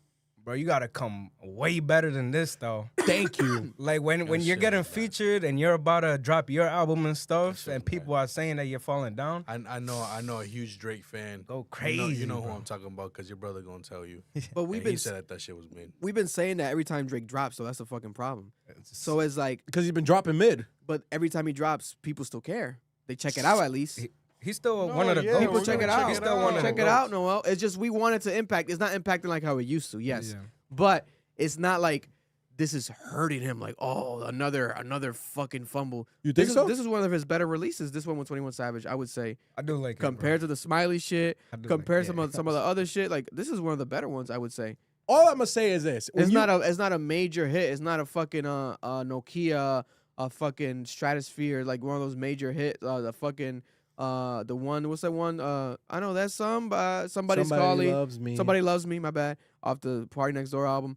bro, you gotta come way better than this though. Thank you. Like when you're shit getting is bad. featured and you're about to drop your album and stuff, shit and is people are saying that you're falling down. I know a huge Drake fan. Go You crazy. know who bro. I'm talking about because your brother gonna tell you. But we've And been he said that shit was mid. we've been saying that every time Drake drops, so that's a fucking problem. So it's like, Because he's been dropping mid. but every time he drops, people still care. They check it out at least. He's still No, one of the yeah, goats. People we're check gonna it out. He's still one of the Check it goats. out, Noel. It's just we want it to impact. It's not impacting like how it used to, yes. Yeah. But it's not like this is hurting him like, oh, another fucking fumble. You think so? This is one of his better releases. This one with 21 Savage, I would say. I do like Compared to the Smiley shit, I do compared like- to yeah. some of the other shit, like this is one of the better ones, I would say. All I'm going to say is this. When It's you- not a major hit. It's not a fucking Nokia, a fucking Stratosphere, like one of those major hits. The fucking the one, what's that one? I know that's somebody's Somebody calling. Loves Me. Somebody Loves Me, my bad, off the Party Next Door album.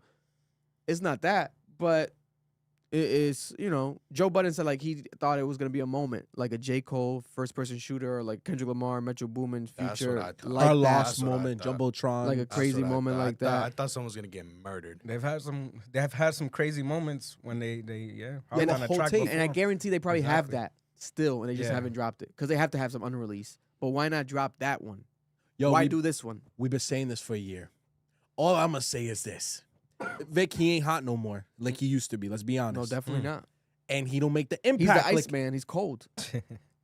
It's not that, but it is, Joe Budden said like he thought it was gonna be a moment, like a J. Cole first person shooter, or like Kendrick Lamar, Metro Boomin That's feature, what I thought. like Our that. lost That's what I moment, thought. Jumbotron. Like a That's crazy what I moment thought. like I that. thought someone was gonna get murdered. They have had some crazy moments when they hopped And the on a whole track tape. before. And I guarantee they probably have Exactly. that still, and they just Yeah. haven't dropped it because they have to have some unreleased. But why not drop that one? Yo, Why we- do this one? We've been saying this for a year. All I'm going to say is this. Vic, he ain't hot no more like he used to be. Let's be honest. No, definitely not. And he don't make the He's impact. the ice like, man. He's cold.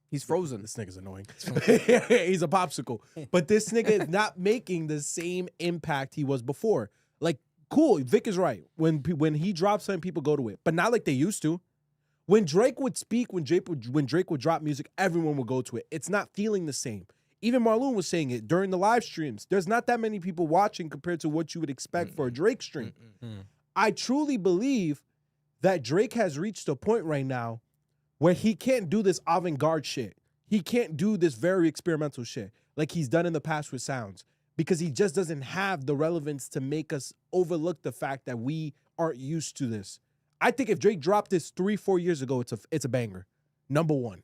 He's frozen. This nigga's annoying. He's a popsicle. But this nigga is not making the same impact he was before. Like, cool, Vic is right. When he drops something, people go to it. But not like they used to. When Drake would speak, when Drake would drop music, everyone would go to it. It's not feeling the same. Even Marlon was saying it during the live streams. There's not that many people watching compared to what you would expect for a Drake stream. I truly believe that Drake has reached a point right now where he can't do this avant-garde shit. He can't do this very experimental shit like he's done in the past with sounds because he just doesn't have the relevance to make us overlook the fact that we aren't used to this. I think if Drake dropped this 3-4 years ago, it's a banger. Number one.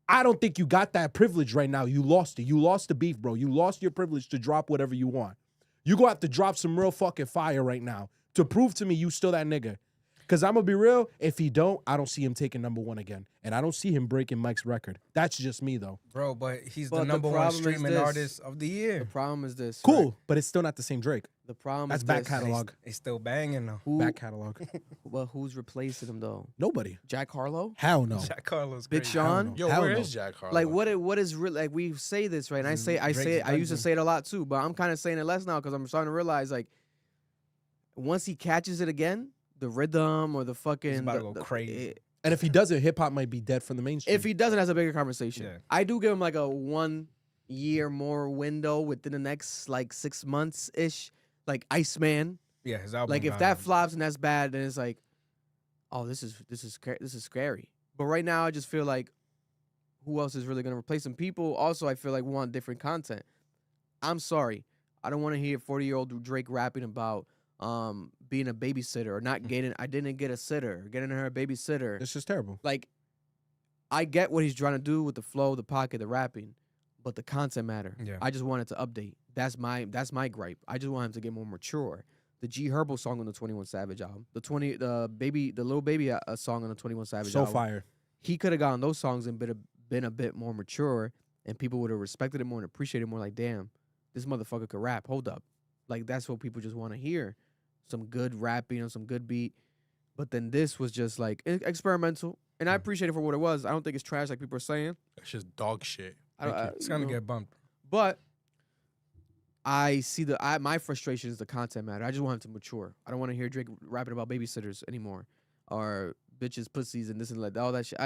I don't think you got that privilege right now. You lost it. You lost the beef, bro. You lost your privilege to drop whatever you want. You gonna have to drop some real fucking fire right now to prove to me you still that nigga. Because I'm going to be real, if he don't, I don't see him taking number one again. And I don't see him breaking Mike's record. That's just me, though. Bro, but he's But the the number one problem is streaming this. artist of the year. The problem is this. Cool, right? but it's still not the same Drake. The problem That's is back this. catalog. He's still banging though. Who, Back catalog. well, who's replacing him though? Nobody. Jack Harlow? Hell no. Jack Carlos, Big crazy. Sean? Yo, Hell where no. is Jack Harlow? Like what is real? Like we say this right, and I say Drake's it. I used to dungeon. say it a lot too, but I'm kind of saying it less now because I'm starting to realize like once he catches it again, the rhythm or the fucking He's about to the- go the- crazy. And if he doesn't, hip hop might be dead from the mainstream. If he doesn't, that's a bigger conversation. Yeah. I do give him like a 1 year more window within the next like 6 months ish. Like Iceman. Yeah, his album. Like if got that him. flops and that's bad, then it's like, oh, this is scary. But right now, I just feel like, who else is really gonna replace him? People also, I feel like, want different content. I'm sorry, I don't want to hear 40-year-old Drake rapping about being a babysitter or not getting. I didn't get a sitter, getting her a babysitter. It's just terrible. Like, I get what he's trying to do with the flow, the pocket, the rapping, but the content matter. Yeah. I just want it to update. That's my gripe. I just want him to get more mature. The G Herbo song on the 21 Savage album, the Lil Baby song on the 21 Savage So album. fire. He could have gotten those songs and been a bit more mature, and people would have respected it more and appreciated it more. Like, damn, this motherfucker could rap. Hold up, like that's what people just want to hear, some good rapping and some good beat. But then this was just like experimental, and I appreciate it for what it was. I don't think it's trash like people are saying. It's just dog shit. It's gonna get bumped. But I see my frustration is the content matter. I just want him to mature. I don't want to hear Drake rapping about babysitters anymore, or bitches, pussies, and this and that. All that shit.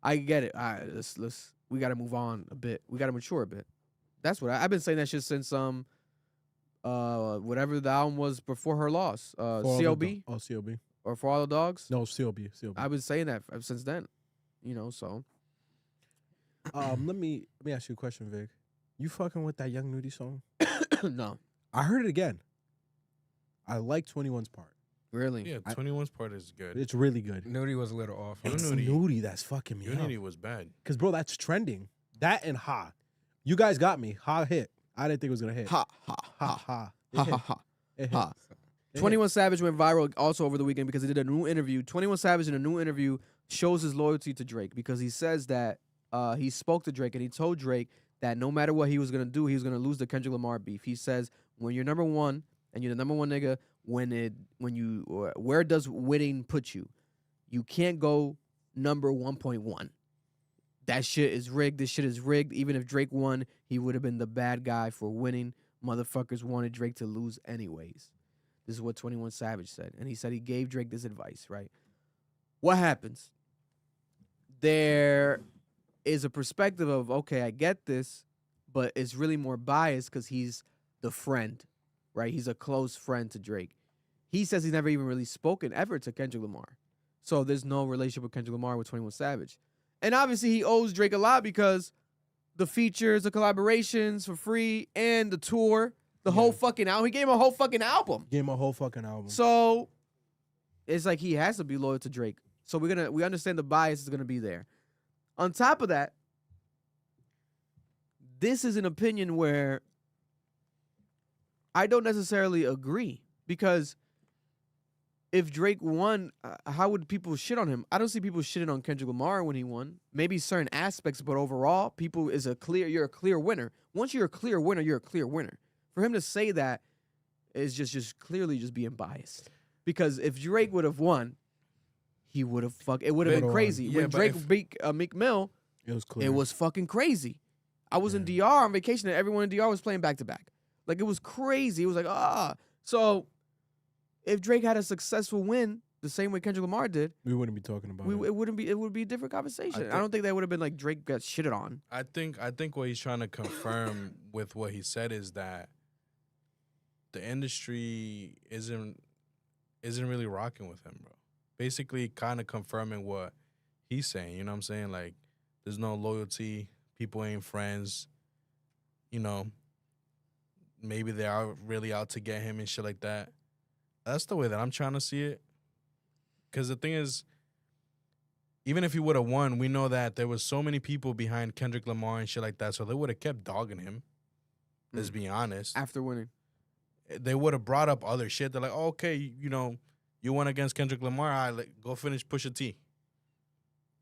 I get it. All right, let's we got to move on a bit. We got to mature a bit. That's what I've been saying that shit since whatever the album was before her loss. CLB. Oh, CLB. Or For All the Dogs. No, CLB. I've been saying that since then. So. Let me ask you a question, Vic. You fucking with that Young Nudie song? No. I heard it again. I like 21's part. Really? Yeah, 21's part is good. It's really good. Nudie was a little off. It's Nudie that's fucking me up. Nudie was bad. Because, bro, that's trending. That and Ha. You guys got me. Ha hit. I didn't think it was going to hit. Ha. Ha. Ha. It hit. 21 Savage went viral also over the weekend because he did a new interview. 21 Savage in a new interview shows his loyalty to Drake because he says that he spoke to Drake and he told Drake that no matter what he was going to do, he was going to lose the Kendrick Lamar beef. He says, when you're number one and you're the number one nigga, where does winning put you? You can't go number 1.1. That shit is rigged. This shit is rigged. Even if Drake won, he would have been the bad guy for winning. Motherfuckers wanted Drake to lose anyways. This is what 21 Savage said. And he said he gave Drake this advice, right? What happens? There is a perspective of, okay, I get this, but it's really more biased because he's the friend, right? He's a close friend to Drake. He says he's never even really spoken ever to Kendrick Lamar. So there's no relationship with Kendrick Lamar with 21 Savage. And obviously he owes Drake a lot because the features, the collaborations for free, and the tour, the whole fucking album. He gave him a whole fucking album. Gave him a whole fucking album. So it's like he has to be loyal to Drake. So we understand the bias is gonna be there. On top of that, this is an opinion where I don't necessarily agree because if Drake won, how would people shit on him? I don't see people shitting on Kendrick Lamar when he won. Maybe certain aspects, but overall, you're a clear winner. Once you're a clear winner, you're a clear winner. For him to say that is just clearly just being biased. Because if Drake would have won, it would have been crazy. Yeah, when Drake beat Meek Mill, it was clear. It was fucking crazy. I was in DR on vacation and everyone in DR was playing back to back. Like, it was crazy. It was like, So if Drake had a successful win the same way Kendrick Lamar did, we wouldn't be talking about it. It would be a different conversation. I don't think that would have been like Drake got shitted on. I think what he's trying to confirm with what he said is that the industry isn't really rocking with him, bro. Basically kind of confirming what he's saying, you know what I'm saying? Like, there's no loyalty, people ain't friends, maybe they are really out to get him and shit like that. That's the way that I'm trying to see it. Because the thing is, even if he would have won, we know that there was so many people behind Kendrick Lamar and shit like that, so they would have kept dogging him. Let's be honest. After winning. They would have brought up other shit. They're like, oh, okay, you won against Kendrick Lamar. All right, go finish Pusha T.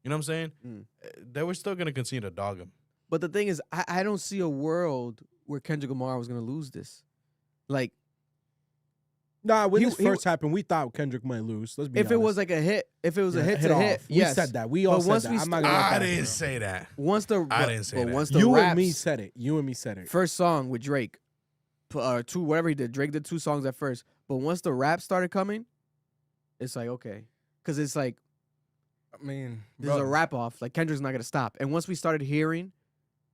You know what I'm saying? They were still going to continue to dog him. But the thing is, I don't see a world where Kendrick Lamar was going to lose this. Like, nah, when this first happened, we thought Kendrick might lose. Let's be honest. If it was like a hit, a hit to hit, We yes. said that. We all said that. I'm not gonna I didn't say that. I didn't say that. Once the you raps, and me said it. You and me said it. First song with Drake, two whatever he did. Drake did 2 songs at first, but once the rap started coming, it's like okay, because it's like I mean, this is a wrap off. Like Kendrick's not gonna stop. And once we started hearing,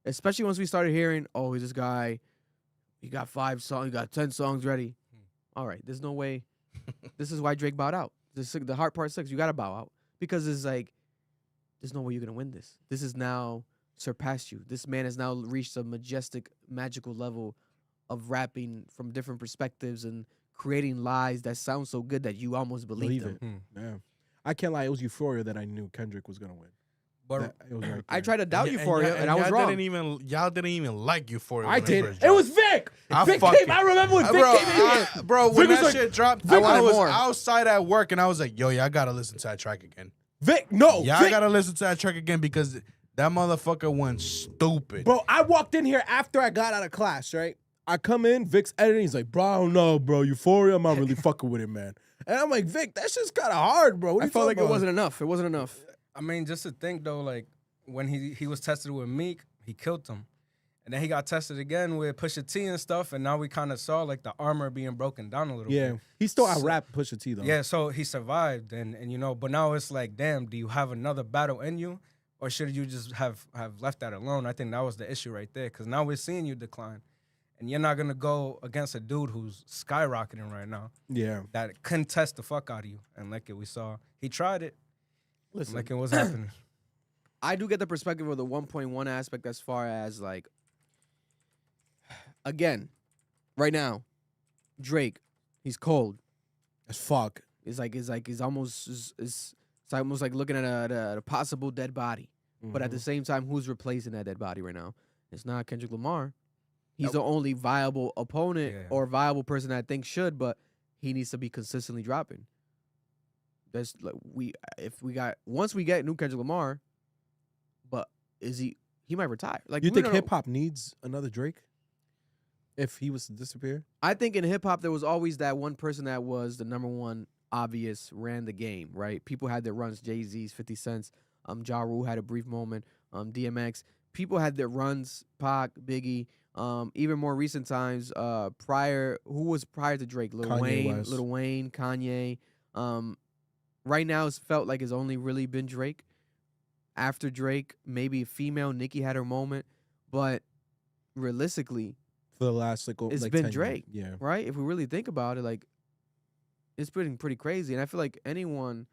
especially once we started hearing, oh, he's this guy. He got 5 songs. He got 10 songs ready. All right, there's no way. This is why Drake bowed out. The Heart Part 6. You gotta bow out because it's like, there's no way you're gonna win this. This has now surpassed you. This man has now reached a majestic, magical level of rapping from different perspectives and creating lies that sound so good that you almost believe them. it. Yeah. I can't lie. It was Euphoria that I knew Kendrick was gonna win. But It was right I there. tried to doubt Euphoria, and I was y'all wrong. Y'all didn't even like Euphoria. I when did. first It was dropped. Vic. I Vic fucking- came. I remember when Vic came in here. Bro, Vic when was that like, shit dropped, Vic I was more. outside at work, and I was like, yo, I gotta listen to that track again. Vic, no. Y'all Vic, gotta listen to that track again because that motherfucker went stupid. Bro, I walked in here after I got out of class, right? I come in, Vic's editing. He's like, bro, I don't know, bro. Euphoria, I'm not really fucking with it, man. And I'm like, Vic, that shit's kind of hard, bro. What I you felt like talking it about? wasn't enough. It wasn't enough. I mean, just to think though, like when he was tested with Meek, he killed him, and then he got tested again with Pusha T and stuff, and now we kind of saw like the armor being broken down a little Yeah, bit. he still out-rapped Pusha T, though. Yeah, so he survived, and you know, but now it's like, damn, do you have another battle in you, or should you just have left that alone? I think that was the issue right there, because now we're seeing you decline, and you're not gonna go against a dude who's skyrocketing right now. Yeah. That couldn't test the fuck out of you, and like we saw, he tried it. Listen, Like it was happening. I do get the perspective of the 1.1 aspect as far as like, again, right now, Drake, he's cold as fuck. It's almost like looking at a possible dead body. But at the same time, who's replacing that dead body right now? It's not Kendrick Lamar. He's the only viable opponent or viable person that I think should, but he needs to be consistently dropping. That's like once we get new Kendrick Lamar, but he might retire. Like You we think don't know. hip hop needs another Drake? If he was to disappear? I think in hip hop there was always that one person that was the number one obvious, ran the game, right? People had their runs, Jay-Z's, 50 Cent's, Ja Rule had a brief moment, DMX. People had their runs, Pac, Biggie, even more recent times, who was prior to Drake? Lil Wayne, Kanye. Right now it's felt like it's only really been Drake. After Drake, maybe a female, Nicki had her moment, but realistically, for the last it's like been 10 Drake, years. Yeah. right? If we really think about it, like it's pretty crazy, and I feel like anyone,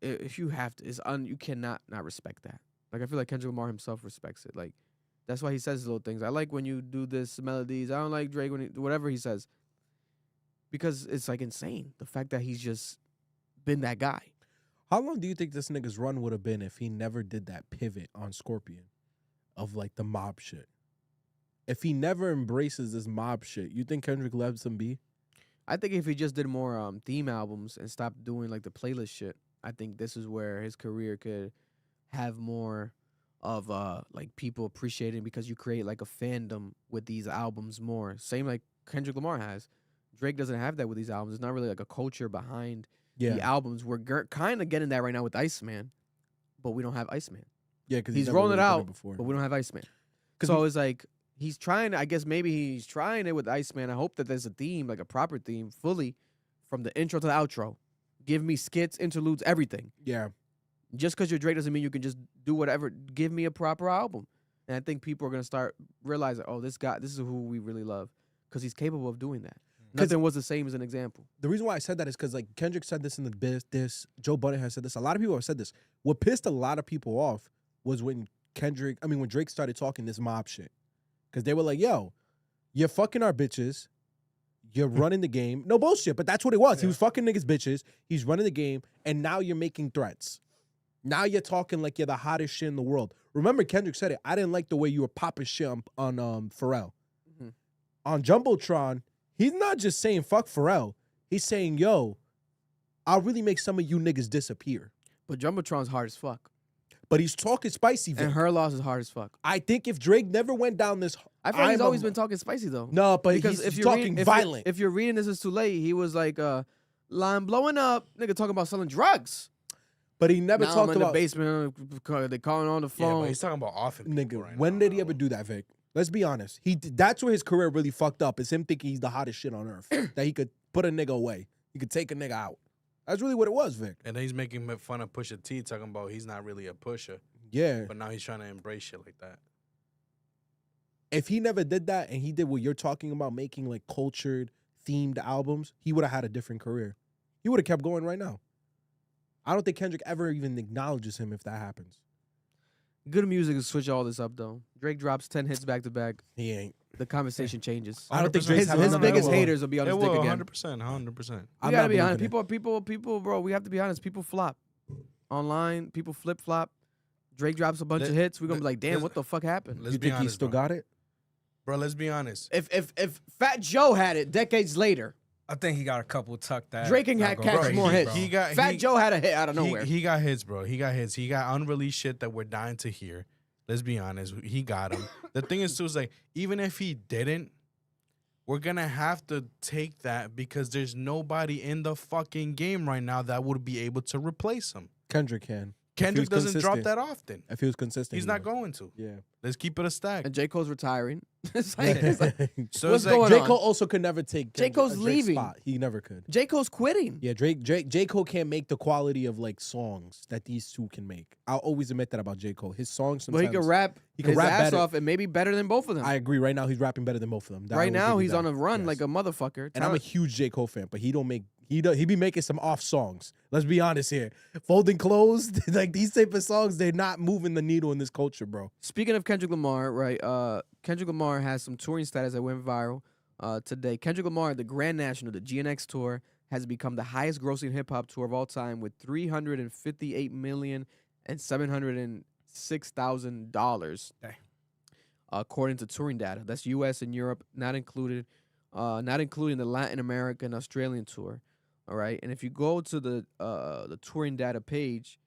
if you have to, you cannot not respect that. Like I feel like Kendrick Lamar himself respects it. Like that's why he says little things. I like when you do this melodies. I don't like Drake when whatever he says, because it's like insane the fact that he's just been that guy. How long do you think this nigga's run would have been if he never did that pivot on Scorpion of like the mob shit? If he never embraces this mob shit, you think Kendrick lets him be? I think if he just did more theme albums and stopped doing like the playlist shit, I think this is where his career could have more of like people appreciating, because you create like a fandom with these albums more. Same like Kendrick Lamar has. Drake doesn't have that with these albums. It's not really like a culture behind the albums. We're kind of getting that right now with Iceman, but we don't have Iceman. Yeah, because he's rolling it out, but we don't have Iceman. So it's like he's trying. I guess maybe he's trying it with Iceman. I hope that there's a theme, like a proper theme, fully from the intro to the outro. Give me skits, interludes, everything. Yeah. Just because you're Drake doesn't mean you can just do whatever. Give me a proper album. And I think people are going to start realizing, oh, this is who we really love, because he's capable of doing that. Nothing was the same as an example. The reason why I said that is because like Kendrick said this in the biz, Joe Budden has said this. A lot of people have said this. What pissed a lot of people off was when Drake started talking this mob shit. Because they were like, yo, you're fucking our bitches. You're running the game. No bullshit, but that's what it was. He was fucking niggas' bitches. He's running the game, and now you're making threats. Now you're talking like you're the hottest shit in the world. Remember, Kendrick said it. I didn't like the way you were popping shit on Pharrell. Mm-hmm. On Jumbotron, he's not just saying fuck Pharrell. He's saying, yo, I'll really make some of you niggas disappear. But Jumbotron's hard as fuck. But he's talking spicy. And her loss is hard as fuck. I think if Drake never went down this... I feel like he's always been talking spicy, though. No, but because he's talking violent. If you're reading This Is Too Late, he was like, line blowing up, nigga talking about selling drugs. But he never now talked I'm in about... the basement, they calling on the phone. Yeah, but he's talking about often. Nigga, when did he ever do that, Vic? Let's be honest. That's where his career really fucked up, is him thinking he's the hottest shit on earth. That he could put a nigga away. He could take a nigga out. That's really what it was, Vic. And then he's making fun of Pusha T, talking about he's not really a pusher. Yeah. But now he's trying to embrace shit like that. If he never did that and he did what you're talking about, making like cultured, themed albums, he would have had a different career. He would have kept going right now. I don't think Kendrick ever even acknowledges him if that happens. Good music to switch all this up, though. Drake drops 10 hits back to back. He ain't. The conversation changes. I don't think Drake's his biggest haters will be on his dick again. 100%. We gotta be honest. People, bro. We have to be honest. People flop online. People flip flop. Drake drops a bunch of hits. We're gonna be like, damn, what the fuck happened? Let's You be think he honest, still bro. got it? Bro, let's be honest. If Fat Joe had it decades later, I think he got a couple tucked out. Drake can catch more hits. Fat Joe had a hit out of nowhere. He got hits, bro. He got hits. He got unreleased shit that we're dying to hear. Let's be honest. He got them. The thing is, too, is like, even if he didn't, we're going to have to take that because there's nobody in the fucking game right now that would be able to replace him. Kendrick can. Kendrick doesn't drop that often. If he was consistent. He's not going to. Yeah. Let's keep it a stack. And J. Cole's retiring. It's So what's it's like going J. on? Cole also could never take J. Cole's Drake's leaving. spot. He never could. J. Cole's quitting. Yeah, J. Cole can't make the quality of like songs that these two can make. I'll always admit that about J. Cole. His songs But sometimes he can rap his ass better. off and maybe better than both of them. I agree. Right now, he's rapping better than both of them. That I Right will now, give you he's that. on a run Yes. like a motherfucker. And I'm a huge J. Cole fan, but he don't make he be making some off songs. Let's be honest here. Folding Clothes, like these type of songs, they're not moving the needle in this culture, bro. Speaking of Kendrick Lamar, right? Kendrick Lamar has some touring status that went viral today. Kendrick Lamar, the Grand National, the GNX tour, has become the highest grossing hip hop tour of all time with $358,706,000. According to touring data. That's US and Europe, not including the Latin America and Australian tour. All right. And if you go to the touring data page,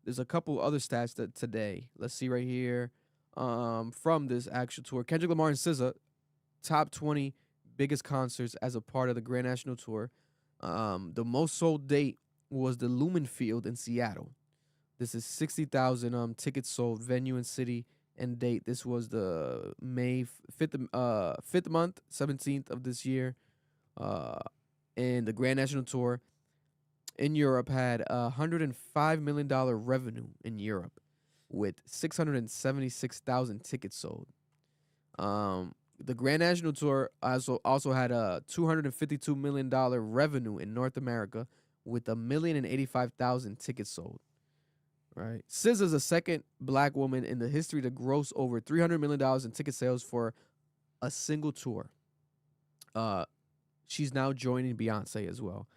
there's a couple other stats that today. Let's see right here. From this actual tour. Kendrick Lamar and SZA, top 20 biggest concerts as a part of the Grand National Tour. The most sold date was the Lumen Field in Seattle. This is 60,000 tickets sold, venue and city and date. This was the May 5th month, 17th of this year. And the Grand National Tour in Europe had $105 million revenue in Europe, with 676,000 tickets sold. The Grand National Tour also had a $252 million revenue in North America with 1,085,000 tickets sold. Right, SZA's the second black woman in the history to gross over $300 million in ticket sales for a single tour. She's now joining Beyonce as well.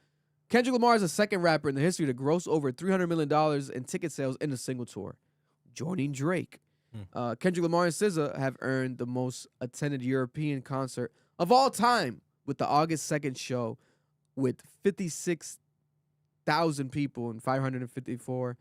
Kendrick Lamar is the second rapper in the history to gross over $300 million in ticket sales in a single tour, joining Drake. Kendrick Lamar and SZA have earned the most attended European concert of all time with the August 2nd show with 56,000 people and 554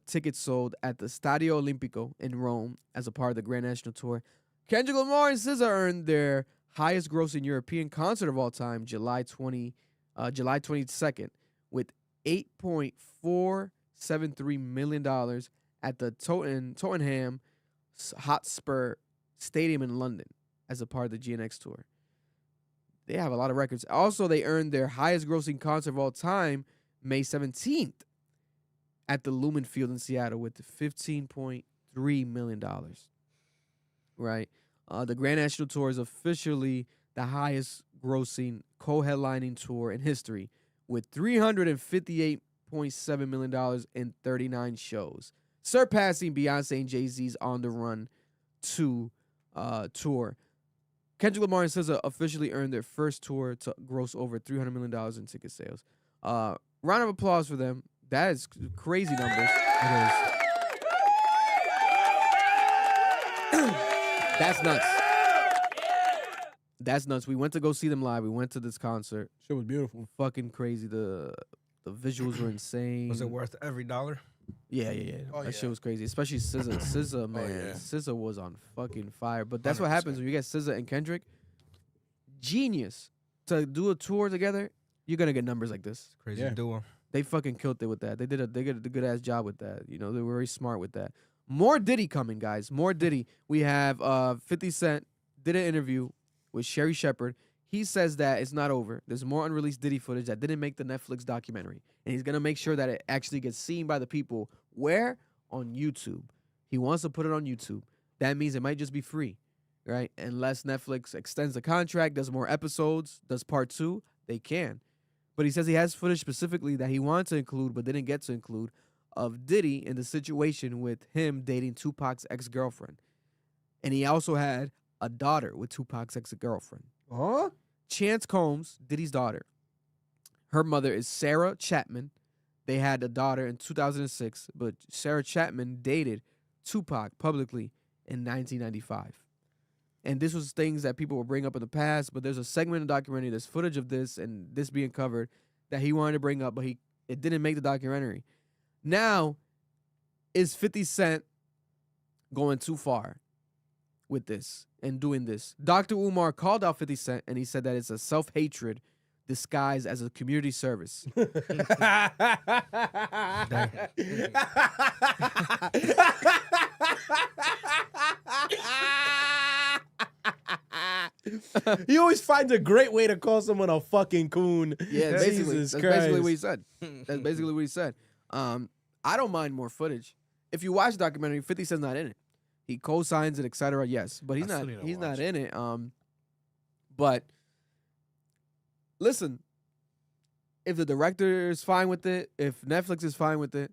tickets sold at the Stadio Olimpico in Rome as a part of the Grand National Tour. Kendrick Lamar and SZA earned their highest grossing European concert of all time, July 22nd, with $8.473 million at the Tottenham Hotspur Stadium in London as a part of the GNX tour. They have a lot of records. Also, they earned their highest grossing concert of all time, May 17th, at the Lumen Field in Seattle with $15.3 million. Right? The Grand National Tour is officially the highest grossing co-headlining tour in history with $358.7 million in 39 shows, surpassing Beyonce and Jay-Z's On the Run 2 tour. Kendrick Lamar and SZA officially earned their first tour to gross over $300 million in ticket sales. Round of applause for them. That is crazy numbers. It is. That's nuts. That's nuts. We went to go see them live. We went to this concert. Shit was beautiful. Fucking crazy. The visuals were insane. Was it worth every dollar? Yeah. Oh, That yeah. shit was crazy. Especially SZA. SZA, man. yeah. SZA was on fucking fire. But that's what happens when you get SZA and Kendrick. Genius. To do a tour together, you're gonna get numbers like this. Crazy duo. They fucking killed it with that. They did a good ass job with that. You know, they were very smart with that. More Diddy coming, guys. More Diddy. We have 50 Cent did an interview with Sherry Shepherd. he says that it's not over. There's more unreleased Diddy footage that didn't make the Netflix documentary. And he's going to make sure that it actually gets seen by the people. Where? On YouTube. He wants to put it on YouTube. That means it might just be free, right? Unless Netflix extends the contract, does more episodes, does part 2, they can. But he says he has footage specifically that he wanted to include but didn't get to include of Diddy in the situation with him dating Tupac's ex-girlfriend. And he also had a daughter with Tupac's ex-girlfriend. Huh? Chance Combs, Diddy's daughter. Her mother is Sarah Chapman. They had a daughter in 2006, but Sarah Chapman dated Tupac publicly in 1995. And this was things that people would bring up in the past, but there's a segment in the documentary, there's footage of this and this being covered that he wanted to bring up, but it didn't make the documentary. Now, is 50 Cent going too far with this and doing this? Dr. Umar called out 50 Cent and he said that it's a self-hatred disguised as a community service. He always finds a great way to call someone a fucking coon. Yeah, basically, Jesus that's Christ. basically what he said. That's basically what he said. I don't mind more footage. If you watch the documentary, 50 Cent's not in it. He co-signs it, etc. Yes, but he's not in it. But listen, if the director is fine with it, if Netflix is fine with it,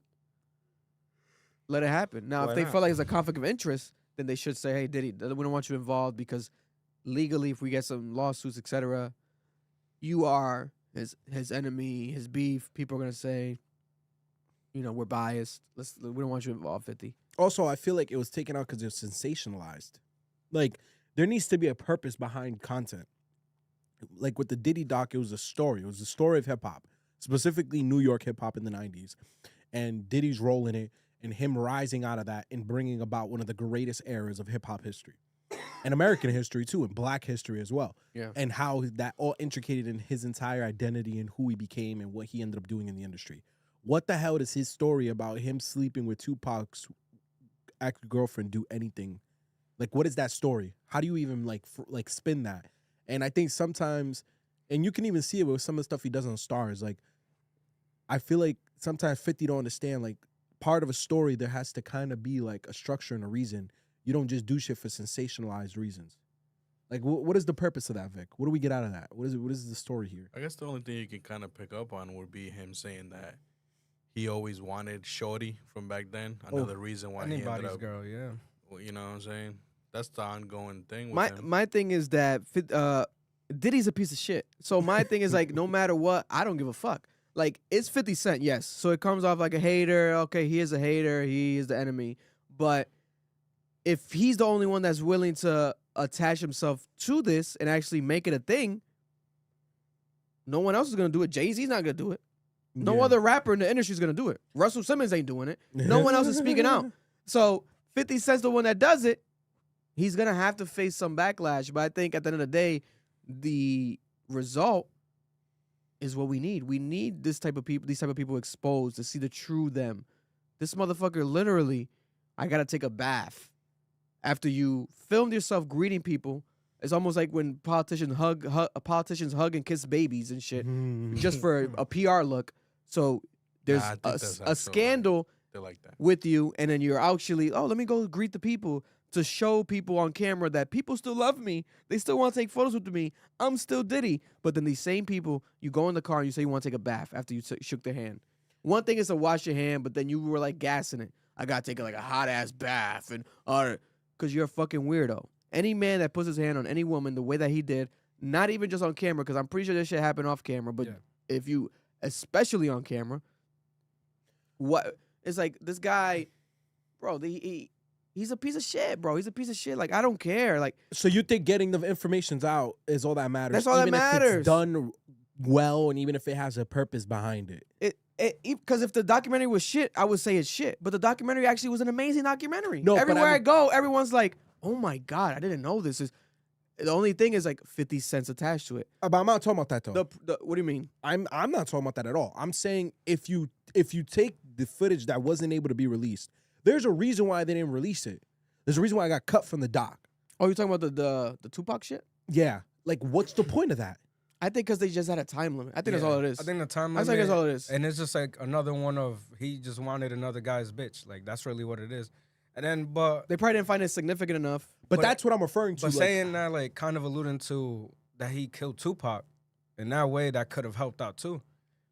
let it happen. Now, if they feel like it's a conflict of interest, then they should say, "Hey, Diddy, we don't want you involved because legally, if we get some lawsuits, etc., you are his enemy, his beef. People are gonna say, you know, we're biased. We don't want you involved, 50." Also, I feel like it was taken out because it was sensationalized. Like, there needs to be a purpose behind content. Like with the Diddy doc, it was a story. It was the story of hip-hop, specifically New York hip-hop in the 90s. And Diddy's role in it and him rising out of that and bringing about one of the greatest eras of hip-hop history. And American history, too, and black history as well. Yeah. And how that all intricated in his entire identity and who he became and what he ended up doing in the industry. What the hell does his story about him sleeping with Tupac's ex-girlfriend do anything? Like, what is that story? How do you even, like spin that? And I think sometimes, and you can even see it with some of the stuff he does on Stars, like, I feel like sometimes 50 don't understand, like, part of a story, there has to kind of be, like, a structure and a reason. You don't just do shit for sensationalized reasons. Like, what is the purpose of that, Vic? What do we get out of that? What is the story here? I guess the only thing you can kind of pick up on would be him saying that he always wanted Shorty from back then. Another reason why he ended up, girl, yeah. You know what I'm saying? That's the ongoing thing with him. My thing is that Diddy's a piece of shit. So my thing is, like, no matter what, I don't give a fuck. Like, it's 50 Cent, yes. So it comes off like a hater. Okay, he is a hater. He is the enemy. But if he's the only one that's willing to attach himself to this and actually make it a thing, no one else is going to do it. Jay-Z's not going to do it. No other rapper in the industry is going to do it. Russell Simmons ain't doing it. No one else is speaking out. So 50 Cent's the one that does it. He's going to have to face some backlash. But I think at the end of the day, the result is what we need. We need these type of people exposed to see the true them. This motherfucker literally, I got to take a bath. After you filmed yourself greeting people, it's almost like when politicians hug and kiss babies and shit just for a PR look. So there's a scandal like that with you, and then you're actually, let me go greet the people to show people on camera that people still love me. They still want to take photos with me. I'm still Diddy. But then these same people, you go in the car and you say you want to take a bath after you shook their hand. One thing is to wash your hand, but then you were like gassing it. I got to take like a hot ass bath and because you're a fucking weirdo. Any man that puts his hand on any woman the way that he did, not even just on camera, because I'm pretty sure this shit happened off camera, but if you, especially on camera, what it's like this guy, bro, he's a piece of shit, bro. He's a piece of shit. Like, I don't care. Like, so you think getting the information out is all that matters? That's all that matters. If it's done well, and even if it has a purpose behind it. Because if the documentary was shit, I would say it's shit. But the documentary actually was an amazing documentary. No, everywhere I go, everyone's like, "Oh my god, I didn't know this." The only thing is like 50 cents attached to it. But I'm not talking about that though. What do you mean? I'm not talking about that at all. I'm saying if you take the footage that wasn't able to be released, there's a reason why they didn't release it. There's a reason why I got cut from the doc. Oh, you're talking about the Tupac shit? Yeah. Like, what's the point of that? I think because they just had a time limit. I think that's all it is. I think the time I limit. think that's all it is. And it's just like another one of he just wanted another guy's bitch. Like that's really what it is. And then, but They probably didn't find it significant enough. But that's what I'm referring to. But like, saying that, like, kind of alluding to that he killed Tupac, in that way, that could have helped out too,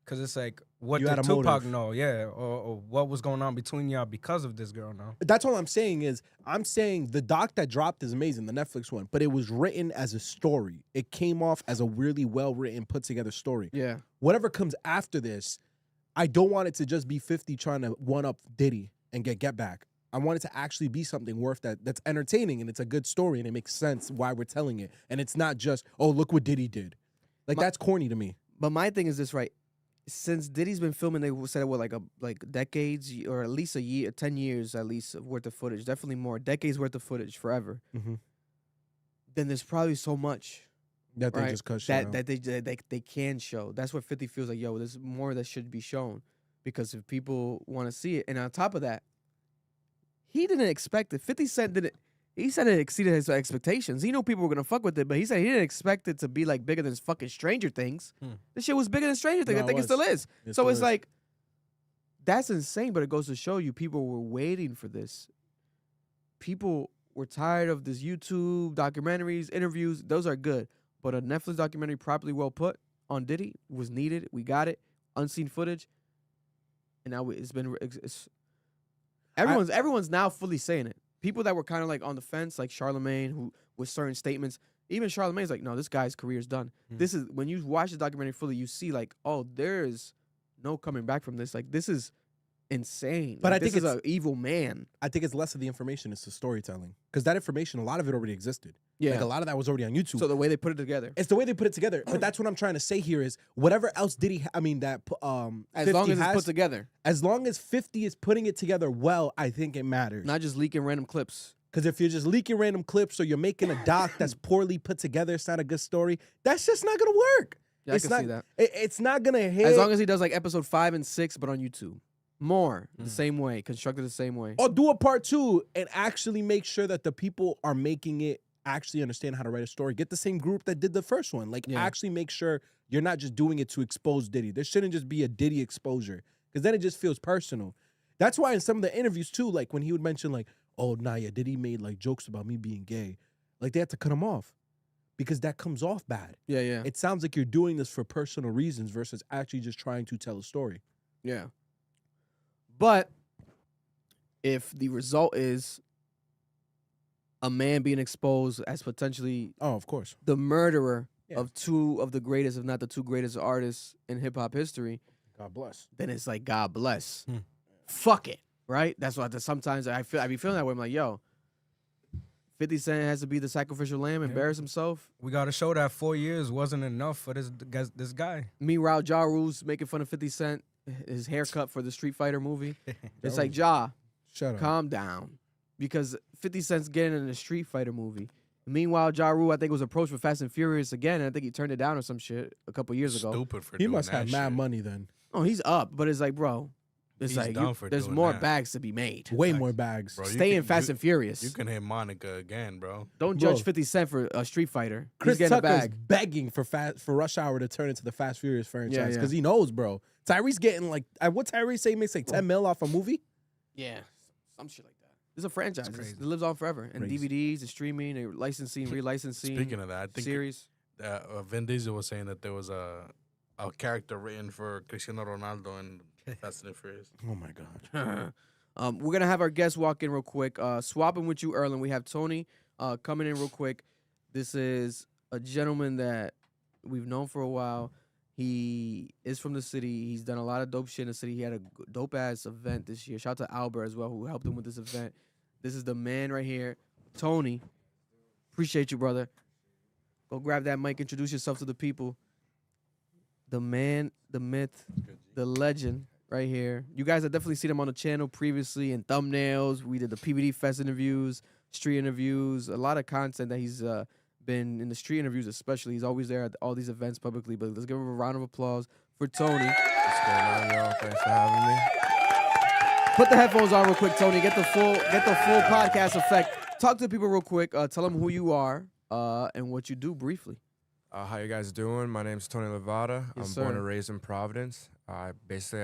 because it's like, what You had did a Tupac motive. know? Yeah, or what was going on between y'all because of this girl now? That's all I'm saying is I'm saying the doc that dropped is amazing, the Netflix one, but it was written as a story. It came off as a really well written, put together story. Yeah. Whatever comes after this, I don't want it to just be 50 trying to one up Diddy and get back. I want it to actually be something worth that's entertaining and it's a good story and it makes sense why we're telling it. And it's not just, oh, look what Diddy did. Like that's corny to me. But my thing is this, right? Since Diddy's been filming, they said what, like decades or at least a year, 10 years at least worth of footage, definitely more, decades worth of footage forever. Mhm. Then there's probably so much That they right, just cut shit that out. they can show. That's what 50 feels like. Yo, there's more that should be shown because if people want to see it, and on top of that, he didn't expect it. 50 Cent didn't. He said it exceeded his expectations. He knew people were gonna fuck with it, but he said he didn't expect it to be like bigger than fucking Stranger Things. This shit was bigger than Stranger Things. No, I think it it still was. is. It So still it's is. like that's insane, but it goes to show you people were waiting for this. People were tired of this YouTube documentaries, interviews. Those are good, but a Netflix documentary properly well put on Diddy was needed. We got it. Unseen footage, and now it's been. Everyone's now fully saying it. People that were kind of like on the fence, like Charlemagne, who with certain statements, even Charlemagne's like, no, this guy's career's done. This is when you watch the documentary fully, you see like, oh, there is no coming back from this. Like this is insane. But Like, I think this is it's an evil man. I think it's less of the information, it's the storytelling. Because that information, a lot of it already existed. Yeah. Like a lot of that was already on YouTube. So the way they put it together, It's the way they put it together. But that's what I'm trying to say here is whatever else Diddy, as 50 long as it's has, put together, as long as 50 is putting it together well, I think it matters. not just leaking random clips. Because if you're just leaking random clips or you're making a doc that's poorly put together, it's not a good story, that's just not going to work. Yeah, It's I can not, see that. It's not going to hit. As long as he does like episode 5 and 6, but on YouTube, more the same way, constructed the same way. Or do a part 2 and actually make sure that the people are making it actually understand how to write a story. Get the same group that did the first one. Like, actually make sure you're not just doing it to expose Diddy. There shouldn't just be a Diddy exposure because then it just feels personal. That's why in some of the interviews, too, like when he would mention, like, oh, nah, yeah, Diddy made, like, jokes about me being gay. Like, they had to cut him off because that comes off bad. Yeah, yeah. It sounds like you're doing this for personal reasons versus actually just trying to tell a story. Yeah. But if the result is a man being exposed as potentially of course, the murderer of two of the greatest, if not the two greatest artists in hip hop history, God bless. then it's like God bless. Fuck it. Right? That's what sometimes I be feeling that way. I'm like, yo, 50 Cent has to be the sacrificial lamb, embarrass himself. We got to show that 4 years wasn't enough for this guy. Meanwhile, Ja Rule's making fun of 50 Cent, his haircut for the Street Fighter movie. It's like, Ja, shut up. Calm down. Because 50 Cent's getting in a Street Fighter movie. Meanwhile, Ja Rule, I think, was approached for Fast and Furious again, and I think he turned it down or some shit a couple years ago. Stupid for He doing must that have mad money then. Oh, he's up, but it's like, bro, it's He's like down for there's doing more that. bags to be made. Way more bags. Bro, you Stay in can- Fast you- and Furious. You can hit Monica again, bro. Don't Bro. judge 50 Cent for a Street Fighter. Chris He's getting a Tucker's bag. begging for Rush Hour to turn into the Fast Furious franchise Yeah, because yeah. he knows, bro. Tyrese getting like, what Tyrese say he makes like 10 mil off a movie? Yeah, some shit like that. It's a franchise. crazy. It lives on forever. And Crazy. DVDs and streaming and licensing, relicensing. Speaking of that, I think series. Vin Diesel was saying that there was a character written for Cristiano Ronaldo in Fast and the Furious. Oh my God. We're gonna have our guests walk in real quick. Swapping with you, Erlen. We have Tony coming in real quick. This is a gentleman that we've known for a while. He is from the city. He's done a lot of dope shit in the city. He had a dope ass event this year. Shout out to Albert as well, who helped him with this event. This is the man right here, Tony. Appreciate you, brother. Go grab that mic. Introduce yourself to the people. The man, the myth, the legend. Right here. You guys have definitely seen him on the channel previously in thumbnails. We did the PVD Fest interviews, street interviews, a lot of content that he's been in the street interviews especially. He's always there at all these events publicly. But let's give him a round of applause for Tony. What's going on, y'all? Thanks for having me. Put the headphones on real quick, Tony. Get the full podcast effect. Talk to the people real quick. Tell them who you are and what you do briefly. How you guys doing? My name's Tony Levada. Yes, I'm born sir. and raised in Providence. I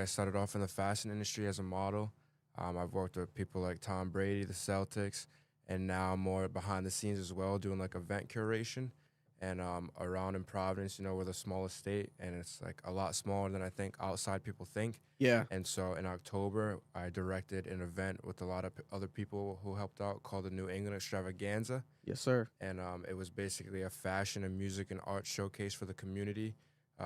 started off in the fashion industry as a model. I've worked with people like Tom Brady, the Celtics, and now I'm more behind the scenes as well, doing like event curation. And around in Providence, we're the smallest state, and it's like a lot smaller than I think outside people think. Yeah. And so in October, I directed an event with a lot of other people who helped out called the New England Extravaganza. Yes, sir. And it was basically a fashion and music and art showcase for the community.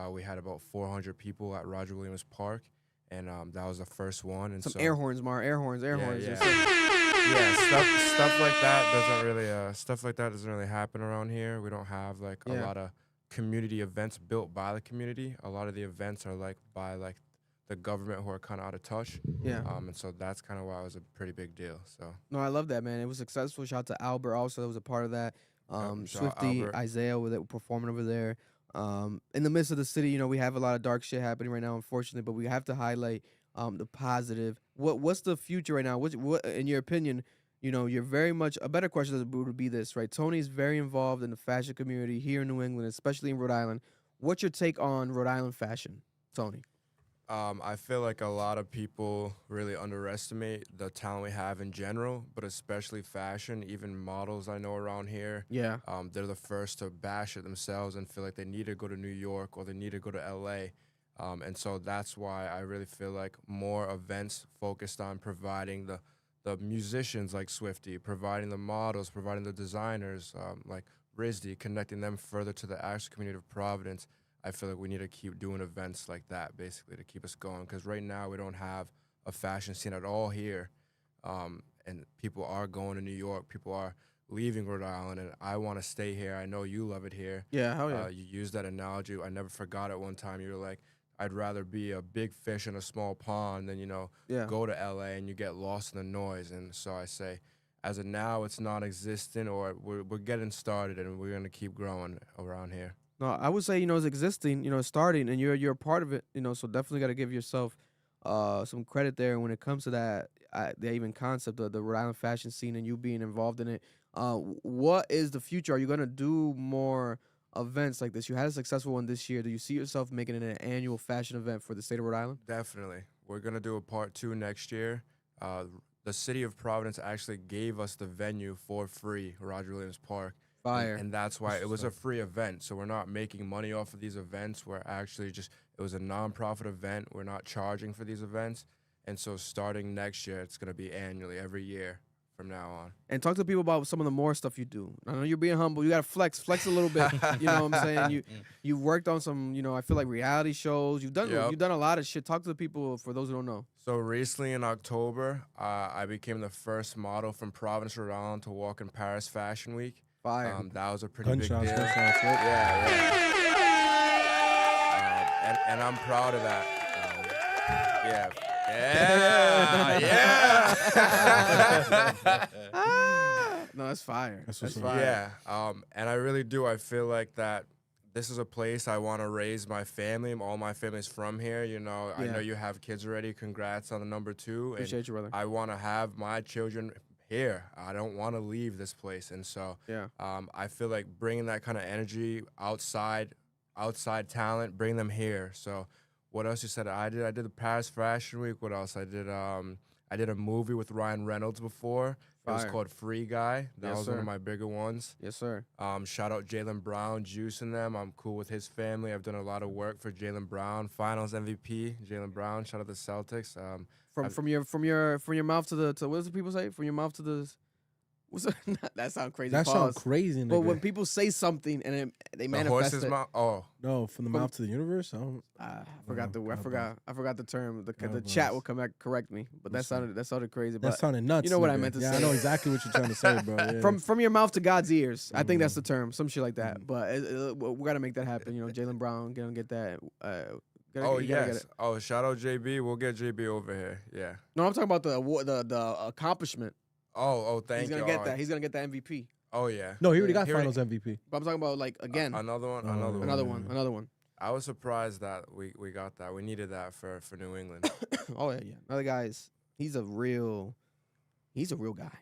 We had about 400 people at Roger Williams Park, and that was the first one. And Some so, air horns, Mar. Air horns. Air horns. yeah. Yes, sir. Stuff like that doesn't really happen around here. We don't have like a Yeah. lot of community events built by the community. A lot of the events are like by like the government who are kind of out of touch. Yeah. And so that's kind of why it was a pretty big deal. So No, I love that, man. It was successful. Shout out to Albert also, that was a part of that. shout out Swifty, Albert. Isaiah were performing over there. In the midst of the city, we have a lot of dark shit happening right now, unfortunately, but we have to highlight the positive. What's the future right now? What in your opinion? You're very much a better question would be this, right? Tony's very involved in the fashion community here in New England, especially in Rhode Island. What's your take on Rhode Island fashion, Tony? I feel like a lot of people really underestimate the talent we have in general, but especially fashion. Even models I know around here, Yeah. they're the first to bash it themselves and feel like they need to go to New York or they need to go to LA. And so that's why I really feel like more events focused on providing the musicians like Swifty, providing the models, providing the designers like RISD, connecting them further to the actual community of Providence. I feel like we need to keep doing events like that, basically, to keep us going. Because right now we don't have a fashion scene at all here. And people are going to New York. People are leaving Rhode Island. And I want to stay here. I know you love it here. Yeah, hell yeah. You used that analogy. I never forgot it one time. You were like, I'd rather be a big fish in a small pond than, Yeah. go to LA and you get lost in the noise. And so I say, as of now, it's non-existent, or we're getting started and we're going to keep growing around here. No, I would say it's existing, it's starting, and you're a part of it, so definitely got to give yourself some credit there when it comes to that the even concept of the Rhode Island fashion scene and you being involved in it. What is the future? Are you gonna do more events like this? You had a successful one this year. Do you see yourself making it an annual fashion event for the state of Rhode Island? Definitely. We're going to do a part 2 next year. The city of Providence actually gave us the venue for free, Roger Williams Park. Fire. And that's why it was a free event. So we're not making money off of these events. We're actually it was a nonprofit event. We're not charging for these events. And so starting next year, it's going to be annually, every year from now on. And talk to people about some of the more stuff you do. I know you're being humble. You got to flex a little bit. You know what I'm saying? You've worked on some, I feel like reality shows. You've done a lot of shit. Talk to the people for those who don't know. So recently in October, I became the first model from Providence, Rhode Island to walk in Paris Fashion Week. Fire. That was a pretty big deal. Gunshots, Yeah. And I'm proud of that. No, that's fire. That's That's what's up. fire. Yeah. And I really do. I feel like that this is a place I want to raise my family. All my family's from here. I know you have kids already. Congrats on the number 2. Appreciate you, brother. I want to have my children here. I don't want to leave this place. And so Yeah. I feel like bringing that kind of energy outside talent, bring them here. So what else you said? I did the Paris Fashion Week. What else? I did a movie with Ryan Reynolds before. It was Fire. called Free Guy. That Yes, was one sir. of my bigger ones. Yes, sir. Shout out Jaylen Brown, juicing them. I'm cool with his family. I've done a lot of work for Jaylen Brown, Finals MVP. Jaylen Brown. Shout out the Celtics. From your mouth to the what does the people say? From your mouth to the what's that sound crazy? That sounds Pause. crazy, But nigga. when people say something and they the manifest horse's it, mouth. Oh, No, from the mouth to the universe. I forgot the term. The No, chat boss. will come back correct me. But that sounded crazy. That But sounded nuts. you know what I nigga. meant to yeah, say. I know exactly what you're trying to say, bro. Yeah. from your mouth to God's ears. I think that's the Mm-hmm. term. Some shit like that. But we got to make that happen. Jalen Brown gonna get that. You gotta get yes. it. Oh, shout out JB. We'll get JB over here. Yeah. No, I'm talking about the award, the accomplishment. Oh, thank He's you. gonna get that. He's gonna get the MVP. Oh, yeah. no, he already got He already- Finals MVP. But I'm talking about like again, Another one. another one. I was surprised that we got that. We needed that for New England. Oh yeah. Another guy he's a real guy.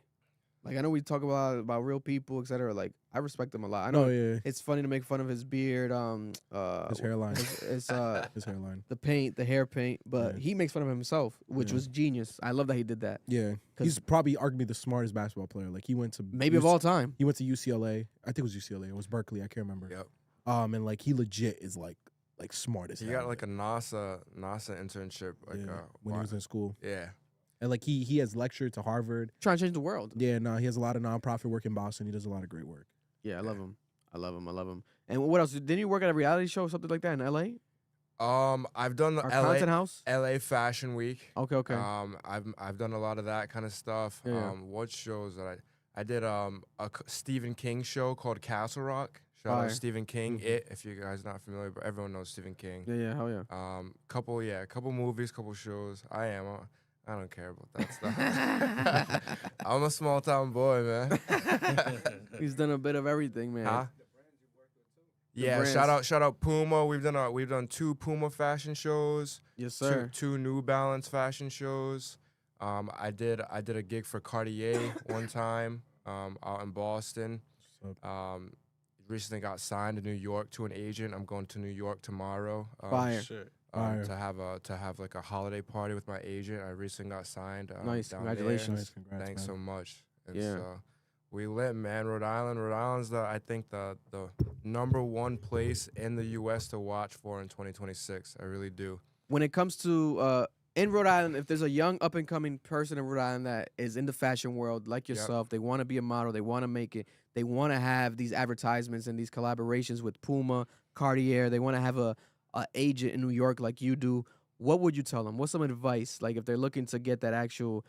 Like I know we talk about real people, etc. Like I respect him a lot. I know it's funny to make fun of his beard, his hairline, his his hairline, the hair paint, but he makes fun of himself, which was genius. I love that he did that. Yeah, he's probably arguably the smartest basketball player. Like he went to maybe of all time. He went to UCLA. I think it was UCLA. It was Berkeley. I can't remember. Yep. And like he legit is like smart as hell. He got like a NASA internship like when he was in school. Yeah. And like he has lectured to Harvard. Trying to change the world. Yeah, no, he has a lot of nonprofit work in Boston. He does a lot of great work. Yeah, I love him. I love him. And what else? Didn't you work at a reality show or something like that in LA? I've done the Content House? LA Fashion Week. Okay. I've done a lot of that kind of stuff. Yeah. What shows that I did a Stephen King show called Castle Rock. Shout out to Stephen King. If you guys not familiar, but everyone knows Stephen King. Yeah, hell yeah. Couple movies, couple shows. I don't care about that stuff. I'm a small town boy, man. He's done a bit of everything, man. Huh? Yeah, shout out Puma. We've done 2 Puma fashion shows. Yes, sir. Two New Balance fashion shows. I did a gig for Cartier one time out in Boston. Recently got signed to New York to an agent. I'm going to New York tomorrow. Fire. To have like a holiday party with my agent. I recently got signed. Nice, down congratulations. Nice, congrats, Thanks man. so much. Yeah. We lit, man. Rhode Island's I think the #1 place in the U.S. to watch for in 2026. I really do. When it comes to in Rhode Island, if there's a young up and coming person in Rhode Island that is in the fashion world like yourself, they want to be a model, they want to make it, they want to have these advertisements and these collaborations with Puma, Cartier, they want to have a agent in New York like you do. What would you tell them? What's some advice? Like if they're looking to get that actual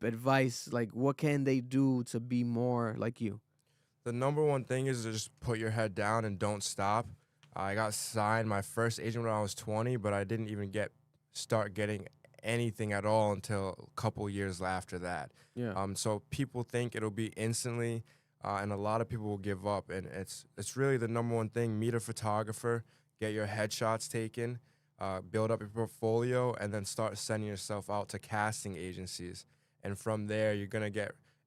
advice, like what can they do to be more like you? The #1 thing is to just put your head down and don't stop. I got signed my first agent when I was 20, but I didn't even start getting anything at all until a couple years after that. Yeah. So people think it'll be instantly, and a lot of people will give up. And it's really the #1 thing. Meet a photographer, get your headshots taken, build up your portfolio, and then start sending yourself out to casting agencies. And from there, you're gonna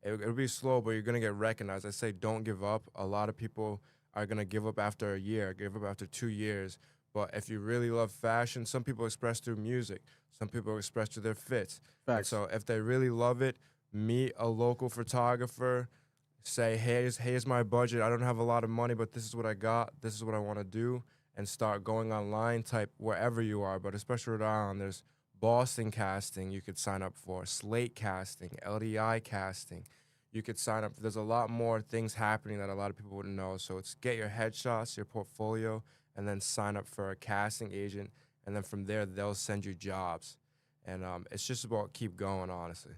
it'll be slow, but you're gonna get recognized. I say don't give up. A lot of people are gonna give up after a year, give up after 2 years. But if you really love fashion, some people express through music, some people express through their fits. Facts. So if they really love it, meet a local photographer, say, here's my budget. I don't have a lot of money, but this is what I got. This is what I want to do. And start going online, type wherever you are. But especially Rhode Island, there's Boston casting you could sign up for, Slate casting, LDI casting. You could sign up. There's a lot more things happening that a lot of people wouldn't know. So it's get your headshots, your portfolio, and then sign up for a casting agent. And then from there, they'll send you jobs. And it's just about keep going, honestly.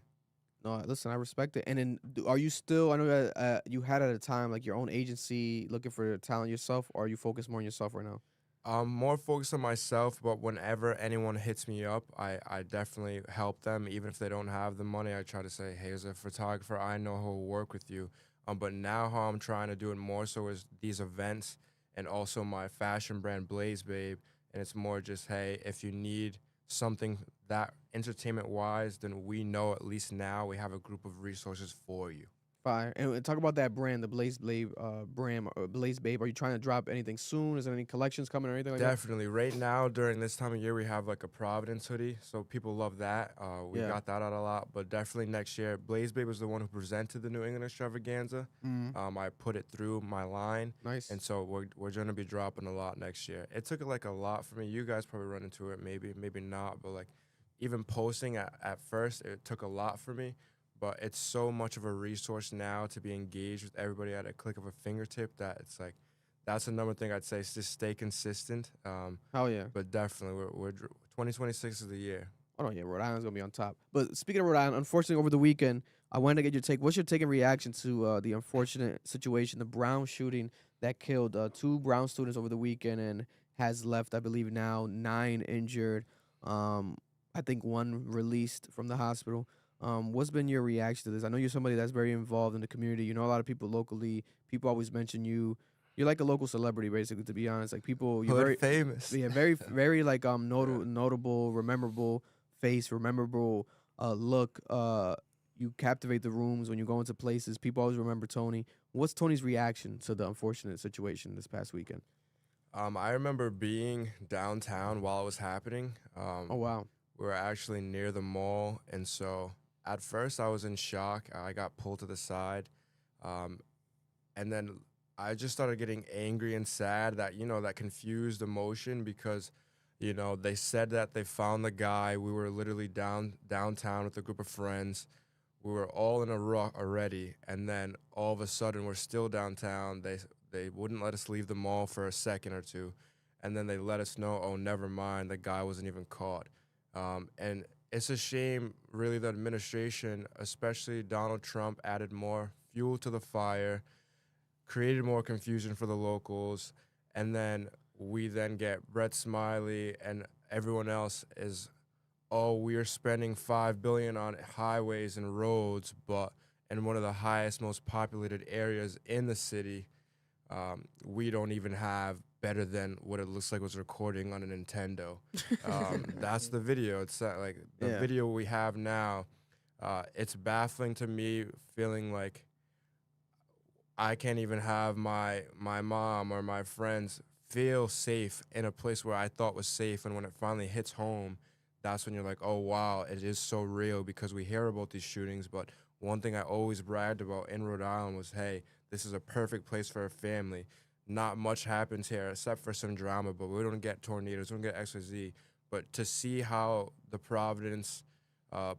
No, listen, I respect it. And then, are you still? I know that you had at a time like your own agency looking for talent yourself, or are you focused more on yourself right now? I'm more focused on myself, but whenever anyone hits me up, I definitely help them. Even if they don't have the money, I try to say, hey, as a photographer, I know who will work with you. But now how I'm trying to do it more so is these events and also my fashion brand, Blaze Babe. And it's more just, hey, if you need something that entertainment-wise, then we know at least now we have a group of resources for you. Fire. And talk about that brand, the Blaze Babe brand, or Blaze Babe. Are you trying to drop anything soon? Is there any collections coming or anything like Definitely. Right now, during this time of year, we have like a Providence hoodie, so people love that. We got that out a lot, but definitely next year. Blaze Babe was the one who presented the New England Extravaganza. I put it through my line. Nice. And so we're going to be dropping a lot next year. It took like a lot for me. You guys probably run into it, maybe not, but like even posting at first, it took a lot for me. But it's so much of a resource now to be engaged with everybody at a click of a fingertip that it's like, that's another thing I'd say is just stay consistent. Hell yeah. But definitely, we're 2026 is the year. Oh, no, yeah, Rhode Island's going to be on top. But speaking of Rhode Island, unfortunately, over the weekend, I wanted to get your take. What's your take and reaction to the unfortunate situation, the Brown shooting that killed 2 Brown students over the weekend and has left, I believe now, 9 injured. I think 1 released from the hospital. What's been your reaction to this? I know you're somebody that's very involved in the community. You know a lot of people locally. People always mention you. You're like a local celebrity, basically, to be honest. Like people, you're very famous. Yeah, very like notable, memorable face, memorable look. you captivate the rooms when you go into places. People always remember Tony. What's Tony's reaction to the unfortunate situation this past weekend? I remember being downtown while it was happening. Oh wow. We were actually near the mall, and so at first I was in shock. I got pulled to the side, and then I just started getting angry and sad that, that confused emotion because, they said that they found the guy. We were literally downtown with a group of friends. We were all in a rut already, and then all of a sudden we're still downtown. They wouldn't let us leave the mall for a second or two, and then they let us know, oh, never mind, the guy wasn't even caught. And it's a shame, really, the administration, especially Donald Trump, added more fuel to the fire, created more confusion for the locals, and then we then get Brett Smiley and everyone else is, oh, we are spending $5 billion on highways and roads, but in one of the highest, most populated areas in the city, we don't even have better than what it looks like was recording on a Nintendo. That's the video. It's like the video we have now. It's baffling to me, feeling like I can't even have my mom or my friends feel safe in a place where I thought was safe. And when it finally hits home, that's when you're like, oh, wow, it is so real, because we hear about these shootings. But one thing I always bragged about in Rhode Island was, hey, this is a perfect place for a family. Not much happens here except for some drama, but we don't get tornadoes, we don't get XYZ. But to see how the Providence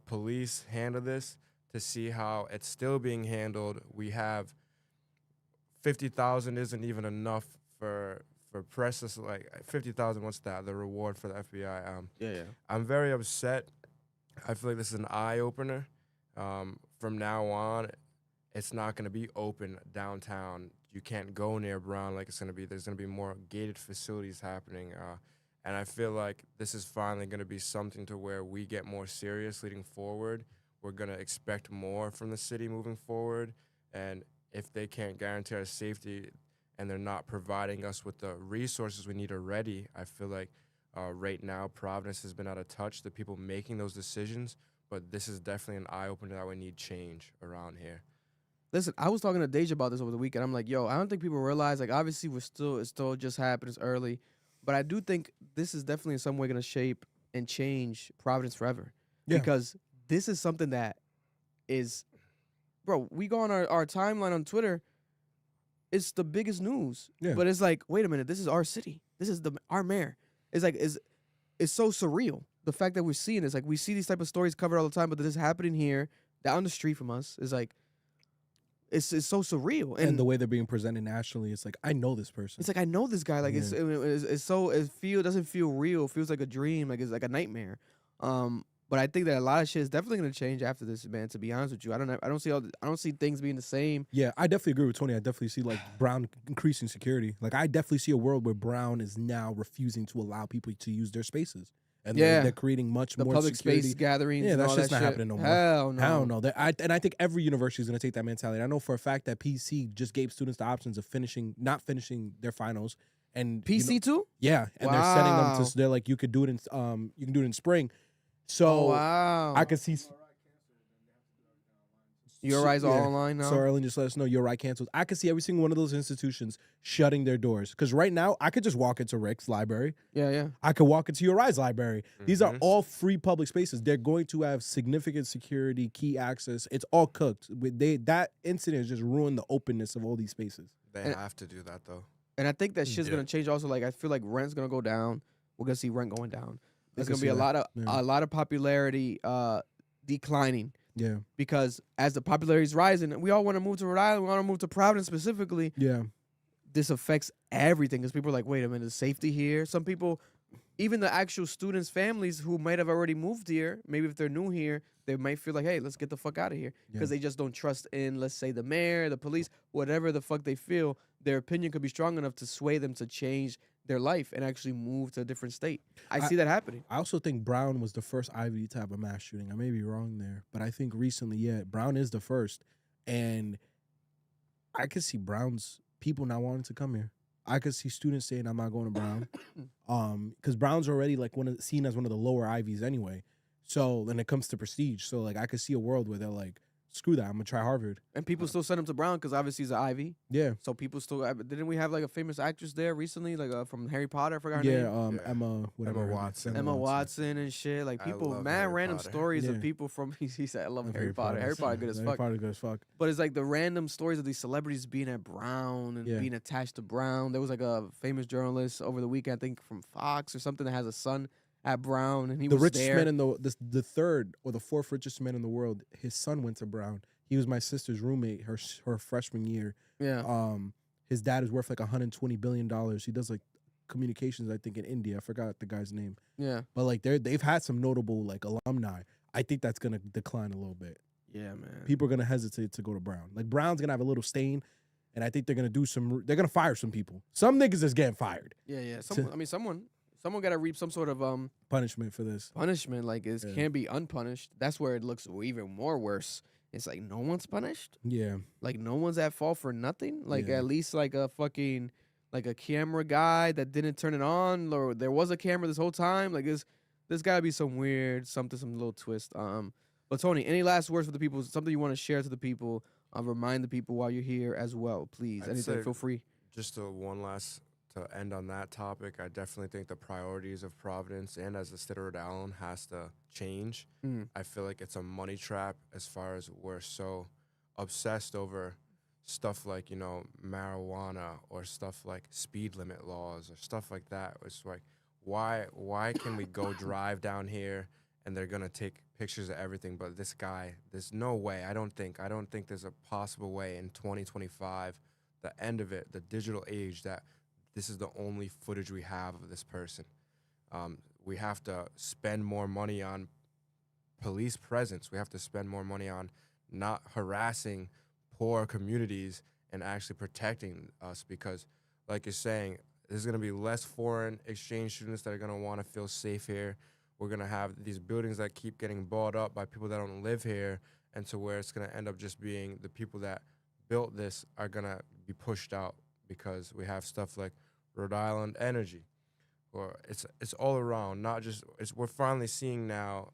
police handle this, to see how it's still being handled, we have 50,000 isn't even enough for press. Like 50,000, what's that? The reward for the FBI. I'm very upset. I feel like this is an eye opener. From now on, it's not going to be open downtown. You can't go near Brown like it's going to be. There's going to be more gated facilities happening. And I feel like this is finally going to be something to where we get more serious leading forward. We're going to expect more from the city moving forward. And if they can't guarantee our safety and they're not providing us with the resources we need already, I feel like right now Providence has been out of touch, the people making those decisions. But this is definitely an eye-opener that we need change around here. Listen, I was talking to Deja about this over the weekend. I'm like, yo, I don't think people realize, like, obviously it's still just happened, it's early. But I do think this is definitely in some way going to shape and change Providence forever. Yeah. Because this is something that is, bro, we go on our timeline on Twitter, it's the biggest news. Yeah. But it's like, wait a minute, this is our city. This is our mayor. It's like, it's so surreal. The fact that we're seeing this, like, we see these type of stories covered all the time, but this is happening here down the street from us is like, it's so surreal. And the way they're being presented nationally, it's like, I know this person. It's like, I know this guy. Like, Yeah. it's so, doesn't feel real. It feels like a dream. Like, it's like a nightmare. But I think that a lot of shit is definitely going to change after this, man, to be honest with you. I don't see things being the same. Yeah, I definitely agree with Tony. I definitely see, like, Brown increasing security. Like, I definitely see a world where Brown is now refusing to allow people to use their spaces. And they're creating much more public security. space gatherings. Yeah, and that's all just that not shit. happening no more. Hell no. Hell no. And I think every university is going to take that mentality. I know for a fact that PC just gave students the options of not finishing their finals. And PC too? Yeah, and they're sending them to. They're like, you can do it in spring. So wow. I could see. URI's all online now. So Erlen just let us know URI canceled. I could see every single one of those institutions shutting their doors. Because right now, I could just walk into Rick's library. Yeah. I could walk into URI's library. These are all free public spaces. They're going to have significant security, key access. It's all cooked. That incident just ruined the openness of all these spaces. They have to do that, though. And I think that shit's going to change also. Like, I feel like rent's going to go down. We're going to see rent going down. There's going to be a lot of popularity declining. Yeah. Because as the popularity is rising, we all want to move to Rhode Island. We want to move to Providence specifically. Yeah. This affects everything because people are like, wait a minute, is safety here? Some people, even the actual students' families who might have already moved here, maybe if they're new here, they might feel like, hey, let's get the fuck out of here. Because they just don't trust in, let's say, the mayor, the police, whatever the fuck they feel. Their opinion could be strong enough to sway them to change their life and actually move to a different state. I see that happening. I also think Brown was the first Ivy to have a mass shooting. I may be wrong there, but I think recently, Brown is the first. And I could see Brown's people not wanting to come here. I could see students saying, I'm not going to Brown. Because Brown's already like seen as one of the lower Ivies anyway. So when it comes to prestige. So like I could see a world where they're like, screw that. I'm gonna try Harvard. And people still send him to Brown because obviously he's an Ivy. Yeah. So people still didn't we have like a famous actress there recently, like from Harry Potter? I forgot her Yeah, name. Emma, whatever. Emma her name is. Watson. Emma Watson and shit. Like I people, love mad Harry random Potter. stories Yeah. of people from. He said, "I love Of Harry Potter. Harry Potter good as Harry fuck." Potter good as fuck. But it's like the random stories of these celebrities being at Brown and Yeah. being attached to Brown. There was like a famous journalist over the weekend, I think from Fox or something, that has a son at Brown, and he The was richest there. man in the third or the fourth richest man in the world. His son went to Brown. He was my sister's roommate her freshman year. Yeah. His dad is worth like $120 billion. He does like communications, I think, in India. I forgot the guy's name. Yeah. But like they've had some notable like alumni. I think that's gonna decline a little bit. Yeah, man. People are gonna hesitate to go to Brown. Like Brown's gonna have a little stain, and I think they're gonna fire some people. Some niggas is getting fired. Yeah. Someone got to reap some sort of Punishment for this. punishment. Like it Yeah. can't be unpunished. That's where it looks even more worse. It's like no one's punished. Yeah. Like no one's at fault for nothing. Like Yeah. at least like a fucking like a camera guy that didn't turn it on, or there was a camera this whole time. Like there's got to be some weird some little twist. But Tony, any last words for the people? Something you want to share to the people? Remind the people while you're here as well, please. I'd Anything, say feel free. Just one last to end on that topic. I definitely think the priorities of Providence and as the state of Rhode Island has to change. I feel like it's a money trap as far as we're so obsessed over stuff like, marijuana or stuff like speed limit laws or stuff like that. It's like, why can we go drive down here and they're going to take pictures of everything, but this guy, there's no way. I don't think there's a possible way in 2025, the end of it, the digital age, that this is the only footage we have of this person. We have to spend more money on police presence. We have to spend more money on not harassing poor communities and actually protecting us, because, like you're saying, there's going to be less foreign exchange students that are going to want to feel safe here. We're going to have these buildings that keep getting bought up by people that don't live here, and to where it's going to end up just being the people that built this are going to be pushed out, because we have stuff like Rhode Island Energy, or it's all around. Not just we're finally seeing now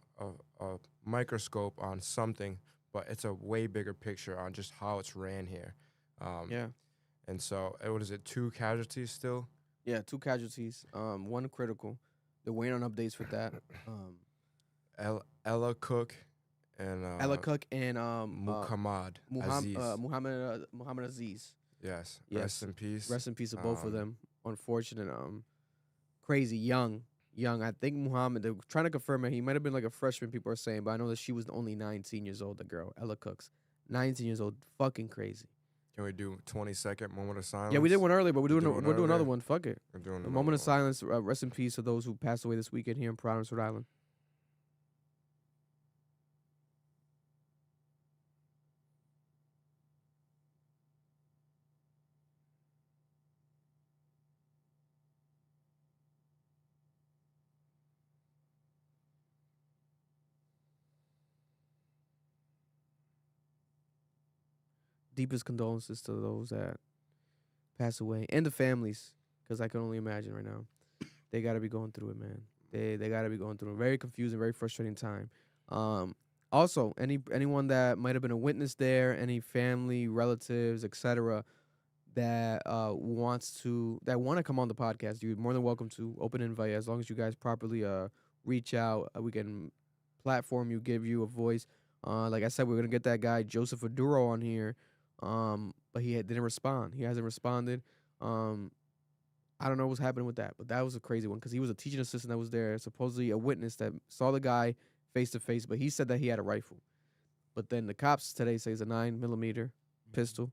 a microscope on something, but it's a way bigger picture on just how it's ran here. Yeah. And so, what is it? 2 casualties still? Yeah, 2 casualties. 1 critical. They're waiting on updates with that. Ella Cook and Muhammad Aziz. Yes. Rest in peace. Rest in peace of both of them. Unfortunate. Crazy young. I think Muhammad. They're trying to confirm it. He might have been like a freshman. People are saying, but I know that she was only 19 years old. The girl, Ella Cooks, 19 years old. Fucking crazy. Can we do 20-second moment of silence? Yeah, we did one earlier, but we'll do another earlier? one. Fuck it. We're doing A another moment of one. silence. Rest in peace to those who passed away this weekend here in Providence, Rhode Island. Deepest condolences to those that pass away and the families, because I can only imagine right now. They got to be going through it, man. They got to be going through a very confusing, very frustrating time. Also, anyone that might have been a witness there, any family, relatives, etc., that want to come on the podcast, you're more than welcome to. Open invite, as long as you guys properly reach out. We can platform you, give you a voice. Like I said, we're gonna get that guy Joseph Aduro on here. But he didn't respond. He hasn't responded. I don't know what's happening with that, but that was a crazy one because he was a teaching assistant that was there, supposedly a witness that saw the guy face to face, but he said that he had a rifle. But then the cops today say it's a 9mm pistol.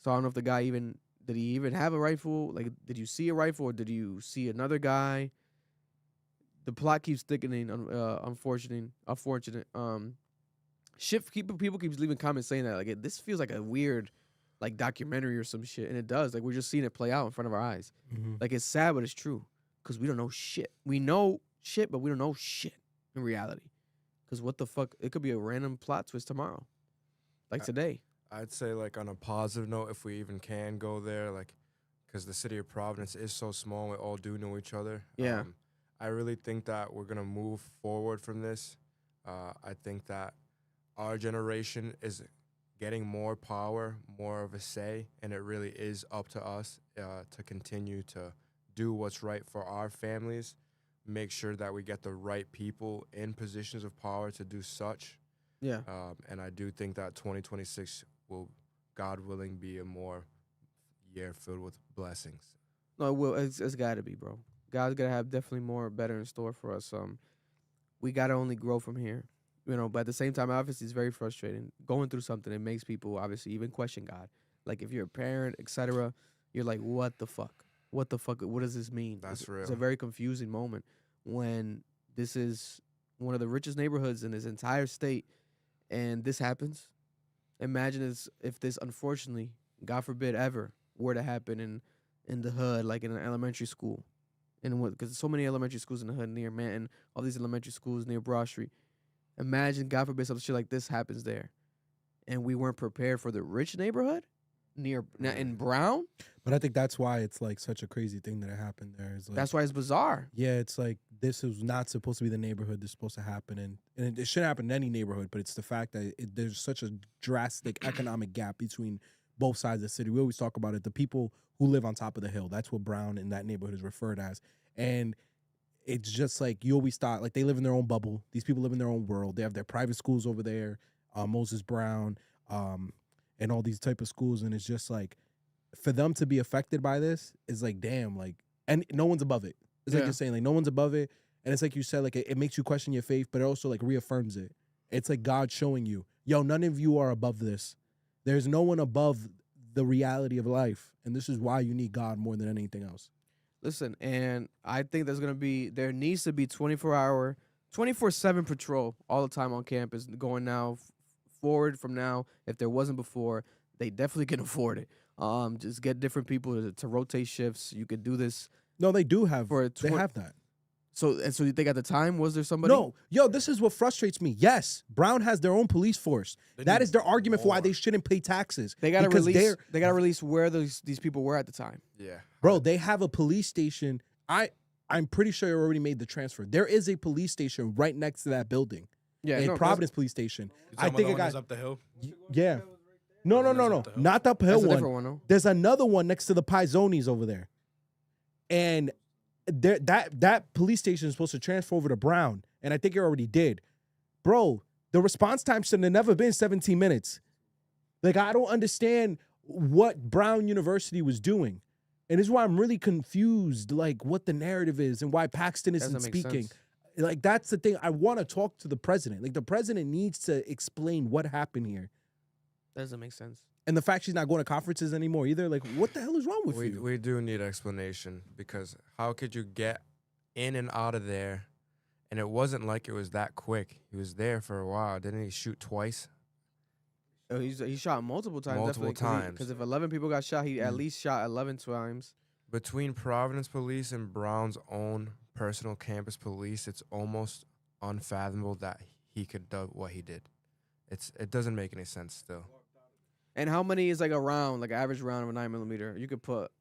So I don't know if the guy did he even have a rifle? Like, did you see a rifle or did you see another guy? The plot keeps thickening. Unfortunate. People keep leaving comments saying that like this feels like a weird like documentary or some shit, and it does. Like we're just seeing it play out in front of our eyes. Like it's sad, but it's true because we don't know shit. We know shit, but we don't know shit in reality. Because what the fuck? It could be a random plot twist tomorrow, like today. I'd say, like, on a positive note, if we even can go there, like, because the city of Providence is so small, we all do know each other. Yeah. I really think that we're going to move forward from this. I think that our generation is getting more power, more of a say, and it really is up to us to continue to do what's right for our families, make sure that we get the right people in positions of power to do such. Yeah. And I do think that 2026 will, God willing, be a more year filled with blessings. No, it will. It's got to be, bro. God's gonna have definitely more better in store for us. We gotta only grow from here, But at the same time, obviously, it's very frustrating. Going through something, it makes people obviously even question God. Like if you're a parent, etc., you're like, what the fuck? What the fuck? What does this mean? That's real. It's a very confusing moment when this is one of the richest neighborhoods in this entire state, and this happens. Imagine if this, unfortunately, God forbid, ever were to happen in the hood, like in an elementary school, because so many elementary schools in the hood near Manton, all these elementary schools near Broad Street. Imagine, God forbid, some shit like this happens there, and we weren't prepared for the rich neighborhood in Brown. But I think that's why it's like such a crazy thing that it happened there. It's like, That's why it's bizarre. yeah, it's like this is not supposed to be the neighborhood that's supposed to happen, and it shouldn't happen in any neighborhood. But it's the fact that there's such a drastic economic gap between both sides of the city. We always talk about it. The people who live on top of the hill, that's what Brown in that neighborhood is referred as, and it's just like you always thought, like they live in their own bubble. These people live in their own world. They have their private schools over there, Moses Brown, and all these type of schools, and it's just like for them to be affected by this is like, damn, like, and no one's above it. It's like you're saying, like no one's above it, and it's like you said, like it makes you question your faith, but it also like reaffirms it. It's like God showing you, yo, none of you are above this. There's no one above the reality of life, and this is why you need God more than anything else. Listen, and I think there needs to be 24/7 patrol all the time on campus going now forward from now. If there wasn't before, they definitely can afford it. Just get different people to rotate shifts. You could do this. No, they do have. They have that. So you think at the time, was there somebody? No, yo, this is what frustrates me. Yes, Brown has their own police force. That is their argument for why they shouldn't pay taxes. They got to release. They got to release where these people were at the time. Yeah, bro, they have a police station. I'm pretty sure you already made the transfer. There is a police station right next to that building. Yeah, Providence police station. I think it got up the hill. Yeah. No, not the uphill That's a one. different one, no? There's another one next to the Paizonis over there, and that police station is supposed to transfer over to Brown, and I think it already did. Bro, the response time should have never been 17 minutes. Like, I don't understand what Brown University was doing. And this is why I'm really confused, like, what the narrative is and why Paxton isn't speaking. Like, that's the thing. I want to talk to the president. Like, the president needs to explain what happened here. Doesn't make sense. And the fact she's not going to conferences anymore either. Like, what the hell is wrong with you? We do need explanation, because how could you get in and out of there? And it wasn't like it was that quick. He was there for a while. Didn't he shoot twice? Oh, he shot multiple times. Multiple times. Because if 11 people got shot, he at least shot 11 times. Between Providence police and Brown's own personal campus police, it's almost unfathomable that he could do what he did. It doesn't make any sense still. And how many is like a round, like an average round of a 9mm? You could put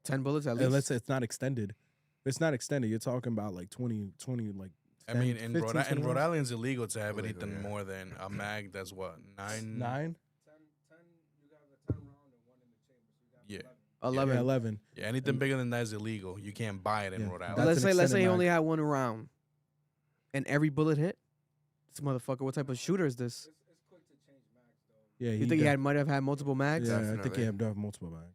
10 bullets at least. Unless it's not extended. If it's not extended, you're talking about like 20 like 10, I mean, in 15, Rhode Island, it's illegal to have anything more than a mag. That's what, 9? 9? Yeah. 11. 11. Yeah, anything bigger than that is illegal. You can't buy it in Rhode Island. Let's say he only had one round, and every bullet hit. This motherfucker, what type of shooter is this? Yeah, you think he might have had multiple mags? Yeah, I think he had multiple mags.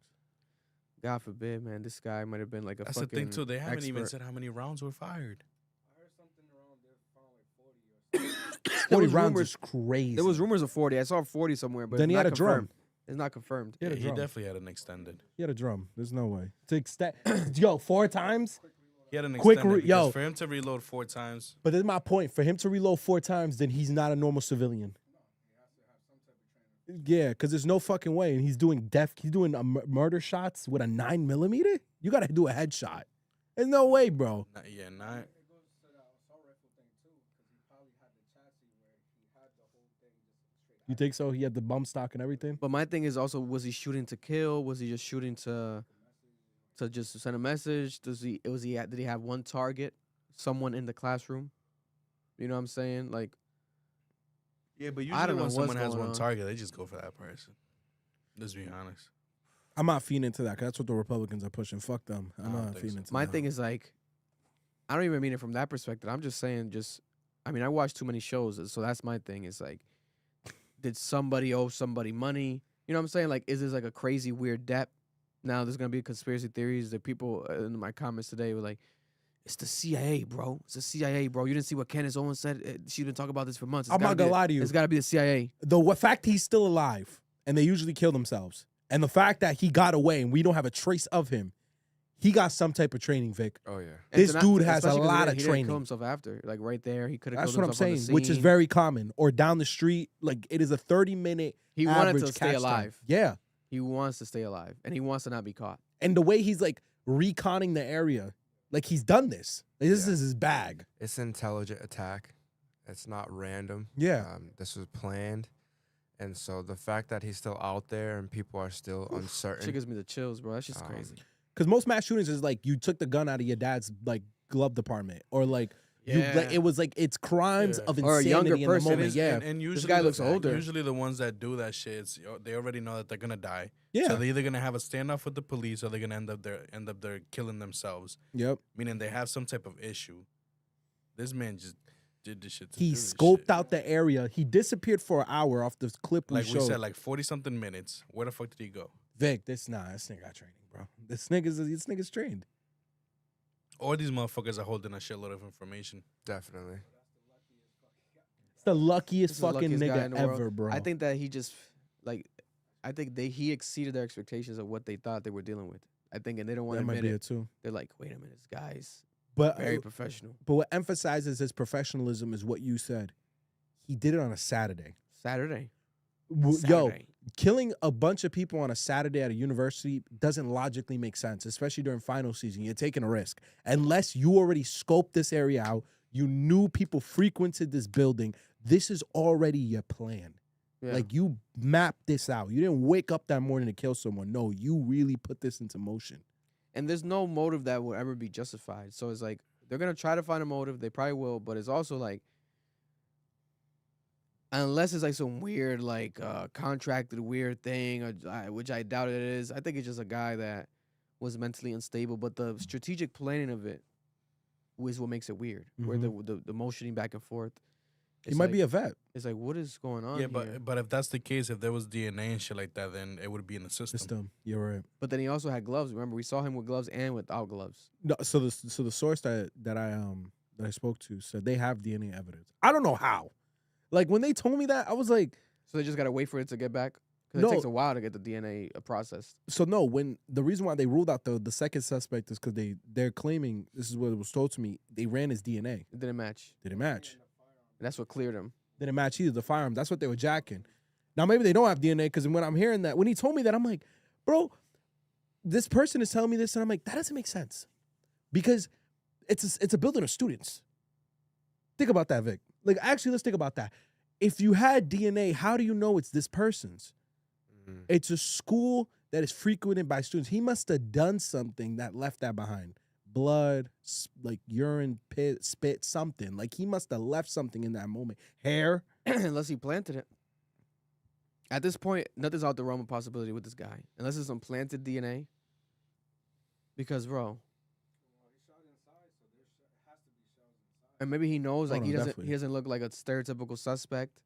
God forbid, man. This guy might have been like a That's fucking the thing too. They haven't even expert. said how many rounds were fired. 40 rounds is crazy. There was rumors of 40. I saw 40 somewhere, but then he had a confirmed. drum. It's not confirmed. Yeah, he definitely had an extended. He had a drum. There's no way to extend. Yo, 4 times. He had an Quick extended. yo, For him to reload 4 times. But this is my point. For him to reload 4 times, then he's not a normal civilian. Yeah, because there's no fucking way. And he's doing murder shots with a 9mm. You gotta do a headshot. There's no way, bro. Yeah, not. You think so? He had the bump stock and everything. But my thing is also, was he shooting to kill? Was he just shooting to just send a message? Did he have one target? Someone in the classroom? You know what I'm saying? Like, Yeah, but I usually don't know when someone what's has going one on. target, they just go for that person. Let's be honest. I'm not feeding into that 'cause that's what the Republicans are pushing. Fuck them. I'm don't not think feeding so. into My that. thing is like, I don't even mean it from that perspective. I'm just saying, I mean, I watch too many shows, so that's my thing. It's like, did somebody owe somebody money? You know what I'm saying? Like, is this like a crazy weird debt? Now there's gonna be conspiracy theories that people in my comments today were like, it's the CIA, bro. It's the CIA, bro. You didn't see what Candace Owens said? She's been talking about this for months. It's I'm gotta not be gonna the- lie to you. It's got to be the CIA. The fact he's still alive, and they usually kill themselves, and the fact that he got away and we don't have a trace of him, he got some type of training, Vic. Oh yeah. This And dude has a especially 'cause lot of he didn't training. kill himself after, like right there. He could have. That's killed what I'm himself on the saying, which is scene. very common. Or down the street, like it is a 30-minute. He wanted average to stay catch time. alive. Yeah, He wants to stay alive, and he wants to not be caught. and the way he's like reconning the area, like he's done this. Like, this Yeah. is his bag. It's an intelligent attack. It's not random. Yeah. This was planned. And so the fact that he's still out there and people are still uncertain. Shit gives me the chills, bro. That's just crazy. Because most mass shootings is like you took the gun out of your dad's like glove department, or like you Yeah. like, it was like it's crimes of Or a insanity younger in the person. moment. It is- Yeah, and usually guy the- looks older. Usually the ones that do that shit, they already know that they're gonna die. Yeah. So they're either gonna have a standoff with the police or they're gonna end up there killing themselves. Yep. Meaning they have some type of issue. This man just did this shit. To He do this scoped shit. out the area. He disappeared for an hour off this clip we Like showed. we said, like 40-something minutes. Where the fuck did he go? Vic, this nigga got training, bro. This nigga's trained. Or these motherfuckers are holding a shitload of information. Definitely. It's the luckiest He's the fucking luckiest guy nigga in the world. ever, bro. I think that he just he exceeded their expectations of what they thought they were dealing with. I think, and they don't want that to might admit be it. it too. They're like, wait a minute, this guy's But very professional. But what emphasizes his professionalism is what you said. He did it on a Saturday. Saturday. Yo, Saturday. killing a bunch of people on a Saturday at a university doesn't logically make sense, especially during final season. You're taking a risk. Unless you already scoped this area out, you knew people frequented this building. This is already your plan. Yeah. Like you mapped this out. You didn't wake up that morning to kill someone. No, you really put this into motion. And there's no motive that will ever be justified. So it's like they're gonna try to find a motive. They probably will, but it's also like, unless it's like some weird like contracted weird thing, or which I doubt it is. I think it's just a guy that was mentally unstable. But the strategic planning of it is what makes it weird. Where the motioning back and forth. He might be a vet. It's like, what is going on? Yeah, here? but if that's the case, if there was DNA and shit like that, then it would be in the system. System. You're right. But then he also had gloves. Remember, we saw him with gloves and without gloves. No, so the source that I spoke to said they have DNA evidence. I don't know how. Like when they told me that, I was like, So they just gotta wait for it to get back. Because No. it takes a while to get the DNA processed. so no. When the reason why they ruled out the second suspect is because they're claiming, this is what it was told to me, they ran his DNA. It didn't match. Didn't match. And that's what cleared him. Didn't match either. The firearm. That's what they were jacking. Now maybe they don't have DNA because when I'm hearing that, when he told me that, I'm like, bro, this person is telling me this, and I'm like, that doesn't make sense because it's a building of students. Think about that, Vic. Like actually, let's think about that. If you had DNA, how do you know it's this person's? It's a school that is frequented by students. He must have done something that left that behind. Blood, like urine, spit, something. Like he must have left something in that moment. Hair. Unless he planted it. At this point, nothing's out the realm of possibility with this guy. Unless it's some planted DNA. Because, bro. And maybe he knows, like, no, he definitely. doesn't look like a stereotypical suspect.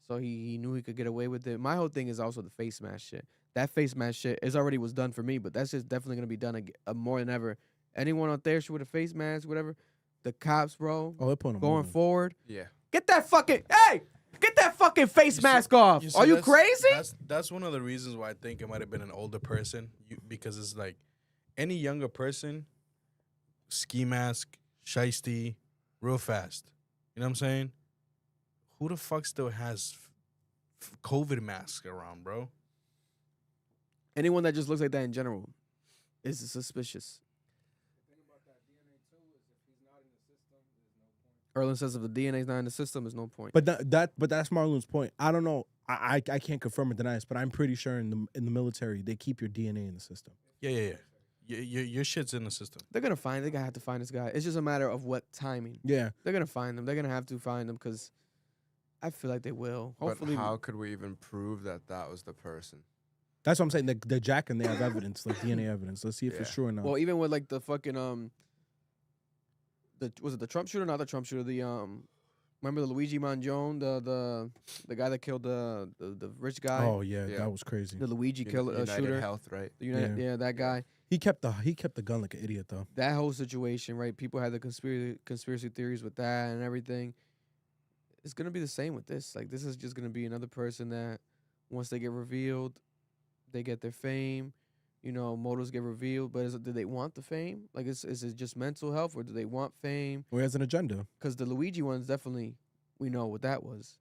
So he knew he could get away with it. My whole thing is also the face mask shit. That face mask shit already was done for me, but that's just definitely going to be done more than ever. Anyone out there with a face mask, whatever, the cops, bro, Oh, they're putting him going on. forward. Yeah. Get that fucking face mask off. You see, Are you that's- crazy? That's one of the reasons why I think it might have been an older person because it's like any younger person, ski mask, shiesty, real fast. You know what I'm saying? Who the fuck still has COVID masks around, bro? Anyone that just looks like that in general is suspicious. Erlen says if the DNA is not in the system, there's no point. But that's Marlon's point. I don't know. I can't confirm or deny this, but I'm pretty sure in the military they keep your DNA in the system. Yeah. Your shit's in the system. They're gonna have to find this guy. It's just a matter of what timing. Yeah. They're gonna find them. They're gonna have to find them because I feel like they will. But Hopefully, how could we even prove that that was the person? That's what I'm saying. The jack and they have evidence, like DNA evidence. Let's see if it's Yeah. true or not. well, even with like the fucking was it the Trump shooter? Not the Trump shooter. The remember the Luigi Mangione, the guy that killed the rich guy. Oh yeah, Yeah. that was crazy. The Luigi United shooter. Health, right? The United, yeah, that guy. He kept the gun like an idiot though. That whole situation, right? People had the conspiracy theories with that and everything. It's gonna be the same with this. Like this is just gonna be another person that once they get revealed, they get their fame. You know, motives get revealed, but do they want the fame? Like, is it just mental health, or do they want fame? Or he has an agenda. Because the Luigi one's definitely, we know what that was.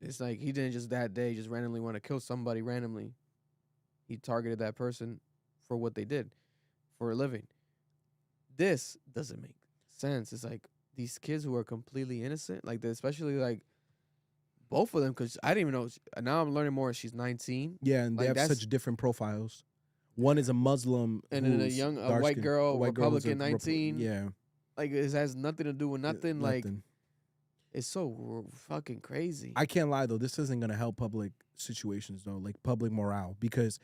It's like he didn't just that day just randomly want to kill somebody randomly. He targeted that person for what they did for a living. This doesn't make sense. It's like these kids who are completely innocent, like especially like both of them, because I didn't even know. Now I'm learning more. She's 19. Yeah, and they Like, have that's- such different profiles. One is a Muslim, And then a who's young- a dark white skin- girl, a white girl who's Republican, a 19. Yeah, Like it has nothing to do with nothing. Like nothing. it's so fucking crazy. I can't lie though. This isn't gonna help public situations though, like public morale, because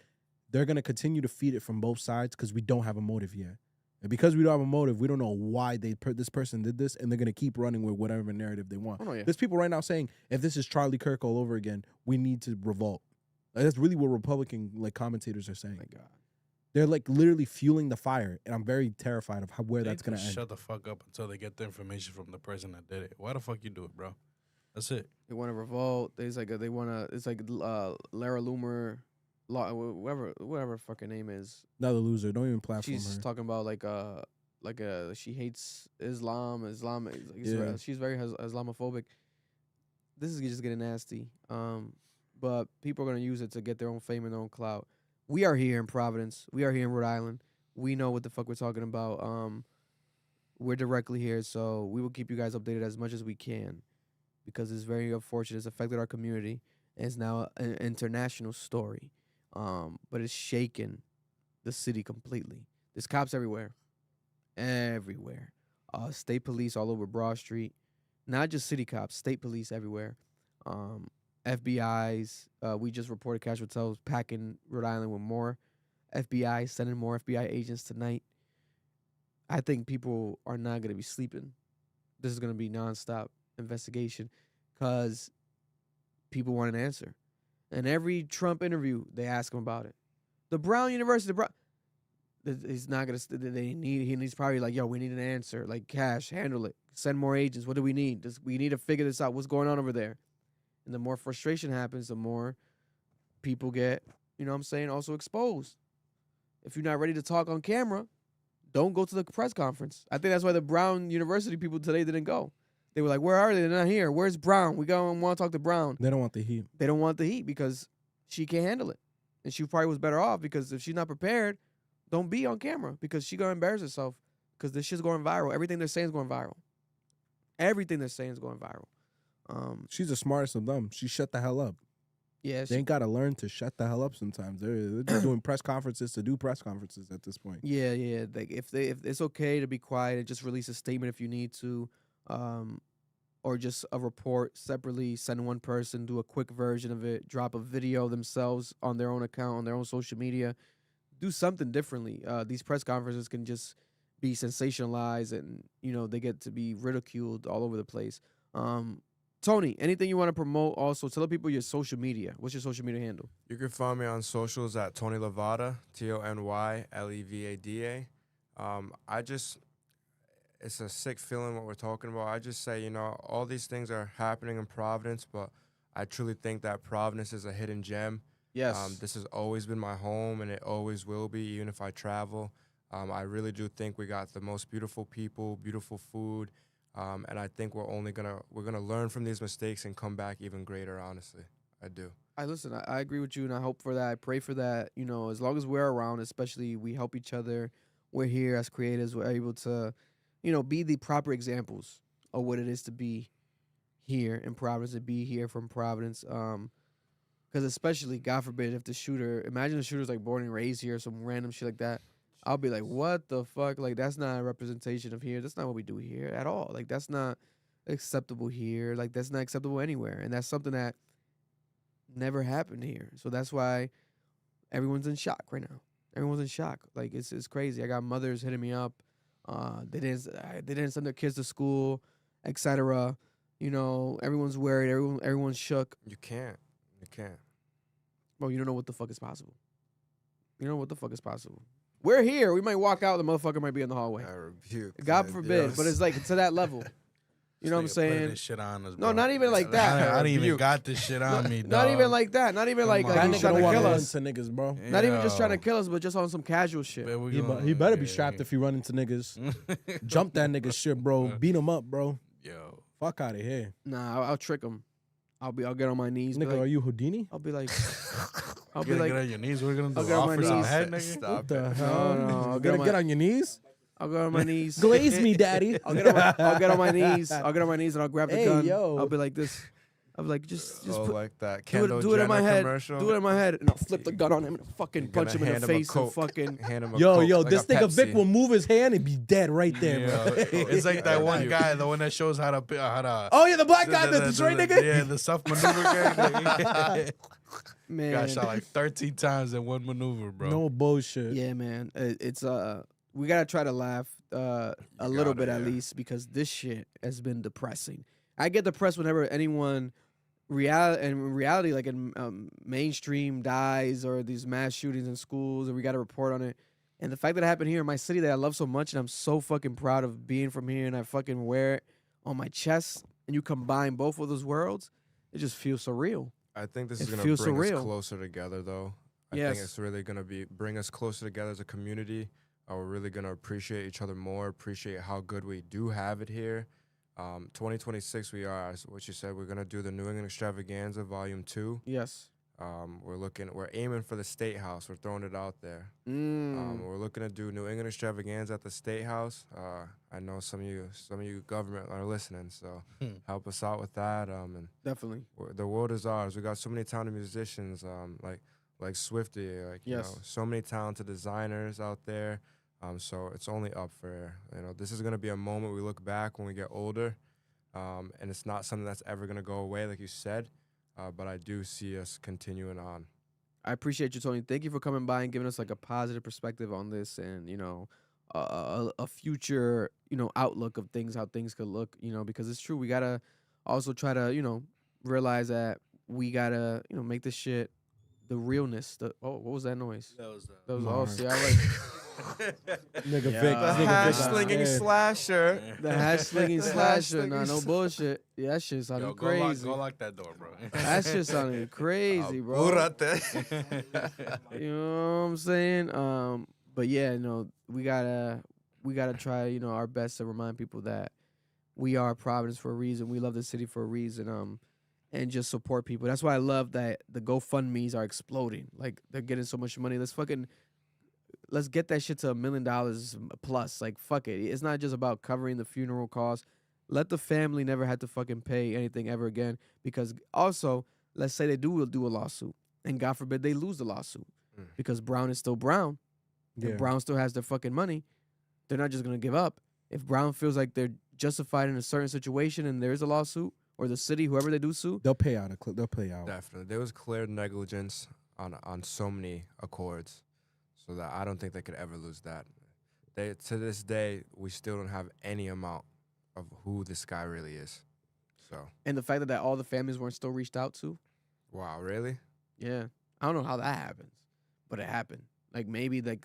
they're gonna continue to feed it from both sides because we don't have a motive yet. And because we don't have a motive, we don't know why this person did this, and they're gonna keep running with whatever narrative they want. Oh, no, yeah. There's people right now saying, if this is Charlie Kirk all over again, we need to revolt. Like, that's really what Republican like commentators are saying. Oh my God. They're like literally fueling the fire, and I'm very terrified of where They that's gonna just end. Shut the fuck up until they get the information from the person that did it. Why the fuck you do it, bro? That's it. They want to revolt. There's like they want to. It's like Lara Loomer, whatever fucking name is. Another loser. Don't even platform She's her. talking about she hates Islam. Yeah. She's very Islamophobic. This is just getting nasty. But people are gonna use it to get their own fame and their own clout. We are here in Providence. We are here in Rhode Island. We know what the fuck we're talking about. We're directly here, so we will keep you guys updated as much as we can, because it's very unfortunate. It's affected our community, and it's now an international story. But it's shaken the city completely. There's cops everywhere. Everywhere. State police all over Broad Street. Not just city cops, state police everywhere. FBI's. We just reported Cash Hotels packing Rhode Island with more FBI, sending more FBI agents tonight. I think people are not going to be sleeping. This is going to be nonstop investigation because people want an answer. And every Trump interview, they ask him about it. The Brown University, he's not going to, he's probably like, yo, we need an answer. Like, Cash, handle it. Send more agents. What do we need? We need to figure this out. What's going on over there? And the more frustration happens, the more people get, you know what I'm saying, also exposed. If you're not ready to talk on camera, don't go to the press conference. I think that's why the Brown University people today didn't go. They were like, where are they? They're not here. Where's Brown? We want to talk to Brown. They don't want the heat. They don't want the heat because she can't handle it. And she probably was better off, because if she's not prepared, don't be on camera, because she's going to embarrass herself, because this shit's going viral. Everything they're saying is going viral. Everything they're saying is going viral. She's the smartest of them. She shut the hell up. Yeah, They ain't got to learn to shut the hell up sometimes. They're just doing press conferences to do press conferences at this point. Yeah. Like if it's okay to be quiet and just release a statement if you need to, or just a report separately, send one person, do a quick version of it, drop a video themselves on their own account, on their own social media, do something differently. These press conferences can just be sensationalized, and they get to be ridiculed all over the place. Tony, anything you want to promote? Also, tell the people your social media. What's your social media handle? You can find me on socials at Tony Levada, TonyLevada. It's a sick feeling what we're talking about. I just say, all these things are happening in Providence, but I truly think that Providence is a hidden gem. Yes. This has always been my home, and it always will be, even if I travel. I really do think we got the most beautiful people, beautiful food. And I think we're gonna learn from these mistakes and come back even greater. Honestly, I do. I agree with you, and I hope for that. I pray for that. As long as we're around, especially, we help each other. We're here as creators. We're able to, be the proper examples of what it is to be here in Providence, to be here from Providence. Because especially, God forbid, if imagine the shooter's like born and raised here, some random shit like that. I'll be like, what the fuck? Like, that's not a representation of here. That's not what we do here at all. Like, that's acceptable here. Like that's not acceptable anywhere, and that's something that never happened here. So that's why everyone's in shock right now. Everyone's in shock. Like it's crazy. I got mothers hitting me up. They didn't send their kids to school, etc. You know, everyone's worried. Everyone's shook. You can't. Bro, you don't know what the fuck is possible. You don't know what the fuck is possible. We're here. We might walk out. The motherfucker might be in the hallway. I rebuke. God that, forbid. yes. But it's like to that level. You know what I'm This nigga putting saying? this shit on us, No, bro. not even like that. I didn't even got this shit on me, dog. Not even like that. Not even like, Come like on. he's That trying nigga to wanna kill run us. into niggas, bro. Not even just trying to Yo. kill us, but just on some casual shit. Man, we He better be yeah. strapped if he run into niggas. Jump that nigga shit, bro. Beat him up, bro. Yo. Fuck out of here. Nah, I'll trick him. I'll get on my knees. be Nigga, like- are you Houdini? I'll be like, I'll You be gotta like, get on your knees. What are we gonna I'll do? get on my Offer some knees. head, nigga? Stop What the it. hell? no, I'll You get gotta on get my, on your knees? I'll get on my knees. Glaze me, daddy. I'll get on my knees. I'll get on my knees and I'll grab the Hey, gun. yo. I'll be like this. I'll be like, just Oh, put, like that. do Kendall it in my Jenner head. commercial. Do it in my head, and I'll flip the gun on him and fucking You're punch him gonna in the hand him a face and Coke. fucking. Hand him a Yo, Coke, yo, like this a nigga Vic Pepsi. will move his hand and be dead right there, bro. It's like that one guy, the one that shows how to. Oh, yeah, the black guy, the Detroit nigga? Yeah, the self maneuver guy. Man, Got shot like 13 times in one maneuver, bro. No bullshit. yeah, man, it's we gotta try to laugh a little bit at least because this shit has been depressing. I get depressed whenever anyone reality like in mainstream dies or these mass shootings in schools and we got to report on it. And the fact that it happened here in my city that I love so much and I'm so fucking proud of being from here and I fucking wear it on my chest and you combine both of those worlds, it just feels surreal. I think this It is gonna feels bring surreal. us closer together, though. I Yes. think it's really gonna bring us closer together as a community. We're really gonna appreciate each other more, appreciate how good we do have it here. 2026, we are, as what you said, we're gonna do the New England Extravaganza Volume 2. Yes. We're aiming for the State House. We're throwing it out there. Mm. We're looking to do New England Extravaganza at the State House. I know some of you government are listening, so help us out with that. And Definitely. the world is ours. We got so many talented musicians, like Swifty, like you Yes. know, so many talented designers out there. So it's only up for this is gonna be a moment we look back when we get older, and it's not something that's ever gonna go away, like you said. But I do see us continuing on. I appreciate you, Tony. Thank you for coming by and giving us like a positive perspective on this and, a future, outlook of things, how things could look, because it's true. We got to also try to, realize that we got to, make this shit the realness. What was that noise? That was Oh, see, I like Nigga Vic. The nigga hash Vic slinging outside. slasher. the hash slinging The hash slasher. Nah, slinging no bullshit. Yeah, that shit sounded Yo, crazy. Go lock that door, bro. That shit sounded crazy, bro. Apúrate. You know what I'm saying? But yeah, we gotta try, our best to remind people that we are Providence for a reason. We love the city for a reason. And just support people. That's why I love that the GoFundMe's are exploding. Like they're getting so much money. Let's get that shit to $1 million plus. Like fuck it. It's not just about covering the funeral costs. Let the family never have to fucking pay anything ever again. Because also, let's say they do a lawsuit, and God forbid they lose the lawsuit, because Brown is still Brown. Yeah. If Brown still has their fucking money, they're not just gonna give up. If Brown feels like they're justified in a certain situation and there is a lawsuit, or the city, whoever they do sue, They'll pay out. They'll pay out. Definitely, there was clear negligence on so many accords, so that I don't think they could ever lose that. To this day, we still don't have any amount of who this guy really is. So, and the fact that all the families weren't still reached out to. wow, really? Yeah, I don't know how that happens, but it happened. Like maybe the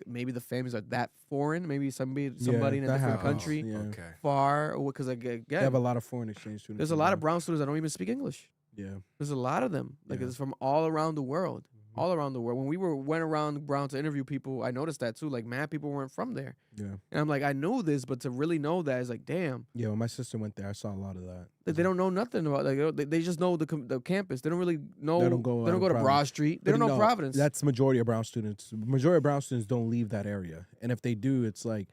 families are that foreign. Maybe somebody in a that different happens, country, yeah. Okay. far, because again, They have a lot of foreign exchange students. there's a lot of Brown students that don't even speak English. Yeah. There's a lot of them. Like Yeah. it's from all around the world. All around the world. When we went around Brown to interview people, I noticed that too. Like mad people weren't from there. Yeah. And I'm like, I knew this, but to really know that is like, damn. Yeah, when my sister went there, I saw a lot of that. They don't know nothing about they just know the campus. They don't really know. They don't go to Providence. Broad Street. They don't know No, Providence. That's majority of Brown students. Majority of Brown students don't leave that area, and if they do, it's like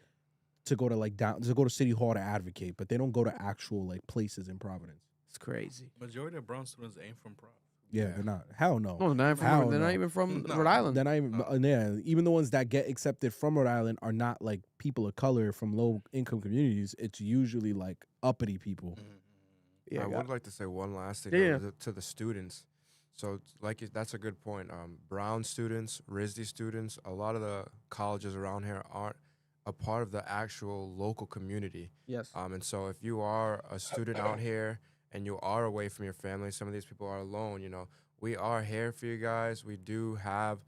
to go to City Hall to advocate, but they don't go to actual like places in Providence. It's crazy. Majority of Brown students ain't from Providence. Yeah, they're not. Hell no. No, they're not from. Hell They're no. not even from No. Rhode Island. They're not even. Yeah, even the ones that get accepted from Rhode Island are not like people of color from low income communities. It's usually like uppity people. Yeah, I got would like to say one last thing Yeah, though, to the students. So, that's a good point. Brown students, RISD students, a lot of the colleges around here aren't a part of the actual local community. Yes. And so, if you are a student out here and you are away from your family, some of these people are alone. We are here for you guys. We do have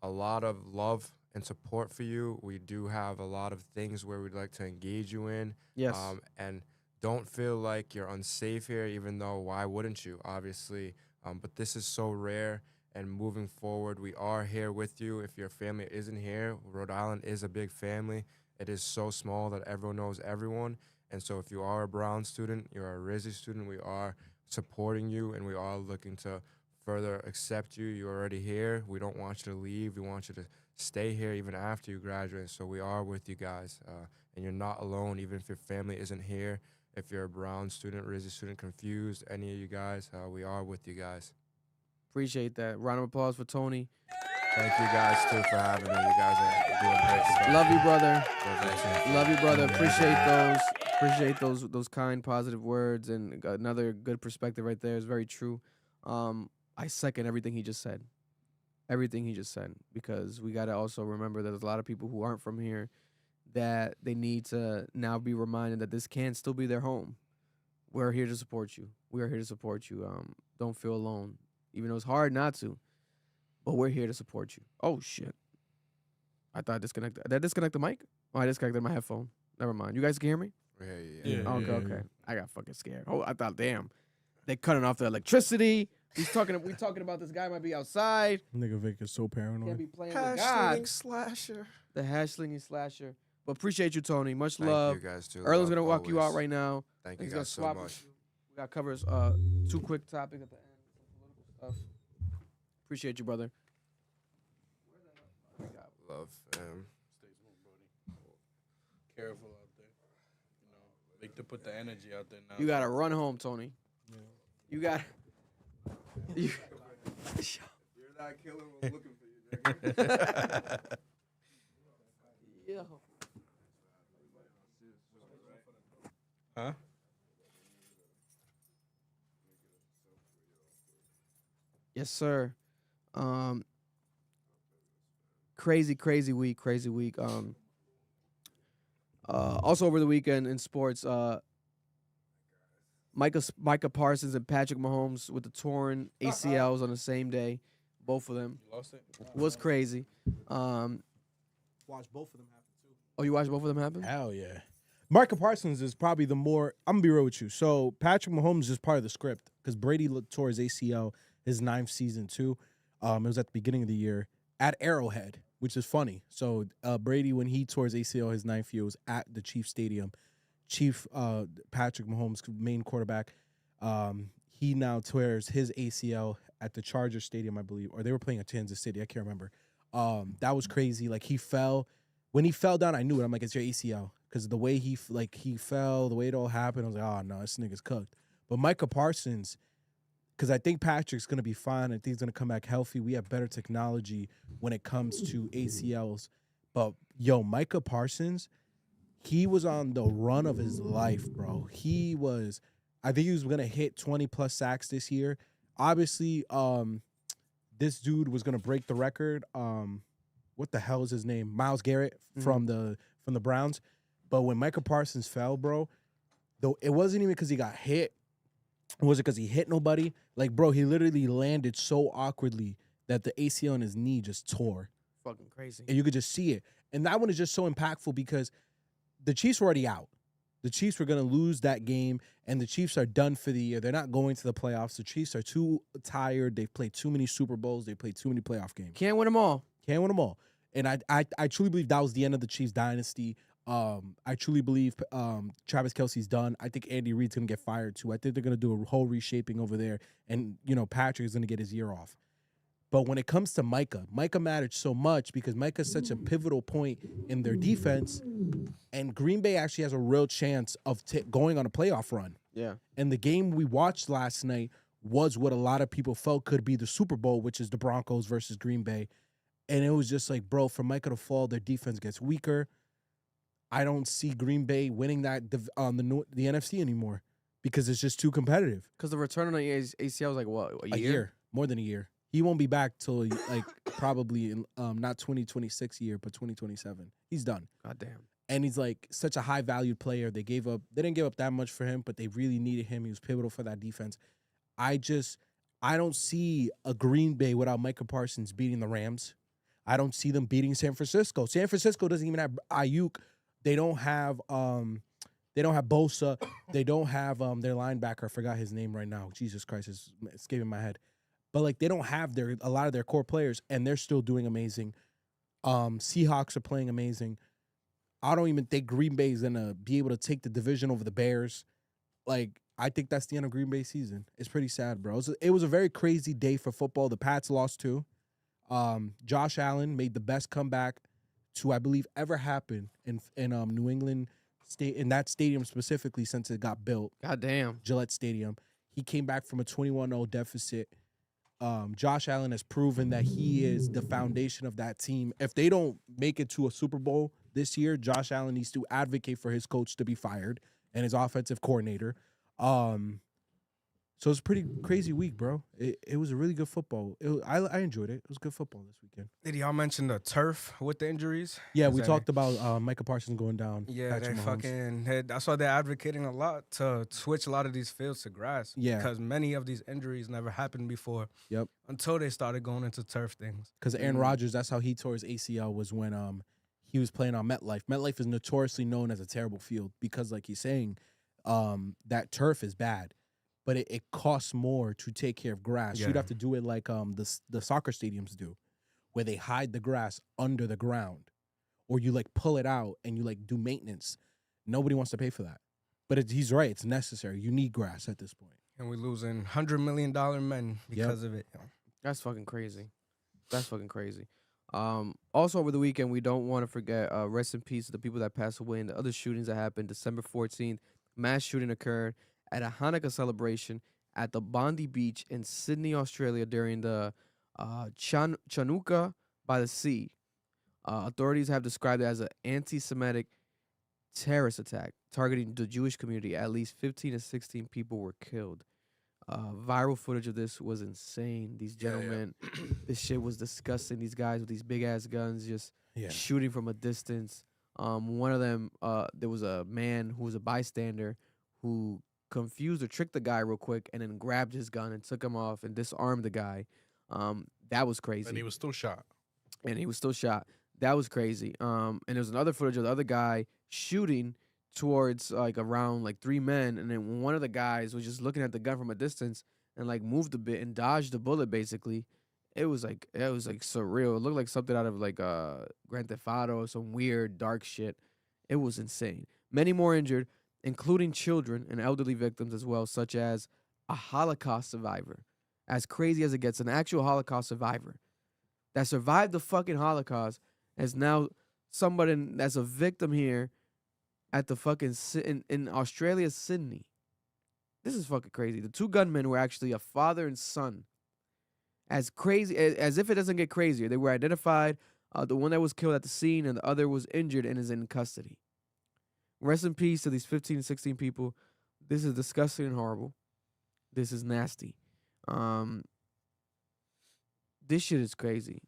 a lot of love and support for you. We do have a lot of things where we'd like to engage you in. Yes. And don't feel like you're unsafe here, even though why wouldn't you, obviously? But this is so rare, and moving forward, we are here with you. If your family isn't here, Rhode Island is a big family. It is so small that everyone knows everyone. And so if you are a Brown student, you're a RISD student, we are supporting you, and we are looking to further accept you. You're already here. We don't want you to leave. We want you to stay here even after you graduate. So we are with you guys, and you're not alone, even if your family isn't here. If you're a Brown student, RISD student, confused, any of you guys, we are with you guys. Appreciate that. Round of applause for Tony. Thank you guys, too, for having me. You guys are doing great stuff. Love you, brother. Thank you. Love you, brother. Appreciate those kind, positive words, and another good perspective right there is very true. I second everything he just said. Everything he just said, because we got to also remember that there's a lot of people who aren't from here that they need to now be reminded that this can still be their home. We're here to support you. We are here to support you. Don't feel alone, even though it's hard not to. But we're here to support you. Oh, shit. I thought I disconnected. Did I disconnect the mic? Oh, I disconnected my headphone. Never mind. You guys can hear me? Yeah. Okay. I got fucking scared. Oh, I thought, damn. They cutting off the electricity. We talking about this guy might be outside. Nigga Vic is so paranoid. Can't be playing with God. slasher. The hash-slinging slasher. But appreciate you, Tony. Much Thank love. you guys, too. Erlen's Love going to walk you out always. right now. Thank He's you gonna guys so swap much. with you. We got covers 2 quick topics at the end. Some political stuff. Appreciate you, brother. Love, fam. Careful out there. Make to put the energy out there now. You got to run home, Tony. You got you. You're that killer. We're looking for you, nigga. Yeah. Huh? Yes, sir. Crazy week. Also over the weekend in sports, Micah Parsons and Patrick Mahomes with the torn ACLs on the same day, both of them. You lost it? Was crazy. Watch both of them happen too. Oh, you watched both of them happen? Hell yeah. Micah Parsons is probably the more. I'm gonna be real with you. So Patrick Mahomes is part of the script because Brady tore his ACL his 9th season too. It was at the beginning of the year at Arrowhead, which is funny. So Brady, when he tore his ACL his 9th year, was at the Chiefs Stadium. Patrick Mahomes, main quarterback, he now tears his ACL at the Chargers Stadium, I believe, or they were playing at Kansas City. I can't remember. That was crazy. Like he fell. When he fell down, I knew it. I'm like, it's your ACL. Because the way he fell, the way it all happened, I was like, oh, no, this nigga's cooked. But Micah Parsons, because I think Patrick's going to be fine. I think he's going to come back healthy. We have better technology when it comes to ACLs. But, Micah Parsons, he was on the run of his life, bro. I think he was going to hit 20-plus sacks this year. Obviously, this dude was going to break the record. What the hell is his name? Myles Garrett from the Browns. But when Micah Parsons fell, bro, though it wasn't even because he got hit. Was it because he hit nobody? Like, bro, he literally landed so awkwardly that the ACL on his knee just tore. Fucking crazy. And you could just see it. And that one is just so impactful because the Chiefs were already out. The Chiefs were going to lose that game, and the Chiefs are done for the year. They're not going to the playoffs. The Chiefs are too tired. They've played too many Super Bowls. They played too many playoff games. Can't win them all. And I truly believe that was the end of the Chiefs dynasty. I truly believe Travis Kelce's done. I think Andy Reid's going to get fired too. I think they're going to do a whole reshaping over there. And, Patrick is going to get his year off. But when it comes to Micah mattered so much because Micah's such a pivotal point in their defense. And Green Bay actually has a real chance of going on a playoff run. Yeah. And the game we watched last night was what a lot of people felt could be the Super Bowl, which is the Broncos versus Green Bay. And it was just like, bro, for Micah to fall, their defense gets weaker. I don't see Green Bay winning that on the NFC anymore. because it's just too competitive. Because the return on the ACL was like what, A year, more than a year. He won't be back till like probably in not 2026 year, but 2027. He's done. God damn. And he's like such a high valued player. They didn't give up that much for him, but they really needed him. He was pivotal for that defense. I don't see a Green Bay without Micah Parsons beating the Rams. I don't see them beating San Francisco. San Francisco doesn't even have Ayuk. They don't have Bosa. They don't have their linebacker. I forgot his name right now. Jesus Christ, it's escaping my head. But like they don't have a lot of their core players, and they're still doing amazing. Seahawks are playing amazing. I don't even think Green Bay is gonna be able to take the division over the Bears. Like I think that's the end of Green Bay season. It's pretty sad, bro. It was a very crazy day for football. The Pats lost too. Josh Allen made the best comeback to I believe ever happen in New England state in that stadium specifically since it got built. God damn. Gillette Stadium. He came back from a 21-0 deficit. Josh Allen has proven that he is the foundation of that team. If they don't make it to a Super Bowl this year, Josh Allen needs to advocate for his coach to be fired and his offensive coordinator. So it's a pretty crazy week, bro. It was a really good football. I enjoyed it. It was good football this weekend. Did y'all mention the turf with the injuries? Yeah, we talked about Micah Parsons going down. Yeah, Patrick they Mahomes. fucking. That's why they're advocating a lot to switch a lot of these fields to grass. Yeah. Because many of these injuries never happened before. Yep. Until they started going into turf things. Because Aaron Rodgers, that's how he tore his ACL was when he was playing on MetLife. MetLife is notoriously known as a terrible field because, like he's saying, that turf is bad. But it costs more to take care of grass. Yeah. You'd have to do it like the soccer stadiums do, where they hide the grass under the ground, or you like pull it out and you like do maintenance. Nobody wants to pay for that. But he's right; it's necessary. You need grass at this point. And we're losing $100 million men because of it. That's fucking crazy. That's fucking crazy. Also over the weekend, we don't want to forget rest in peace to the people that passed away in the other shootings that happened. December 14th, mass shooting occurred at a Hanukkah celebration at the Bondi Beach in Sydney, Australia during the Chanukah by the sea. Authorities have described it as an anti-Semitic terrorist attack targeting the Jewish community. At least 15 to 16 people were killed. Viral footage of this was insane. These gentlemen, this shit was disgusting. These guys with these big-ass guns just shooting from a distance. One of them, there was a man who was a bystander who confused or tricked the guy real quick and then grabbed his gun and took him off and disarmed the guy. That was crazy. And he was still shot. That was crazy. And there's another footage of the other guy shooting towards like around like three men, and then one of the guys was just looking at the gun from a distance and like moved a bit and dodged the bullet. Basically, it was like surreal. It looked like something out of like Grand Theft Auto or some weird dark shit. It was insane. Many more injured, including children and elderly victims as well, such as a Holocaust survivor. As crazy as it gets, an actual Holocaust survivor that survived the fucking Holocaust is now somebody that's a victim here at the fucking in Australia's Sydney. This is fucking crazy. The two gunmen were actually a father and son. As crazy as if it doesn't get crazier, they were identified. The one that was killed at the scene and the other was injured and is in custody. Rest in peace to these 15 to 16 people. This is disgusting and horrible. This is nasty. This shit is crazy.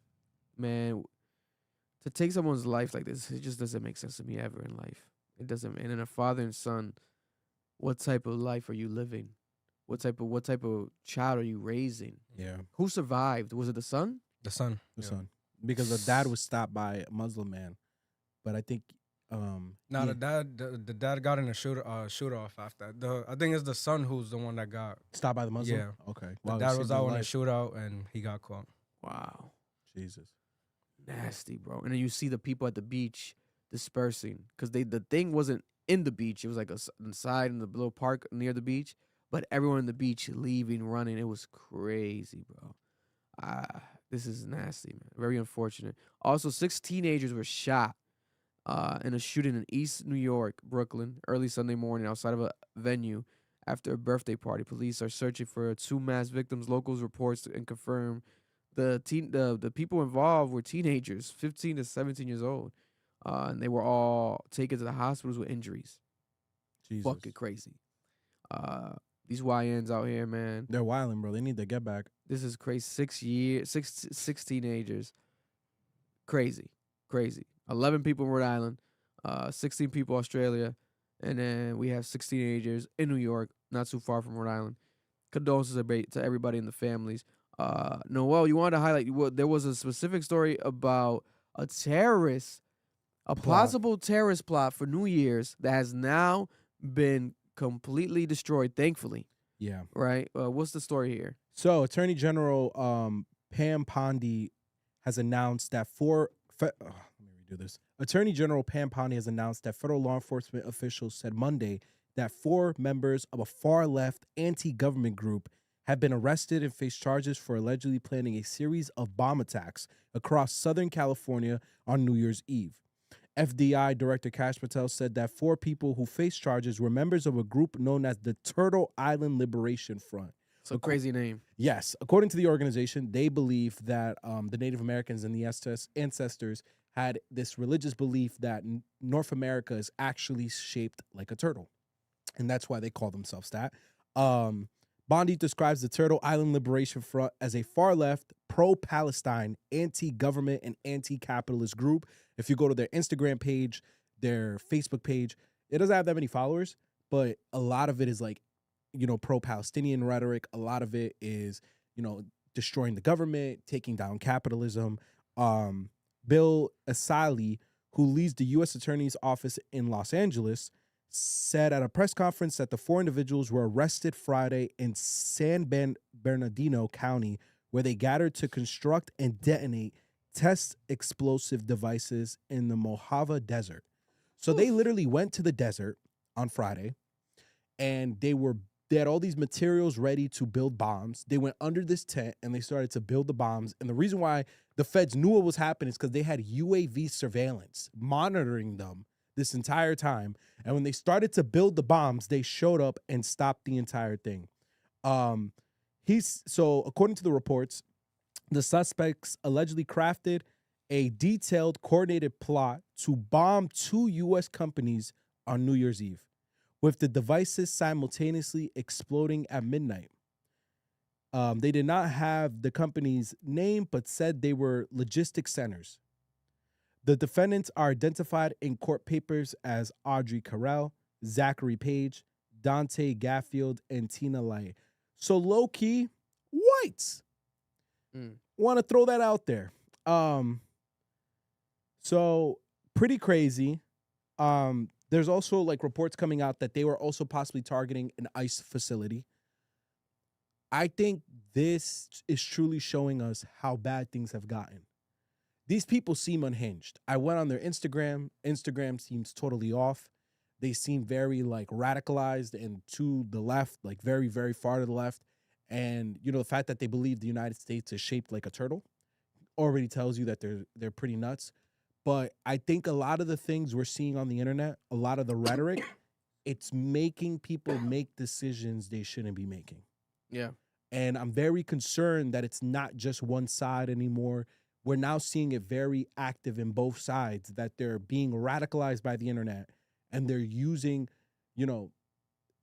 Man, to take someone's life like this, it just doesn't make sense to me ever in life. It doesn't. And in a father and son, what type of life are you living? What type of child are you raising? Yeah. Who survived? Was it the son? The son. The son. Because the dad was stopped by a Muslim man. But I think the dad got in a shoot off after. I think it's the son who's the one that got stopped by the Muslim? Yeah. Okay. The Wow, dad it was saved out his in a life. shootout and he got caught. Wow. Jesus. Nasty, bro. And then you see the people at the beach dispersing because the thing wasn't in the beach. It was like inside in the little park near the beach. But everyone on the beach leaving, running. It was crazy, bro. This is nasty, man. Very unfortunate. Also, 6 teenagers were shot in a shooting in East New York, Brooklyn, early Sunday morning outside of a venue after a birthday party. Police are searching for 2 mass victims. Locals reports and confirm the people involved were teenagers, 15 to 17 years old. And they were all taken to the hospitals with injuries. Jesus. Fucking crazy. These YNs out here, man. They're wilding, bro. They need to get back. This is crazy. 6 teenagers. Crazy. 11 people in Rhode Island, 16 people Australia, and then we have 6 teenagers in New York, not too far from Rhode Island. Condolences to everybody in the families. Noel, you wanted to highlight, there was a specific story about a possible terrorist plot for New Year's that has now been completely destroyed, thankfully. Yeah. Right? What's the story here? So, Attorney General Pam Pondy has announced that let me redo this. Attorney General Pam Pondy has announced that federal law enforcement officials said Monday that 4 members of a far-left anti-government group have been arrested and face charges for allegedly planning a series of bomb attacks across Southern California on New Year's Eve. FDI Director Kash Patel said that 4 people who faced charges were members of a group known as the Turtle Island Liberation Front. It's a crazy name. Yes. According to the organization, they believe that the Native Americans and the ancestors had this religious belief that North America is actually shaped like a turtle. And that's why they call themselves that. Bondi describes the Turtle Island Liberation Front as a far-left, pro-Palestine, anti-government, and anti-capitalist group. If you go to their Instagram page, their Facebook page, it doesn't have that many followers, but a lot of it is like, pro-Palestinian rhetoric. A lot of it is, destroying the government, taking down capitalism. Bill Asali, who leads the U.S. Attorney's Office in Los Angeles, said at a press conference that the 4 individuals were arrested Friday in San Bernardino County, where they gathered to construct and detonate test explosive devices in the Mojave Desert. So they literally went to the desert on Friday, and they had all these materials ready to build bombs. They went under this tent, and they started to build the bombs. And the reason why the feds knew what was happening is because they had UAV surveillance monitoring them this entire time. And when they started to build the bombs, they showed up and stopped the entire thing. So according to the reports, the suspects allegedly crafted a detailed, coordinated plot to bomb 2 U.S. companies on New Year's Eve, with the devices simultaneously exploding at midnight. They did not have the company's name, but said they were logistic centers. The defendants are identified in court papers as Audrey Carell, Zachary Page, Dante Gatfield, and Tina Lai. So low-key, whites. Want to throw that out there. So pretty crazy. There's also reports coming out that they were also possibly targeting an ICE facility. I think this is truly showing us how bad things have gotten. These people seem unhinged. I went on their Instagram. Instagram seems totally off. They seem very radicalized and to the left, very, very far to the left. And, the fact that they believe the United States is shaped like a turtle already tells you that they're pretty nuts. But I think a lot of the things we're seeing on the internet, a lot of the rhetoric, it's making people make decisions they shouldn't be making. Yeah. And I'm very concerned that it's not just one side anymore. We're now seeing it very active in both sides, that they're being radicalized by the internet and they're using,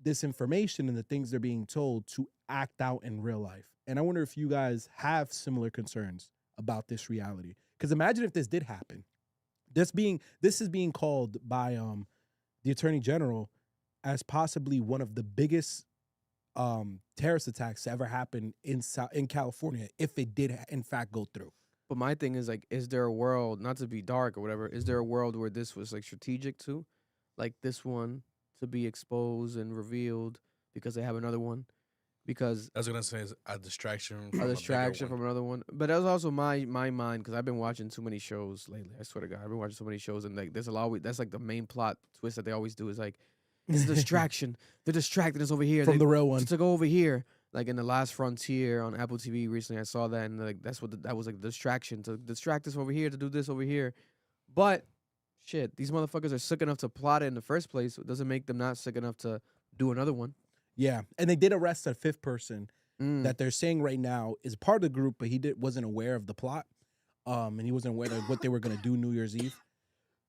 this information and the things they're being told to act out in real life. And I wonder if you guys have similar concerns about this reality. Because imagine if this did happen. This is being called by the Attorney General as possibly one of the biggest terrorist attacks to ever happen in California, if it did in fact go through. But my thing is is there a world, not to be dark or whatever, is there a world where this was strategic too? Like this one to be exposed and revealed because they have another one? Because I was gonna say is a distraction. From another one. But that was also my mind, because I've been watching too many shows lately. I swear to God, I've been watching so many shows, and there's a lot. That's the main plot twist that they always do is it's a distraction. They're distracting us over here from the real one to go over here. Like in The Last Frontier on Apple TV recently, I saw that, and that's what that was, a distraction to distract us over here, to do this over here. But shit, these motherfuckers are sick enough to plot it in the first place. It doesn't make them not sick enough to do another one. Yeah, and they did arrest a 5th person that they're saying right now is part of the group, but he wasn't aware of the plot, and he wasn't aware of what they were going to do New Year's Eve.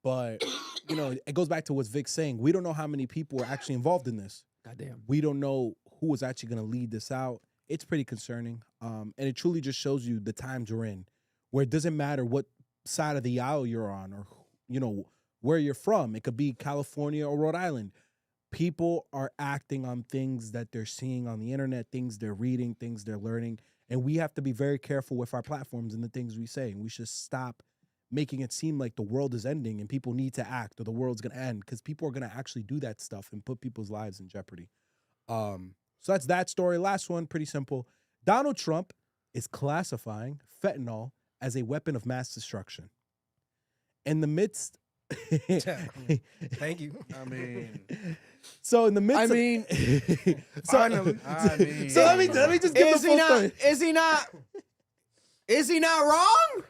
But, it goes back to what Vic's saying. We don't know how many people were actually involved in this. Goddamn. We don't know who is actually going to lead this out. It's pretty concerning. And it truly just shows you the times we're in, where it doesn't matter what side of the aisle you're on or, where you're from. It could be California or Rhode Island. People are acting on things that they're seeing on the internet, things they're reading, things they're learning. And we have to be very careful with our platforms and the things we say. And we should stop making it seem like the world is ending and people need to act or the world's going to end, because people are going to actually do that stuff and put people's lives in jeopardy. So that's that story. Last one, pretty simple. Donald Trump is classifying fentanyl as a weapon of mass destruction. In the midst... Thank you. I mean... So in the midst Finally. So let me just give the full story. Is he not wrong?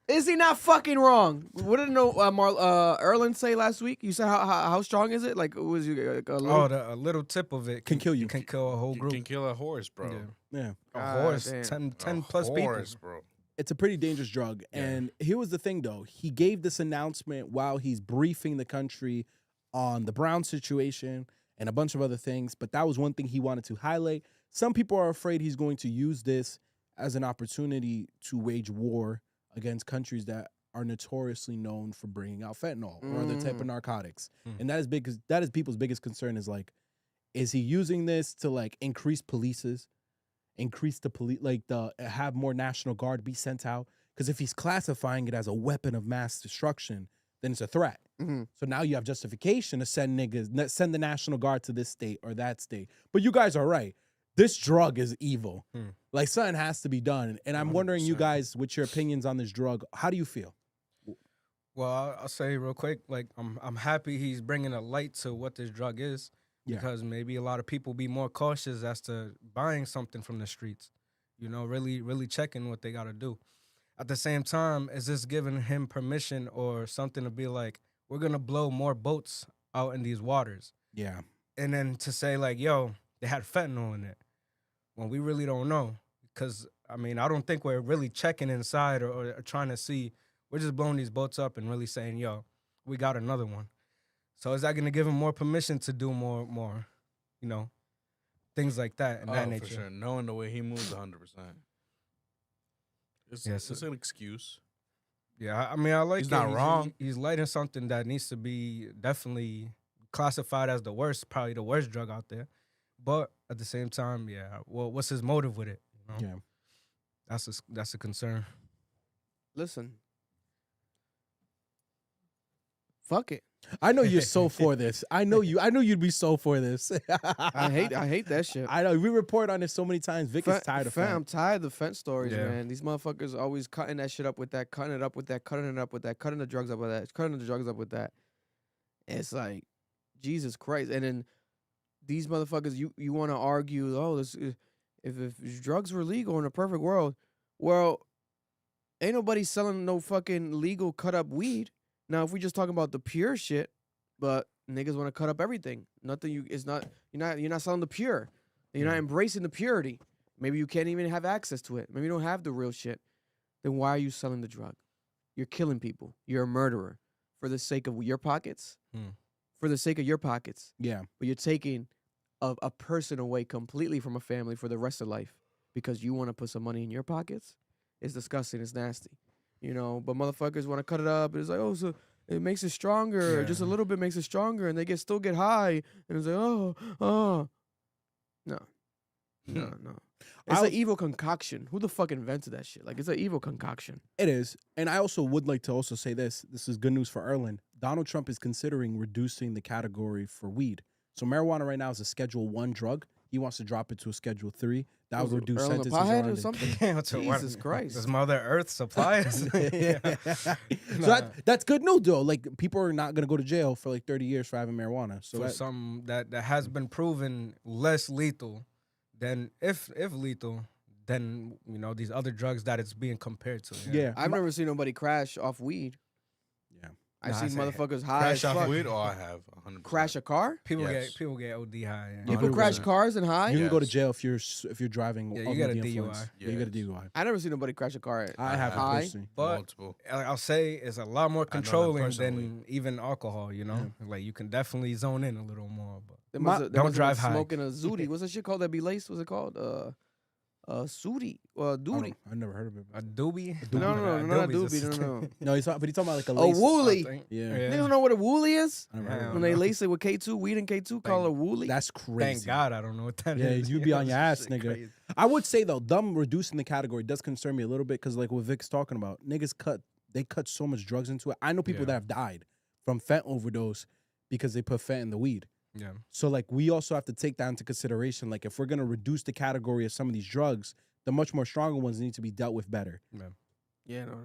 Is he not fucking wrong? What did Erlen say last week? You said how strong is it? Like, was you like a little... a little tip of it can kill you. Can kill a whole group. You can kill a horse, bro. Yeah. A horse. 10 plus people. Bro. It's a pretty dangerous drug. Yeah. And here was the thing, though. He gave this announcement while he's briefing the country on the Brown situation and a bunch of other things. But that was one thing he wanted to highlight. Some people are afraid he's going to use this as an opportunity to wage war against countries that are notoriously known for bringing out fentanyl or other type of narcotics. And that is big, because that is people's biggest concern, is like, is he using this to like increase have more National Guard be sent out? Because if he's classifying it as a weapon of mass destruction, then it's a threat. So now you have justification to send the National Guard to this state or that state. But you guys are right. This drug is evil. Like, something has to be done. And I'm 100%. Wondering, you guys, with your opinions on this drug, how do you feel? Well, I'll say real quick, like, I'm happy he's bringing a light to what this drug is, because maybe a lot of people be more cautious as to buying something from the streets, really, really checking what they got to do. At the same time, is this giving him permission or something to be like, we're going to blow more boats out in these waters? Yeah. And then to say, like, yo, they had fentanyl in it. Well, we really don't know. Because, I mean, I don't think we're really checking inside or trying to see. We're just blowing these boats up and really saying, yo, we got another one. So is that going to give him more permission to do more, things like that in that nature? For sure. Knowing the way he moves, 100%. It's an excuse. Yeah, I mean, I like he's not wrong. He's lighting something that needs to be definitely classified as probably the worst drug out there. But at the same time, well, what's his motive with it? Yeah, that's a concern. Listen, fuck it. I know you're so for this. I know you'd be so for this. I hate that shit. I know. We report on this so many times. Vic is tired of Fent. I'm tired of the Fent stories, man. These motherfuckers always cutting that shit up with that, cutting it up with that, cutting it up with that, cutting the drugs up with that, cutting the drugs up with that. And it's like, Jesus Christ. And then these motherfuckers, you want to argue, if drugs were legal in a perfect world, well, ain't nobody selling no fucking legal cut up weed. Now, if we just talking about the pure shit, but niggas want to cut up everything. You're not selling the pure. You're not embracing the purity. Maybe you can't even have access to it. Maybe you don't have the real shit. Then why are you selling the drug? You're killing people. You're a murderer for the sake of your pockets. For the sake of your pockets. Yeah. But you're taking a person away completely from a family for the rest of life because you want to put some money in your pockets. It's disgusting. It's nasty. But motherfuckers want to cut it up. It's like, so it makes it stronger. Just a little bit makes it stronger, and they still get high. And it's like, no. It's an evil concoction. Who the fuck invented that shit? Like, it's an evil concoction. It is. And I also would like to also say this. This is good news for Erlen. Donald Trump is considering reducing the category for weed. So marijuana right now is a Schedule 1 drug. He wants to drop it to a Schedule 3. That would reduce sentences around or something. Jesus Christ! Does Mother Earth supply us? So that's good news, though. Like, people are not gonna go to jail for like 30 years for having marijuana. So for something that has been proven less lethal than if lethal than these other drugs that it's being compared to. Yeah, I've never seen nobody crash off weed. Yeah, I've seen motherfuckers high crash as fuck. off weed, or I have 100%. Crash a car? People get OD high. Yeah, people crash cars and high. You can go to jail if you're driving. Yeah, you got a DUI. Yeah, you got a DUI. I never seen nobody crash a car. I have high, but multiple. I'll say it's a lot more controlling than even alcohol. Like, you can definitely zone in a little more. But Don't drive high. Smoking a zooty. What's that shit called that be laced? What's it called? Sooty. Duty. I never heard of it. A doobie? No, not doobie. No. No, but he's talking about like a A lace. wooly. Yeah. Niggas don't know what a wooly is? I never heard of When it. they lace it with K2, weed and K2, call it a wooly. That's crazy. Thank God I don't know what that is. Yeah, you'd be on your ass, Shit nigga. crazy. I would say though, them reducing the category does concern me a little bit because like what Vic's talking about, niggas cut so much drugs into it. I know people that have died from fent overdose because they put fent in the weed. Yeah. So like we also have to take that into consideration. Like if we're gonna reduce the category of some of these drugs, the much more stronger ones need to be dealt with better. Yeah, no.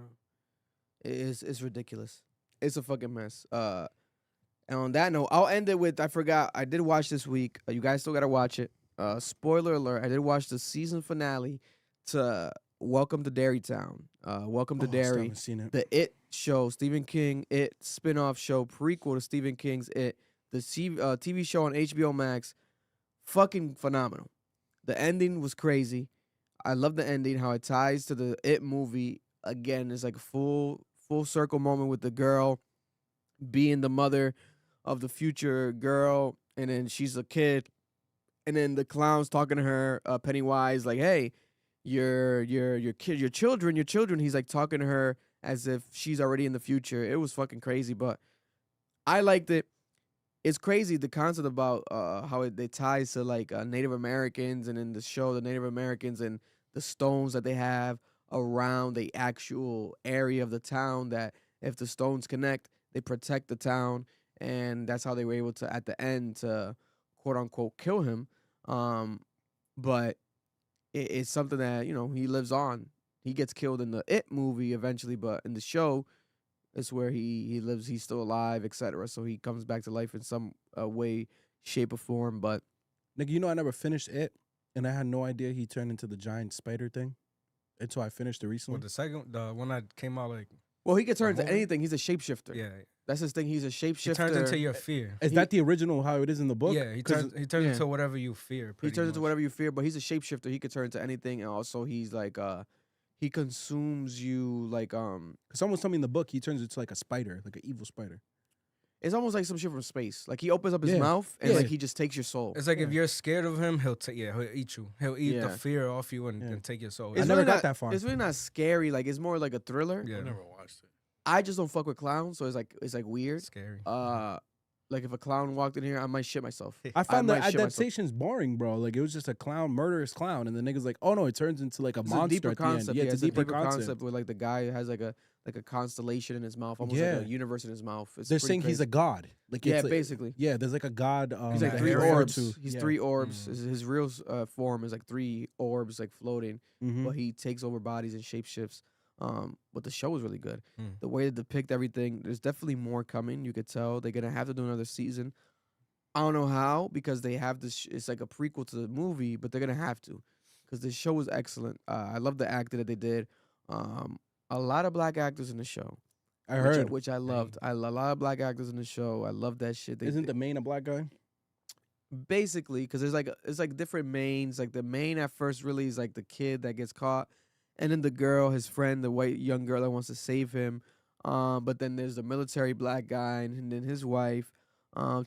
It's ridiculous. It's a fucking mess. And on that note, I'll end it with I forgot. I did watch this week. You guys still gotta watch it. Spoiler alert, I did watch the season finale to Welcome to Dairytown. Welcome to I still Derry. haven't seen it. The It show, Stephen King It spin-off show, prequel to Stephen King's It. The TV show on HBO Max. Fucking phenomenal. The ending was crazy. I love the ending, how it ties to the It movie. Again, it's like a full circle moment with the girl being the mother of the future girl, and then she's a kid, and then the clown's talking to her, Pennywise, like, "Hey, your children." He's like talking to her as if she's already in the future. It was fucking crazy, but I liked it. It's crazy the concept about how it ties to like Native Americans, and in the show, the Native Americans and the stones that they have around the actual area of the town, that if the stones connect, they protect the town, and that's how they were able to, at the end, to quote unquote kill him. But it's something that, you know, he lives on. He gets killed in the It movie eventually, but in the show, it's where he lives, he's still alive, etc. So he comes back to life in some way, shape, or form. But Nigga, you know I never finished It, and I had no idea he turned into the giant spider thing until I finished it recently. The one that came out like. well, he can turn into movie? anything. He's a shapeshifter. Yeah. That's his thing. He's a shapeshifter. He turns into your fear. Is that the original how it is in the book? Yeah, he 'Cause turns into whatever you fear. He pretty turns into much. whatever you fear, but he's a shapeshifter. He could turn into anything, and also he's like he consumes you like someone told me in the book he turns into like a spider, like an evil spider. It's almost like some shit from space. Like he opens up his Yeah. mouth and Yeah. like he just takes your soul. It's like if you're scared of him, he'll eat you. He'll eat the Yeah. fear off you and take your soul. It's never really got not- that far. It's really not scary. Like it's more like a thriller. Yeah. I never watched it. I just don't fuck with clowns, so it's like weird. Scary. Like if a clown walked in here, I might shit myself. I found the might shit myself. adaptation's boring, bro. Like it was just a clown, murderous clown, and the nigga's like, oh no, it turns into like a It's monster a deeper at the concept. end. Yeah, it's a deeper concept. where like the guy has like a constellation in his mouth, almost Yeah. like a universe in his mouth. It's They're pretty saying he's crazy. a god. Like Yeah, it's like- basically. Yeah, there's like a god. He's like that three they refer orbs. to. He's Yeah. 3 orbs. His real form is like 3 orbs, like floating. Mhm. But he takes over bodies and shapeshifts. But the show was really good. Mm. The way to depict everything, there's definitely more coming. You could tell they're gonna have to do another season. I don't know how, because they have this. It's like a prequel to the movie, but they're gonna have to, because the show was excellent. I love the acting that they did. A lot of black actors in the show. I heard. which I loved. A lot of black actors in the show. I love that shit. Isn't the main a black guy? Basically, because it's like different mains. Like the main at first really is like the kid that gets caught, and then the girl, his friend, the white young girl that wants to save him. But then there's the military black guy, and then his wife,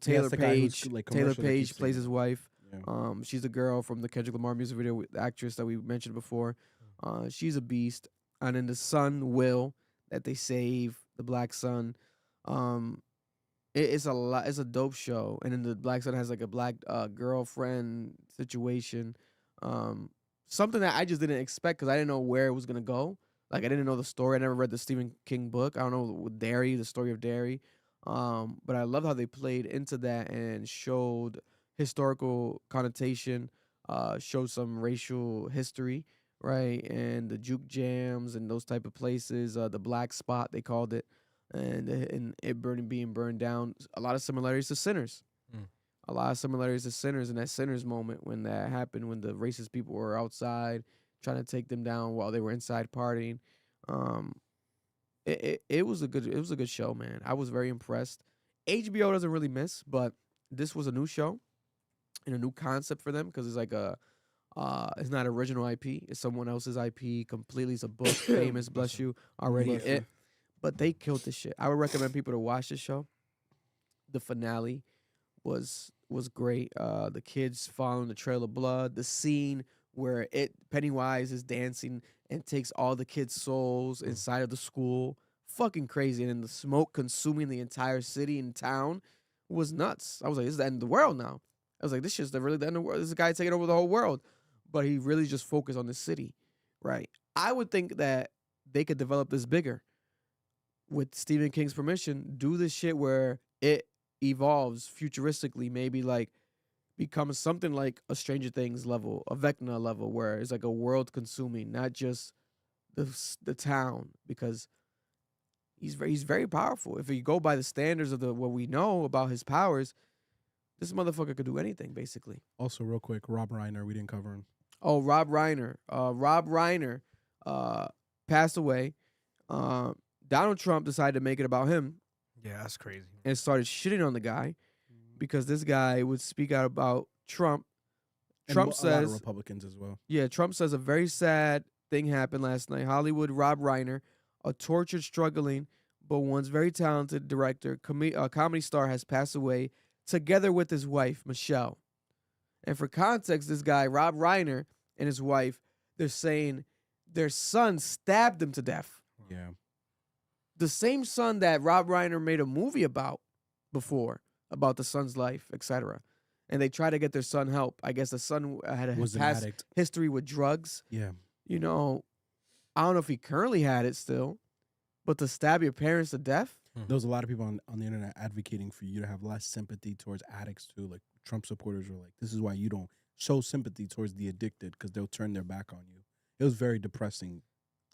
Taylor the guy who's, Page. like, Taylor commercial that Page keeps plays saying his wife. Yeah. She's the girl from the Kendrick Lamar music video, the actress that we mentioned before. She's a beast. And then the son, Will, that they save, the black son. It's a lot. It's a dope show. And then the black son has like a black girlfriend situation. Something that I just didn't expect because I didn't know where it was gonna go. Like I didn't know the story. I never read the Stephen King book. I don't know with Derry, the story of Derry. But I love how they played into that and showed historical connotation, showed some racial history, right? And the juke jams and those type of places, the black spot they called it, and it being burned down. A lot of similarities to Sinners. A lot of similarities to Sinners in that Sinners moment when that happened, when the racist people were outside trying to take them down while they were inside partying. It was a good show, man. I was very impressed. HBO doesn't really miss, but this was a new show and a new concept for them because it's like it's not original IP. It's someone else's IP completely. It's a book, famous, bless you, already Bless you. it. But they killed this shit. I would recommend people to watch this show. The finale was was great. The kids following the trail of blood, the scene where Pennywise is dancing and takes all the kids' souls inside of the school. Fucking crazy. And then the smoke consuming the entire city and town was nuts. I was like, this is the end of the world now. I was like, this shit's really the end of the world. This guy taking over the whole world. But he really just focused on the city, right? I would think that they could develop this bigger. With Stephen King's permission, do this shit where it evolves futuristically, maybe like becomes something like a Stranger Things level, a Vecna level, where it's like a world consuming, not just the town, because he's very powerful. If you go by the standards of what we know about his powers, this motherfucker could do anything basically. Also, real quick, Rob Reiner, we didn't cover him. Oh, Rob Reiner. Rob Reiner passed away. Donald Trump decided to make it about him. Yeah, that's crazy. And started shitting on the guy because this guy would speak out about Trump. Trump a says lot of Republicans as well. Yeah, Trump says a very sad thing happened last night. Hollywood Rob Reiner, a tortured, struggling, but once very talented director, comedy star, has passed away together with his wife, Michelle. And for context, this guy, Rob Reiner, and his wife, they're saying their son stabbed them to death. Yeah. The same son that Rob Reiner made a movie about before, about the son's life, etc. And they try to get their son help. I guess the son had a past history with drugs. Yeah. You know, I don't know if he currently had it still, but to stab your parents to death? There was a lot of people on the internet advocating for you to have less sympathy towards addicts too. Like Trump supporters were like, this is why you don't show sympathy towards the addicted, because they'll turn their back on you. It was very depressing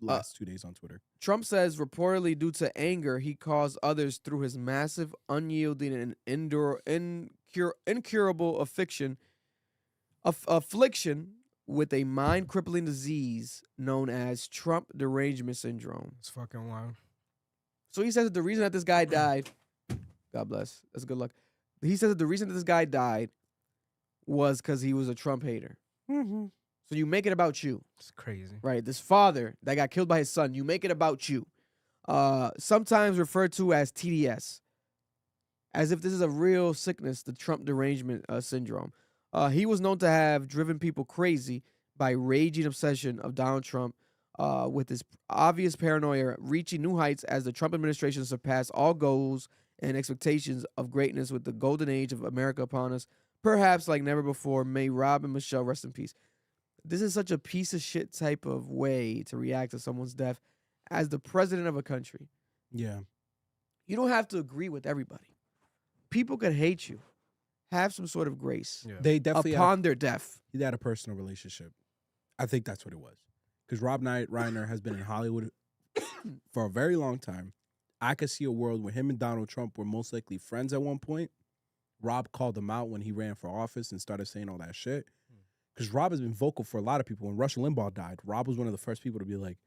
last 2 days on Twitter. Trump says reportedly due to anger, he caused others through his massive, unyielding, and incurable affliction with a mind-crippling disease known as Trump derangement syndrome. It's fucking wild. So he says that the reason that this guy died, God bless, that's good luck. He says that the reason that this guy died was because he was a Trump hater. Mm-hmm. So you make it about you. It's crazy. Right? This father that got killed by his son, you make it about you. Sometimes referred to as TDS. As if this is a real sickness, the Trump derangement syndrome. He was known to have driven people crazy by raging obsession of Donald Trump, with his obvious paranoia reaching new heights as the Trump administration surpassed all goals and expectations of greatness with the golden age of America upon us, perhaps like never before. May Rob and Michelle rest in peace. This is such a piece of shit type of way to react to someone's death as the president of a country. Yeah. You don't have to agree with everybody. People could hate you. Have some sort of grace. Yeah. They definitely upon their death. They had a personal relationship. I think that's what it was. Because Rob Reiner has been in Hollywood for a very long time. I could see a world where him and Donald Trump were most likely friends at one point. Rob called him out when he ran for office and started saying all that shit. Because Rob has been vocal for a lot of people. When Rush Limbaugh died, Rob was one of the first people to be like,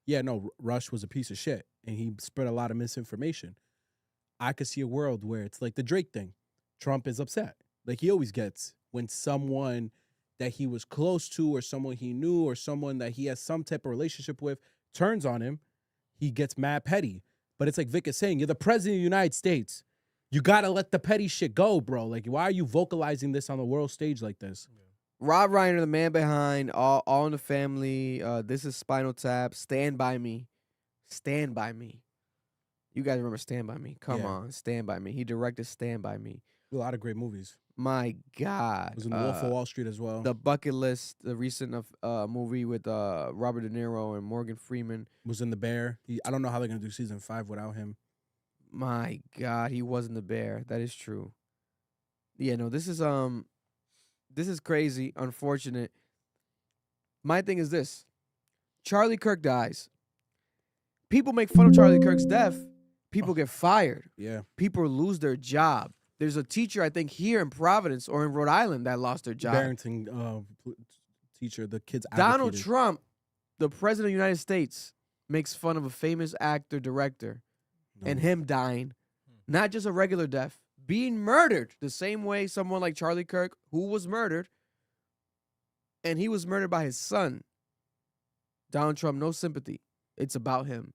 yeah, no, Rush was a piece of shit. And he spread a lot of misinformation. I could see a world where it's like the Drake thing. Trump is upset. Like he always gets when someone that he was close to or someone he knew or someone that he has some type of relationship with turns on him, he gets mad petty. But it's like Vic is saying, you're the president of the United States. You got to let the petty shit go, bro. Like, why are you vocalizing this on the world stage like this? Yeah. Rob Reiner, the man behind All in the Family, This is Spinal Tap, Stand By Me. Stand By Me. You guys remember Stand By Me? Come on, Stand By Me. He directed Stand By Me. A lot of great movies. My God. It was in Wolf of Wall Street as well. The Bucket List, the recent movie with Robert De Niro and Morgan Freeman. Was in The Bear. I don't know how they're going to do season 5 without him. My God, he wasn't The Bear. That is true. Yeah, no, this is crazy, unfortunate. My thing is this. Charlie Kirk dies. People make fun of Charlie Kirk's death. People get fired. Yeah. People lose their job. There's a teacher, I think, here in Providence or in Rhode Island that lost their job. Barrington teacher, the kids Donald advocated. Trump, the president of the United States, makes fun of a famous actor, director, and him dying. Not just a regular death, being murdered the same way someone like Charlie Kirk, who was murdered, and he was murdered by his son. Donald Trump, no sympathy. It's about him.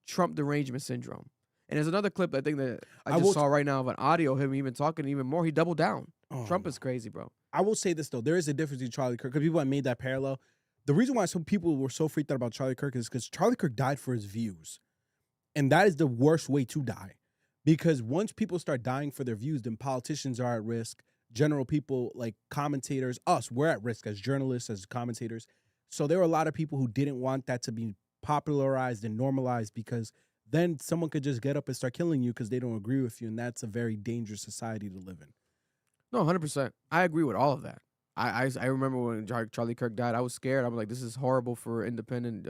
Trump derangement syndrome. And there's another clip I think that I just saw right now of an audio of him even talking even more. He doubled down. Trump is crazy, bro. I will say this though, there is a difference in Charlie Kirk because people have made that parallel. The reason why some people were so freaked out about Charlie Kirk is because Charlie Kirk died for his views, and that is the worst way to die, because once people start dying for their views, then politicians are at risk. General people like commentators, us, we're at risk as journalists, as commentators. So there were a lot of people who didn't want that to be popularized and normalized, because then someone could just get up and start killing you because they don't agree with you, and that's a very dangerous society to live in. No, 100%. I agree with all of that. I remember when Charlie Kirk died, I was scared. I'm like, this is horrible for independent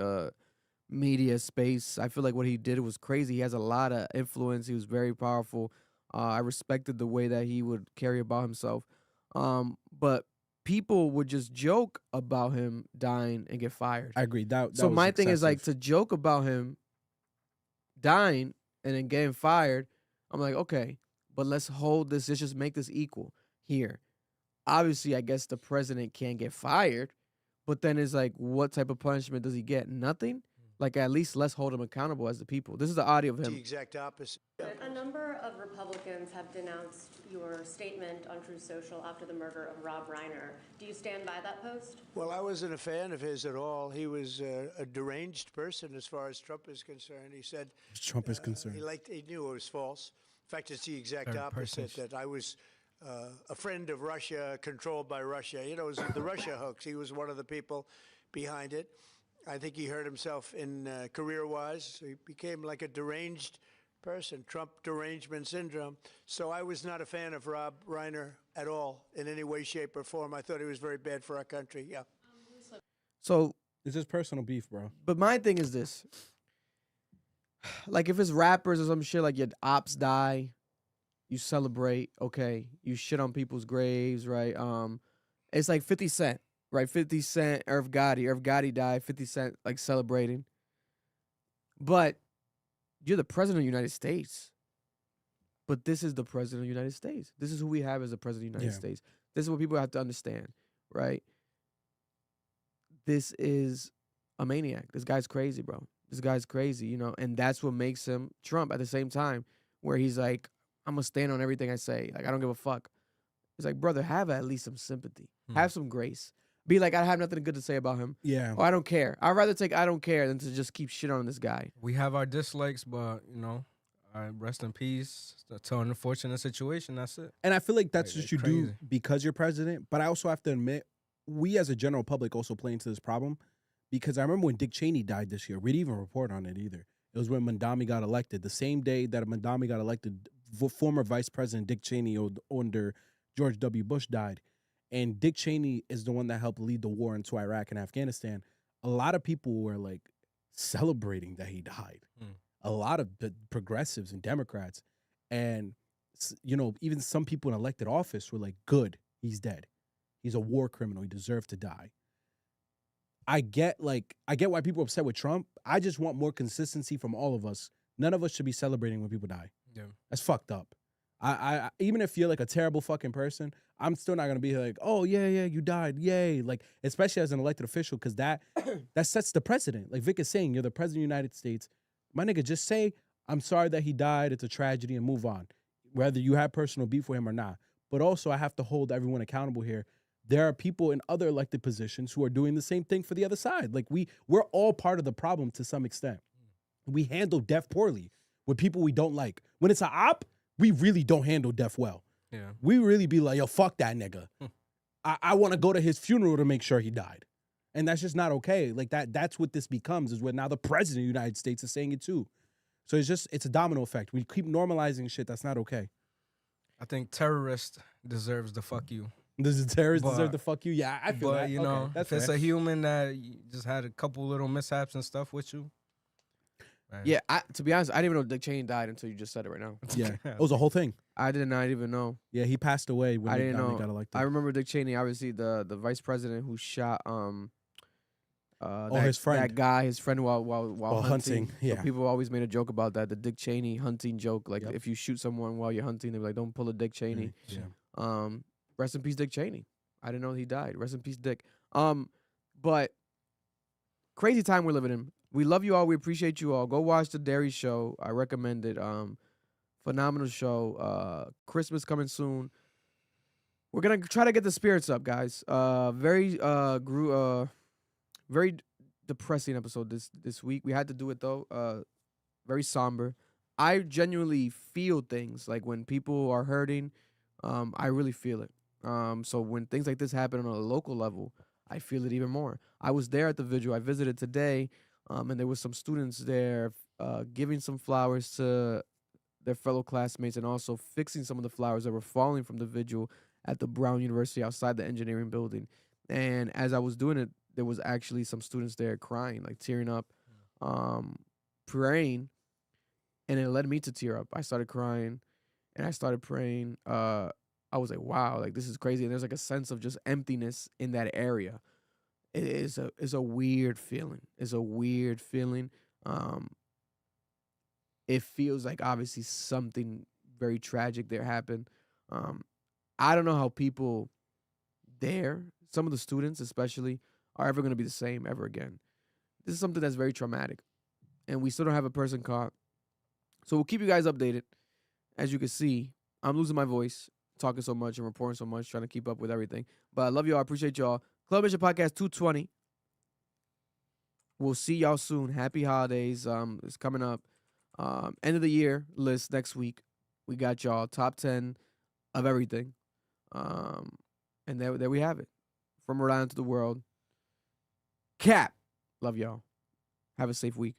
media space. I feel like what he did was crazy. He has a lot of influence. He was very powerful. I respected the way that he would carry about himself. But people would just joke about him dying and get fired. I agree. That so was my thing is like, excessive. to joke about him dying and then getting fired. I'm like, okay, but let's hold this. Let's just make this equal here. Obviously, I guess the president can't get fired, but then it's like, what type of punishment does he get? Nothing? Like, at least let's hold him accountable as the people. This is the audio of him. The exact opposite. A number of Republicans have denounced your statement on Truth Social after the murder of Rob Reiner. Do you stand by that post? Well, I wasn't a fan of his at all. He was a deranged person as far as Trump is concerned. He said Trump is concerned. He knew it was false. In fact, it's the exact Very opposite. personal. That I was a friend of Russia, controlled by Russia. You know, it was the Russia hoax. He was one of the people behind it. I think he hurt himself in career-wise. He became like a deranged person, Trump derangement syndrome. So I was not a fan of Rob Reiner at all in any way, shape, or form. I thought he was very bad for our country. Yeah. So it's just personal beef, bro. But my thing is this. Like, if it's rappers or some shit, like your ops die, you celebrate, okay. You shit on people's graves, right? It's like 50 Cent, right? 50 Cent, Irv Gotti died, 50 Cent, like, celebrating. But you're the president of the United States. But this is the president of the United States. This is who we have as the president of the United States. This is what people have to understand, right? This is a maniac. This guy's crazy, bro. This guy's crazy, you know? And that's what makes him Trump at the same time, where he's like, I'm going to stand on everything I say. Like, I don't give a fuck. It's like, brother, have at least some sympathy. Have some grace. Be like, I have nothing good to say about him. Yeah. Or I don't care. I'd rather take I don't care than to just keep shit on this guy. We have our dislikes, but, you know, rest in peace. It's an unfortunate situation. That's it. And I feel like that's Like, what you crazy. do because you're president. But I also have to admit, we as a general public also play into this problem, because I remember when Dick Cheney died this year. We didn't even report on it either. It was when Mandami got elected. The same day that Mandami got elected, former Vice President Dick Cheney under George W. Bush died. And Dick Cheney is the one that helped lead the war into Iraq and Afghanistan. A lot of people were like celebrating that he died. A lot of the progressives and Democrats. And, you know, even some people in elected office were like, good, he's dead. He's a war criminal. He deserved to die. I get why people are upset with Trump. I just want more consistency from all of us. None of us should be celebrating when people die. Yeah. That's fucked up. I even if you're like a terrible fucking person, I'm still not gonna be like, oh yeah, you died, yay. Like, especially as an elected official, because that sets the precedent. Like Vic is saying, you're the president of the United States. My nigga, just say, I'm sorry that he died, it's a tragedy, and move on. Whether you have personal beef with him or not. But also, I have to hold everyone accountable here. There are people in other elected positions who are doing the same thing for the other side. Like, we're all part of the problem to some extent. We handle death poorly with people we don't like. When it's an op, we really don't handle death well. Yeah. We really be like, yo, fuck that nigga. I want to go to his funeral to make sure he died. And that's just not okay. Like, that's what this becomes, is where now the president of the United States is saying it too. So it's a domino effect. We keep normalizing shit that's not okay. I think terrorist deserves the fuck you. Does the terrorist But- deserve the fuck you? Yeah, I feel But, that. you Okay, know, that's if it's fair. a human that just had a couple little mishaps and stuff with you. man. Yeah, to be honest, I didn't even know Dick Cheney died until you just said it right now. Yeah, it was a whole thing. I did not even know. Yeah, he passed away when I he didn't know. got elected. I remember Dick Cheney, obviously the vice president who shot his friend. that guy, his friend while hunting. yeah. So people always made a joke about that, the Dick Cheney hunting joke. Like, if you shoot someone while you're hunting, they're like, don't pull a Dick Cheney. Yeah. Rest in peace, Dick Cheney. I didn't know he died. Rest in peace, Dick. But crazy time we're living in. We love you all. We appreciate you all. Go watch the Dairy Show. I recommend it. Phenomenal show. Christmas coming soon. we're gonna try to get the spirits up, guys. Very depressing episode this week. We had to do it though. Very somber. I genuinely feel things like when people are hurting. I really feel it. So when things like this happen on a local level, I feel it even more. I was there at the vigil. I visited today, and there was some students there giving some flowers to their fellow classmates and also fixing some of the flowers that were falling from the vigil at the Brown University outside the engineering building. And as I was doing it, there was actually some students there crying, like tearing up, praying, and it led me to tear up. I started crying, and I started praying. I was like, wow, like this is crazy. And there's like a sense of just emptiness in that area. It's a weird feeling. It's a weird feeling. It feels like obviously something very tragic there happened. I don't know how people there, some of the students especially, are ever going to be the same ever again. This is something that's very traumatic, and we still don't have a person caught. So we'll keep you guys updated. As you can see, I'm losing my voice, talking so much and reporting so much, trying to keep up with everything. But I love y'all. I appreciate y'all. Club Mission Podcast 220. We'll see y'all soon. Happy holidays. It's coming up. End of the year list next week. We got y'all top 10 of everything. And there we have it. From Rhode Island to the world. Cap. Love y'all. Have a safe week.